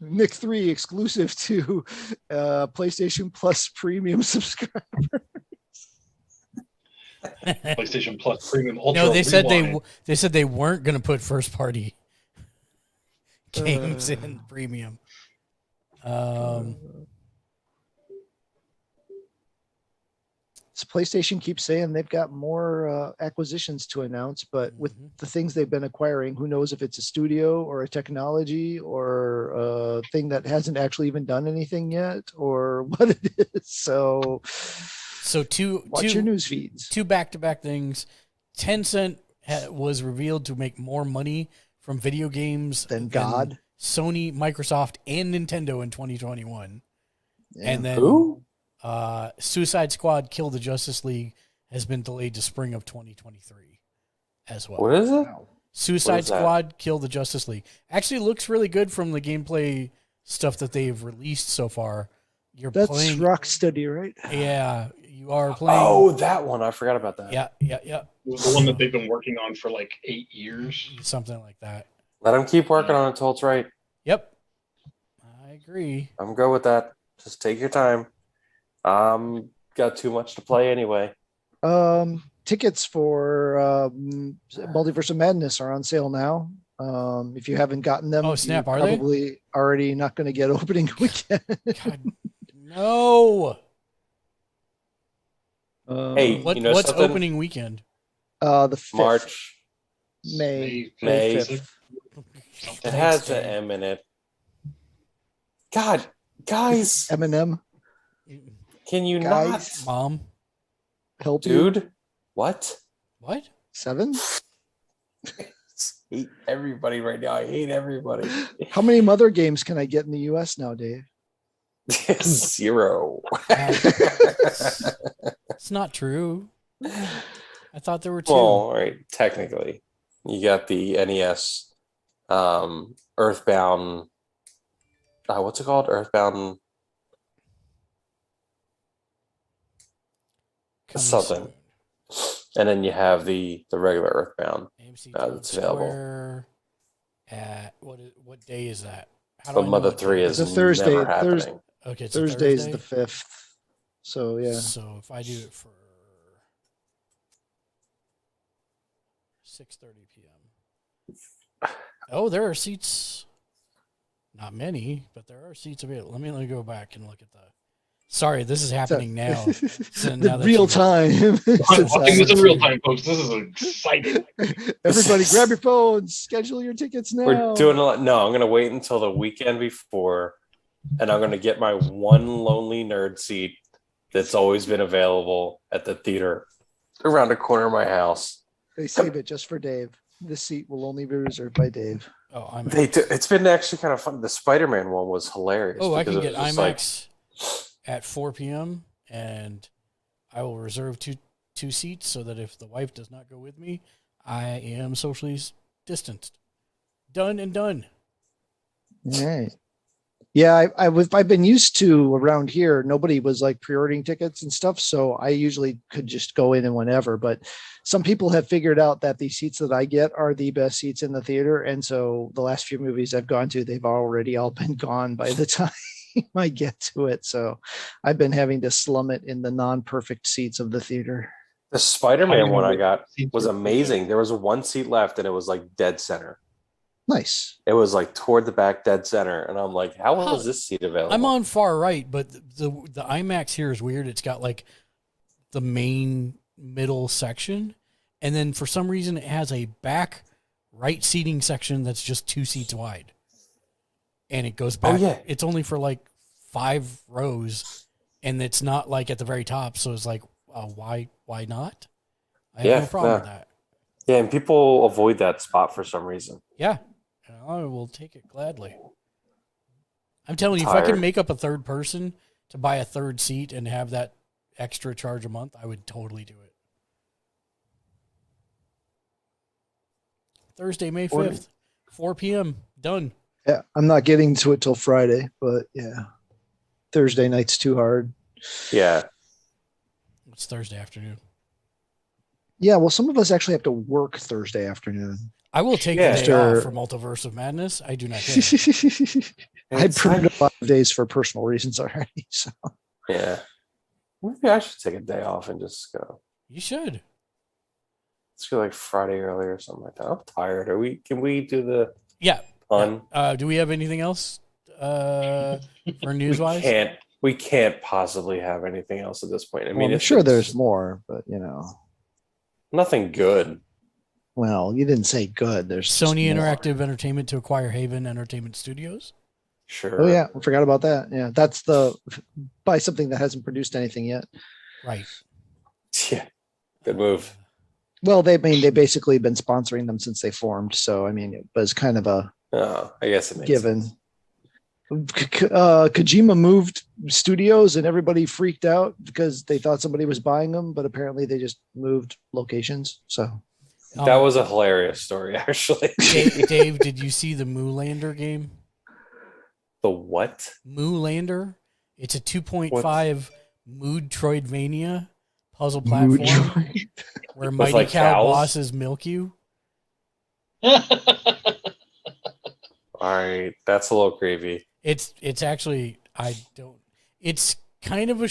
Nick 3 exclusive to PlayStation Plus premium subscriber. PlayStation Plus Premium Ultra. No, they said Rewind. they said they weren't going to put first party games in premium. So PlayStation keeps saying they've got more acquisitions to announce, but with the things they've been acquiring, who knows if it's a studio or a technology or a thing that hasn't actually even done anything yet or what it is. So watch your news feeds. Two back-to-back things. Tencent was revealed to make more money from video games Than God. Sony, Microsoft, and Nintendo in 2021. Yeah. And then Who? Suicide Squad Kill the Justice League has been delayed to spring of 2023 as well. What is it? Wow. Suicide is that? Squad Kill the Justice League. Actually looks really good from the gameplay stuff that they've released so far. You're That's playing. Rocksteady, right? Yeah, you are playing. Oh, that one. I forgot about that. Yeah. The one that they've been working on for like 8 years. Something like that. Let them keep working on it until it's right. Yep. I agree. I'm good with that. Just take your time. Got too much to play anyway. Tickets for Multiverse of Madness are on sale now. If you haven't gotten them, Oh, snap, you're are they? probably already not going to get opening weekend. God, no. Hey, What's something? opening weekend? the 5th, March. May May. 5th. It has an M in it. God, guys, Eminem, can you Guys. Mom. help not, you. dude? What? What? 7. I hate everybody right now. I hate everybody. How many Mother games can I get in the US now, Dave? 0. It's not true. I thought there were 2. Well, all right, technically, you got the NES, Earthbound. What's it called? Earthbound Coming something. soon. And then you have the regular Earthbound. AMC That's available. Square at what day is that? How do But I know Mother what 3 day is It's a Thursday. never happening. Okay, it's a Thursday's Thursday? the 5th. So yeah. So if I do it for 6:30 p.m. Oh, there are seats. Not many, but there are seats available. Let me go back and look at the. Sorry, this is happening now. So now The that real you- time. I'm watching this in real time, folks. This is exciting. Everybody grab your phones, schedule your tickets now. We're doing a lot. No, I'm going to wait until the weekend before, and I'm going to get my one lonely nerd seat that's always been available at the theater around the corner of my house. They save it just for Dave. This seat will only be reserved by Dave. Oh, IMAX. They do, it's been actually kind of fun. The Spider-Man one was hilarious. Oh, I because can it get was just like- IMAX at 4 p.m. and I will reserve two seats so that if the wife does not go with me, I am socially distanced. Done and done. All right. Yeah, I've been used to around here. Nobody was like pre-ordering tickets and stuff, so I usually could just go in and whenever. But some people have figured out that the seats that I get are the best seats in the theater, and so the last few movies I've gone to, they've already all been gone by the time I get to it. So I've been having to slum it in the non-perfect seats of the theater. The Spider-Man one I got Seats was are- amazing. There was one seat left, and it was like dead center. Nice. It was like toward the back, dead center, and I'm like, "How Huh. is this seat available?" I'm on far right, but the IMAX here is weird. It's got like the main middle section, and then for some reason it has a back right seating section that's just 2 seats wide, and it goes back. Oh, yeah. It's only for like 5 rows, and it's not like at the very top. So it's like, why not? I have Yeah, no problem no. with that. Yeah, and people avoid that spot for some reason. Yeah, I will take it gladly. I'm telling you, if I Tired. could make up a third person to buy a third seat and have that extra charge a month, I would totally do it. Thursday, May 5th, 4 p.m. Done. Yeah, I'm not getting to it till Friday, but yeah, Thursday night's too hard. Yeah, It's Thursday afternoon. Yeah, well, some of us actually have to work Thursday afternoon. I will take Yeah. the day Sure. off for Multiverse of Madness. I do not care. I It's printed like- a lot of days for personal reasons already. So yeah. Maybe I should take a day off and just go. You should. Let's go like Friday early or something like that. I'm tired. Can we do the Yeah. fun? Do we have anything else for news-wise? We can't possibly have anything else at this point. I mean, I'm it's sure been there's more, but nothing good. well, you didn't say good. There's just Sony more. Interactive Entertainment to acquire Haven Entertainment Studios. Sure. Oh yeah, I forgot about that. Yeah, that's by something that hasn't produced anything yet. Right. Yeah. Good move. Well, they basically been sponsoring them since they formed. So I mean, it was kind of a Oh, I guess it makes given. sense. Kojima moved studios and everybody freaked out because they thought somebody was buying them, but apparently they just moved locations. So That was a hilarious story, actually. Dave, did you see the Moolander game? The what? Moolander. It's a 2.5 What's- Mood Troidvania puzzle platform where Mighty like Cow cows? bosses milk you. All right, that's a little creepy. It's actually it's kind of a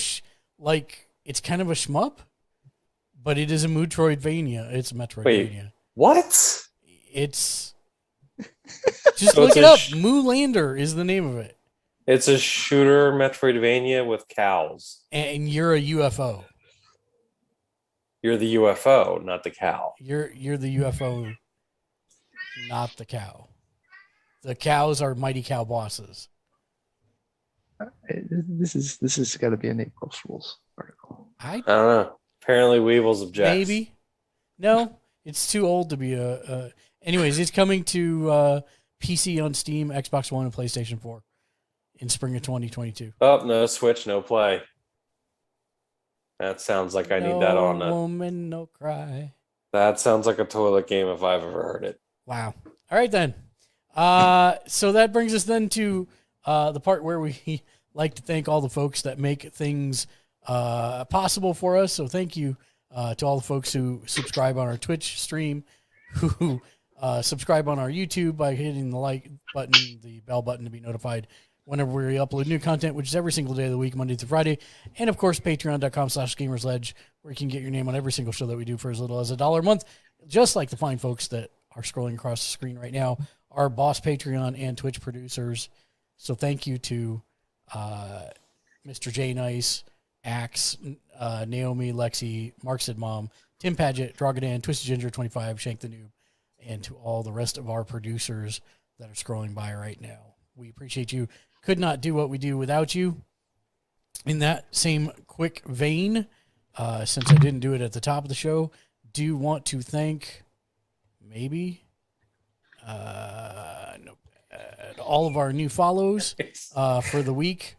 it's kind of a shmup, but it is a Metroidvania. It's a Metroidvania. What? It's just So look it's it a up. Moolander is the name of it, It's a shooter Metroidvania with cows. and you're a UFO. You're the UFO, not the cow. You're the UFO, not the cow. The cows are Mighty Cow bosses. this is got to be an April Fool's article. I I don't know. Apparently, Weebles objects. maybe no, it's too old to be a. Anyways, it's coming to PC on Steam, Xbox One, and PlayStation 4 in spring of 2022. Oh, no Switch, no play. That sounds like I need that on No a. woman, no cry. That sounds like a toilet game if I've ever heard it. Wow. All right then. So that brings us then to the part where we like to thank all the folks that make things possible for us. So thank you to all the folks who subscribe on our Twitch stream, who subscribe on our YouTube by hitting the like button, the bell button to be notified whenever we upload new content, which is every single day of the week, Monday through Friday. And of course, patreon.com/Gamersledge, where you can get your name on every single show that we do for as little as $1 a month, just like the fine folks that are scrolling across the screen right now, our boss Patreon and Twitch producers. So thank you to Mr. J Nice, Axe, Naomi, Lexi, Mark Sid Mom, Tim Paget, Drogodan, Twisted Ginger 25, Shank the Noob, and to all the rest of our producers that are scrolling by right now. We appreciate you. Could not do what we do without you. In that same quick vein, since I didn't do it at the top of the show, do want to thank all of our new follows for the week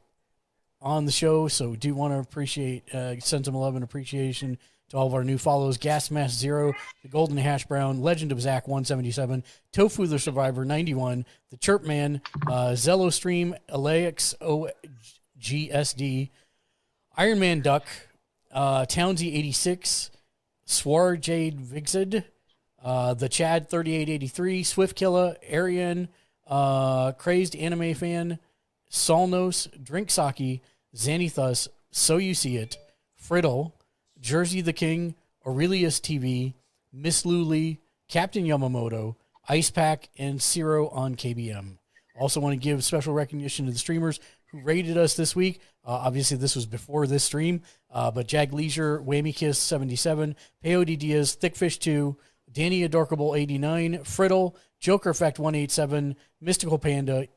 on the show. So do want to appreciate, send some love and appreciation to all of our new follows: Gas Mask Zero, the Golden Hash Brown, Legend of Zach 177, Tofu the Survivor 91, the Chirp Man, Zello Stream, Alex OGSD, Iron Man Duck, Townsy 86, Swar Jade Vixid, the Chad 3883, Swift Killa, Arian, Crazed Anime Fan, Solnos, Drink Saki, Xanithus, So You See It, Friddle, Jersey the King, Aurelius TV, Miss Luli, Captain Yamamoto, Ice Pack, and Zero on KBM. Also want to give special recognition to the streamers who rated us this week. Obviously, this was before this stream, but Jag Leisure, Whammy Kiss 77, Peyote Diaz, Thickfish 2, Danny Adorkable 89, Friddle, Joker Effect 187, Mystical Panda,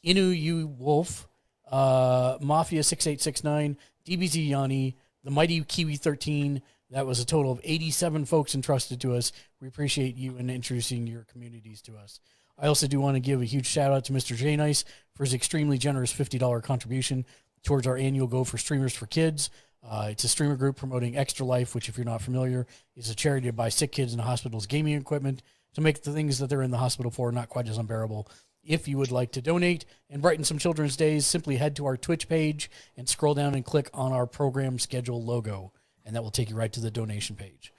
Inu U Wolf, Mafia 6869, DBZ Yanni, the Mighty Kiwi 13. That was a total of 87 folks entrusted to us. We appreciate you and introducing your communities to us. I also do want to give a huge shout out to Mr. J Nice for his extremely generous $50 contribution towards our annual Go for Streamers for Kids. It's a streamer group promoting Extra Life, which, if you're not familiar, is a charity to buy sick kids in the hospital's gaming equipment to make the things that they're in the hospital for not quite as unbearable. If you would like to donate and brighten some children's days, simply head to our Twitch page and scroll down and click on our program schedule logo, and that will take you right to the donation page.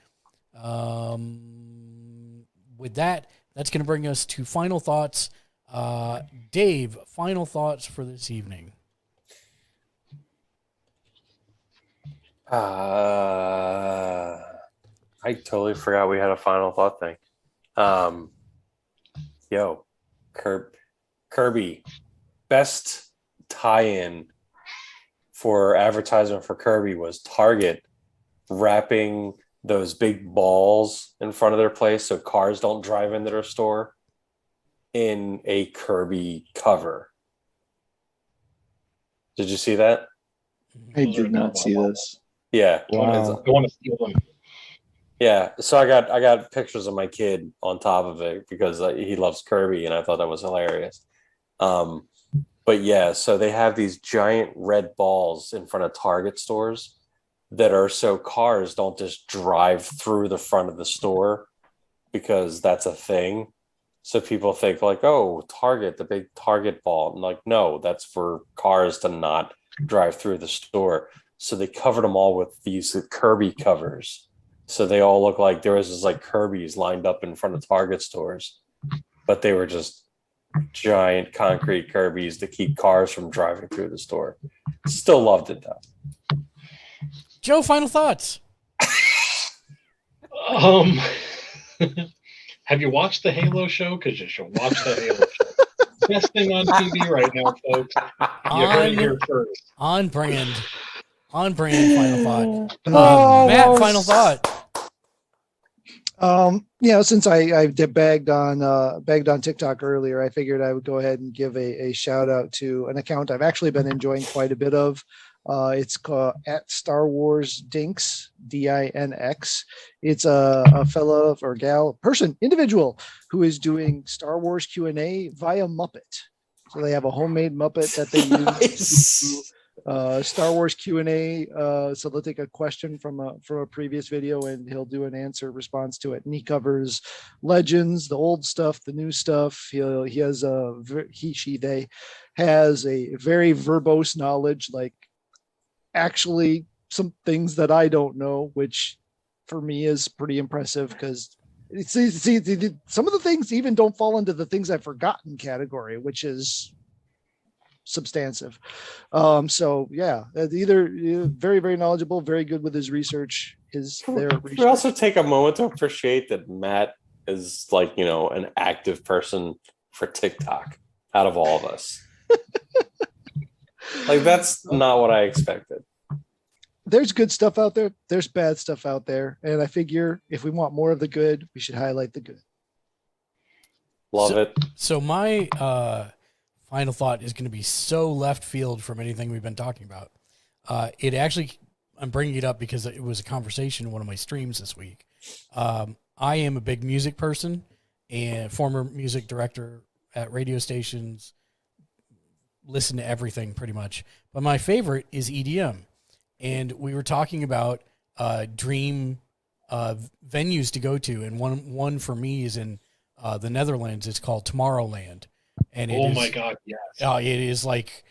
With that, that's going to bring us to final thoughts. Dave, final thoughts for this evening. I totally forgot we had a final thought thing. Kirby, best tie-in for advertisement for Kirby was Target wrapping those big balls in front of their place so cars don't drive into their store in a Kirby cover. Did you see that? I did not see this. Yeah. Wow. I want to steal them. Yeah, so I got pictures of my kid on top of it because he loves Kirby, and I thought that was hilarious. But But yeah, so they have these giant red balls in front of Target stores that are so cars don't just drive through the front of the store because that's a thing. So people think like, oh, Target, the big Target ball. And like, no, that's for cars to not drive through the store. So they covered them all with these Kirby covers. So they all look like there was just like Kirby's lined up in front of Target stores, but they were just giant concrete Kirby's to keep cars from driving through the store. Still loved it though. Joe, final thoughts. Have you watched the Halo show? Because you should watch the Halo show. Best thing on TV right now, folks. You heard it here first. On brand. On brand. Final thought. Oh, Matt, final thought. Since I bagged on TikTok earlier, I figured I would go ahead and give a shout out to an account I've actually been enjoying quite a bit of. It's called at Star Wars Dinks, DINX. It's a fella or gal, individual who is doing Star Wars Q&A via Muppet. So they have a homemade Muppet that they use to Star Wars Q&A. So they'll take a question from a previous video and he'll do an answer response to it. And he covers Legends, the old stuff, the new stuff. They has a very verbose knowledge, like actually some things that I don't know, which for me is pretty impressive because some of the things even don't fall into the things I've forgotten category, which is substantive. So yeah, either very, very knowledgeable, very good with his research. We also take a moment to appreciate that Matt is like, an active person for TikTok out of all of us. Like, that's not what I expected. There's good stuff out there. There's bad stuff out there. And I figure if we want more of the good, we should highlight the good. Love it. So my final thought is going to be so left field from anything we've been talking about. I'm bringing it up because it was a conversation in one of my streams this week. I am a big music person and former music director at radio stations, listen to everything pretty much. But my favorite is EDM. And we were talking about dream venues to go to. And one for me is in the Netherlands. It's called Tomorrowland. And my God, yes. It is like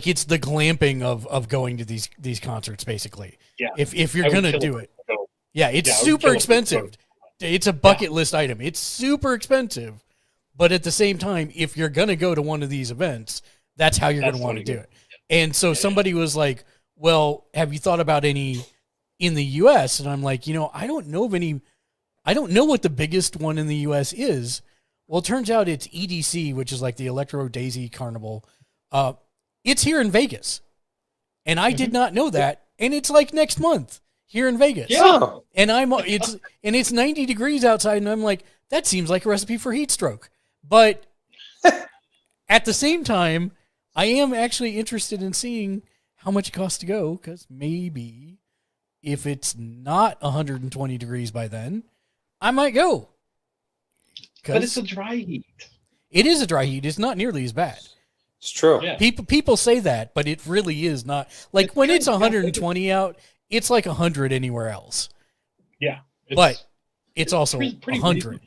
it's the glamping of going to these concerts, basically. Yeah. If you're going to do it. Yeah, it's super expensive. It's a bucket list item. It's super expensive. But at the same time, if you're going to go to one of these events, that's how you're going to want to do it. And so somebody was like, well, have you thought about any in the U.S.? And I'm like, I don't know of any. I don't know what the biggest one in the U.S. is. Well, it turns out it's EDC, which is like the Electro Daisy Carnival. It's here in Vegas. And I did not know that. And it's like next month here in Vegas. Yeah. And it's 90 degrees outside. And I'm like, that seems like a recipe for heat stroke. But at the same time, I am actually interested in seeing how much it costs to go, because maybe if it's not 120 degrees by then, I might go. But it's a dry heat. It is a dry heat. It's not nearly as bad. It's true. Yeah. People say that, but it really is not. Like when it's 120 out, it's like 100 anywhere else. Yeah. But it's also pretty 100 reasonable.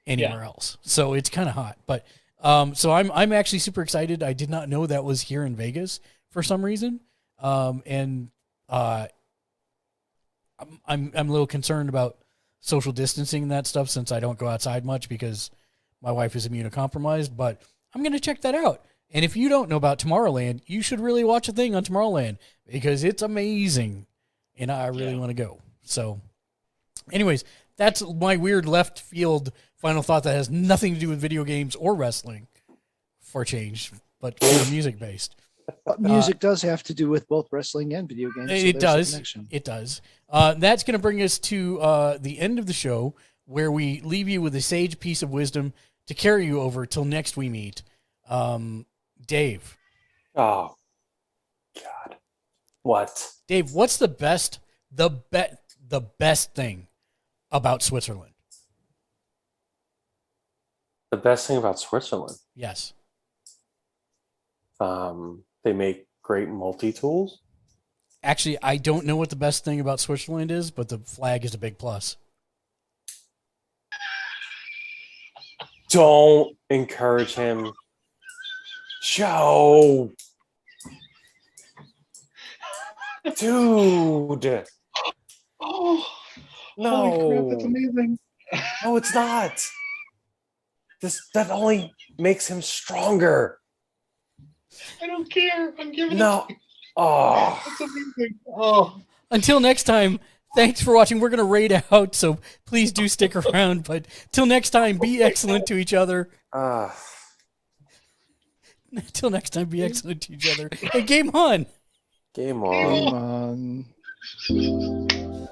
anywhere else. So it's kind of hot. But so I'm actually super excited. I did not know that was here in Vegas for some reason. I'm a little concerned about social distancing and that stuff since I don't go outside much because my wife is immunocompromised, but I'm going to check that out. And if you don't know about Tomorrowland, you should really watch a thing on Tomorrowland because it's amazing and I really want to go. So anyways, that's my weird left field final thought that has nothing to do with video games or wrestling for change, but music based. Music does have to do with both wrestling and video games. It does. It does. That's going to bring us to the end of the show where we leave you with a sage piece of wisdom to carry you over till next we meet. Dave. Oh, God. What? Dave, what's the best thing about Switzerland? The best thing about Switzerland? Yes. They make great multi-tools. Actually, I don't know what the best thing about Switzerland is, but the flag is a big plus. Don't encourage him. Joe. Dude. Oh, No. holy crap, that's amazing. No, it's not. That only makes him stronger. I don't care. I'm giving No. it. Oh. That's amazing. Oh. Until next time, thanks for watching. We're going to raid out, so please do stick around. But till next time, be excellent to each other. Till next time, be excellent to each other. And game on! Game on. Come on.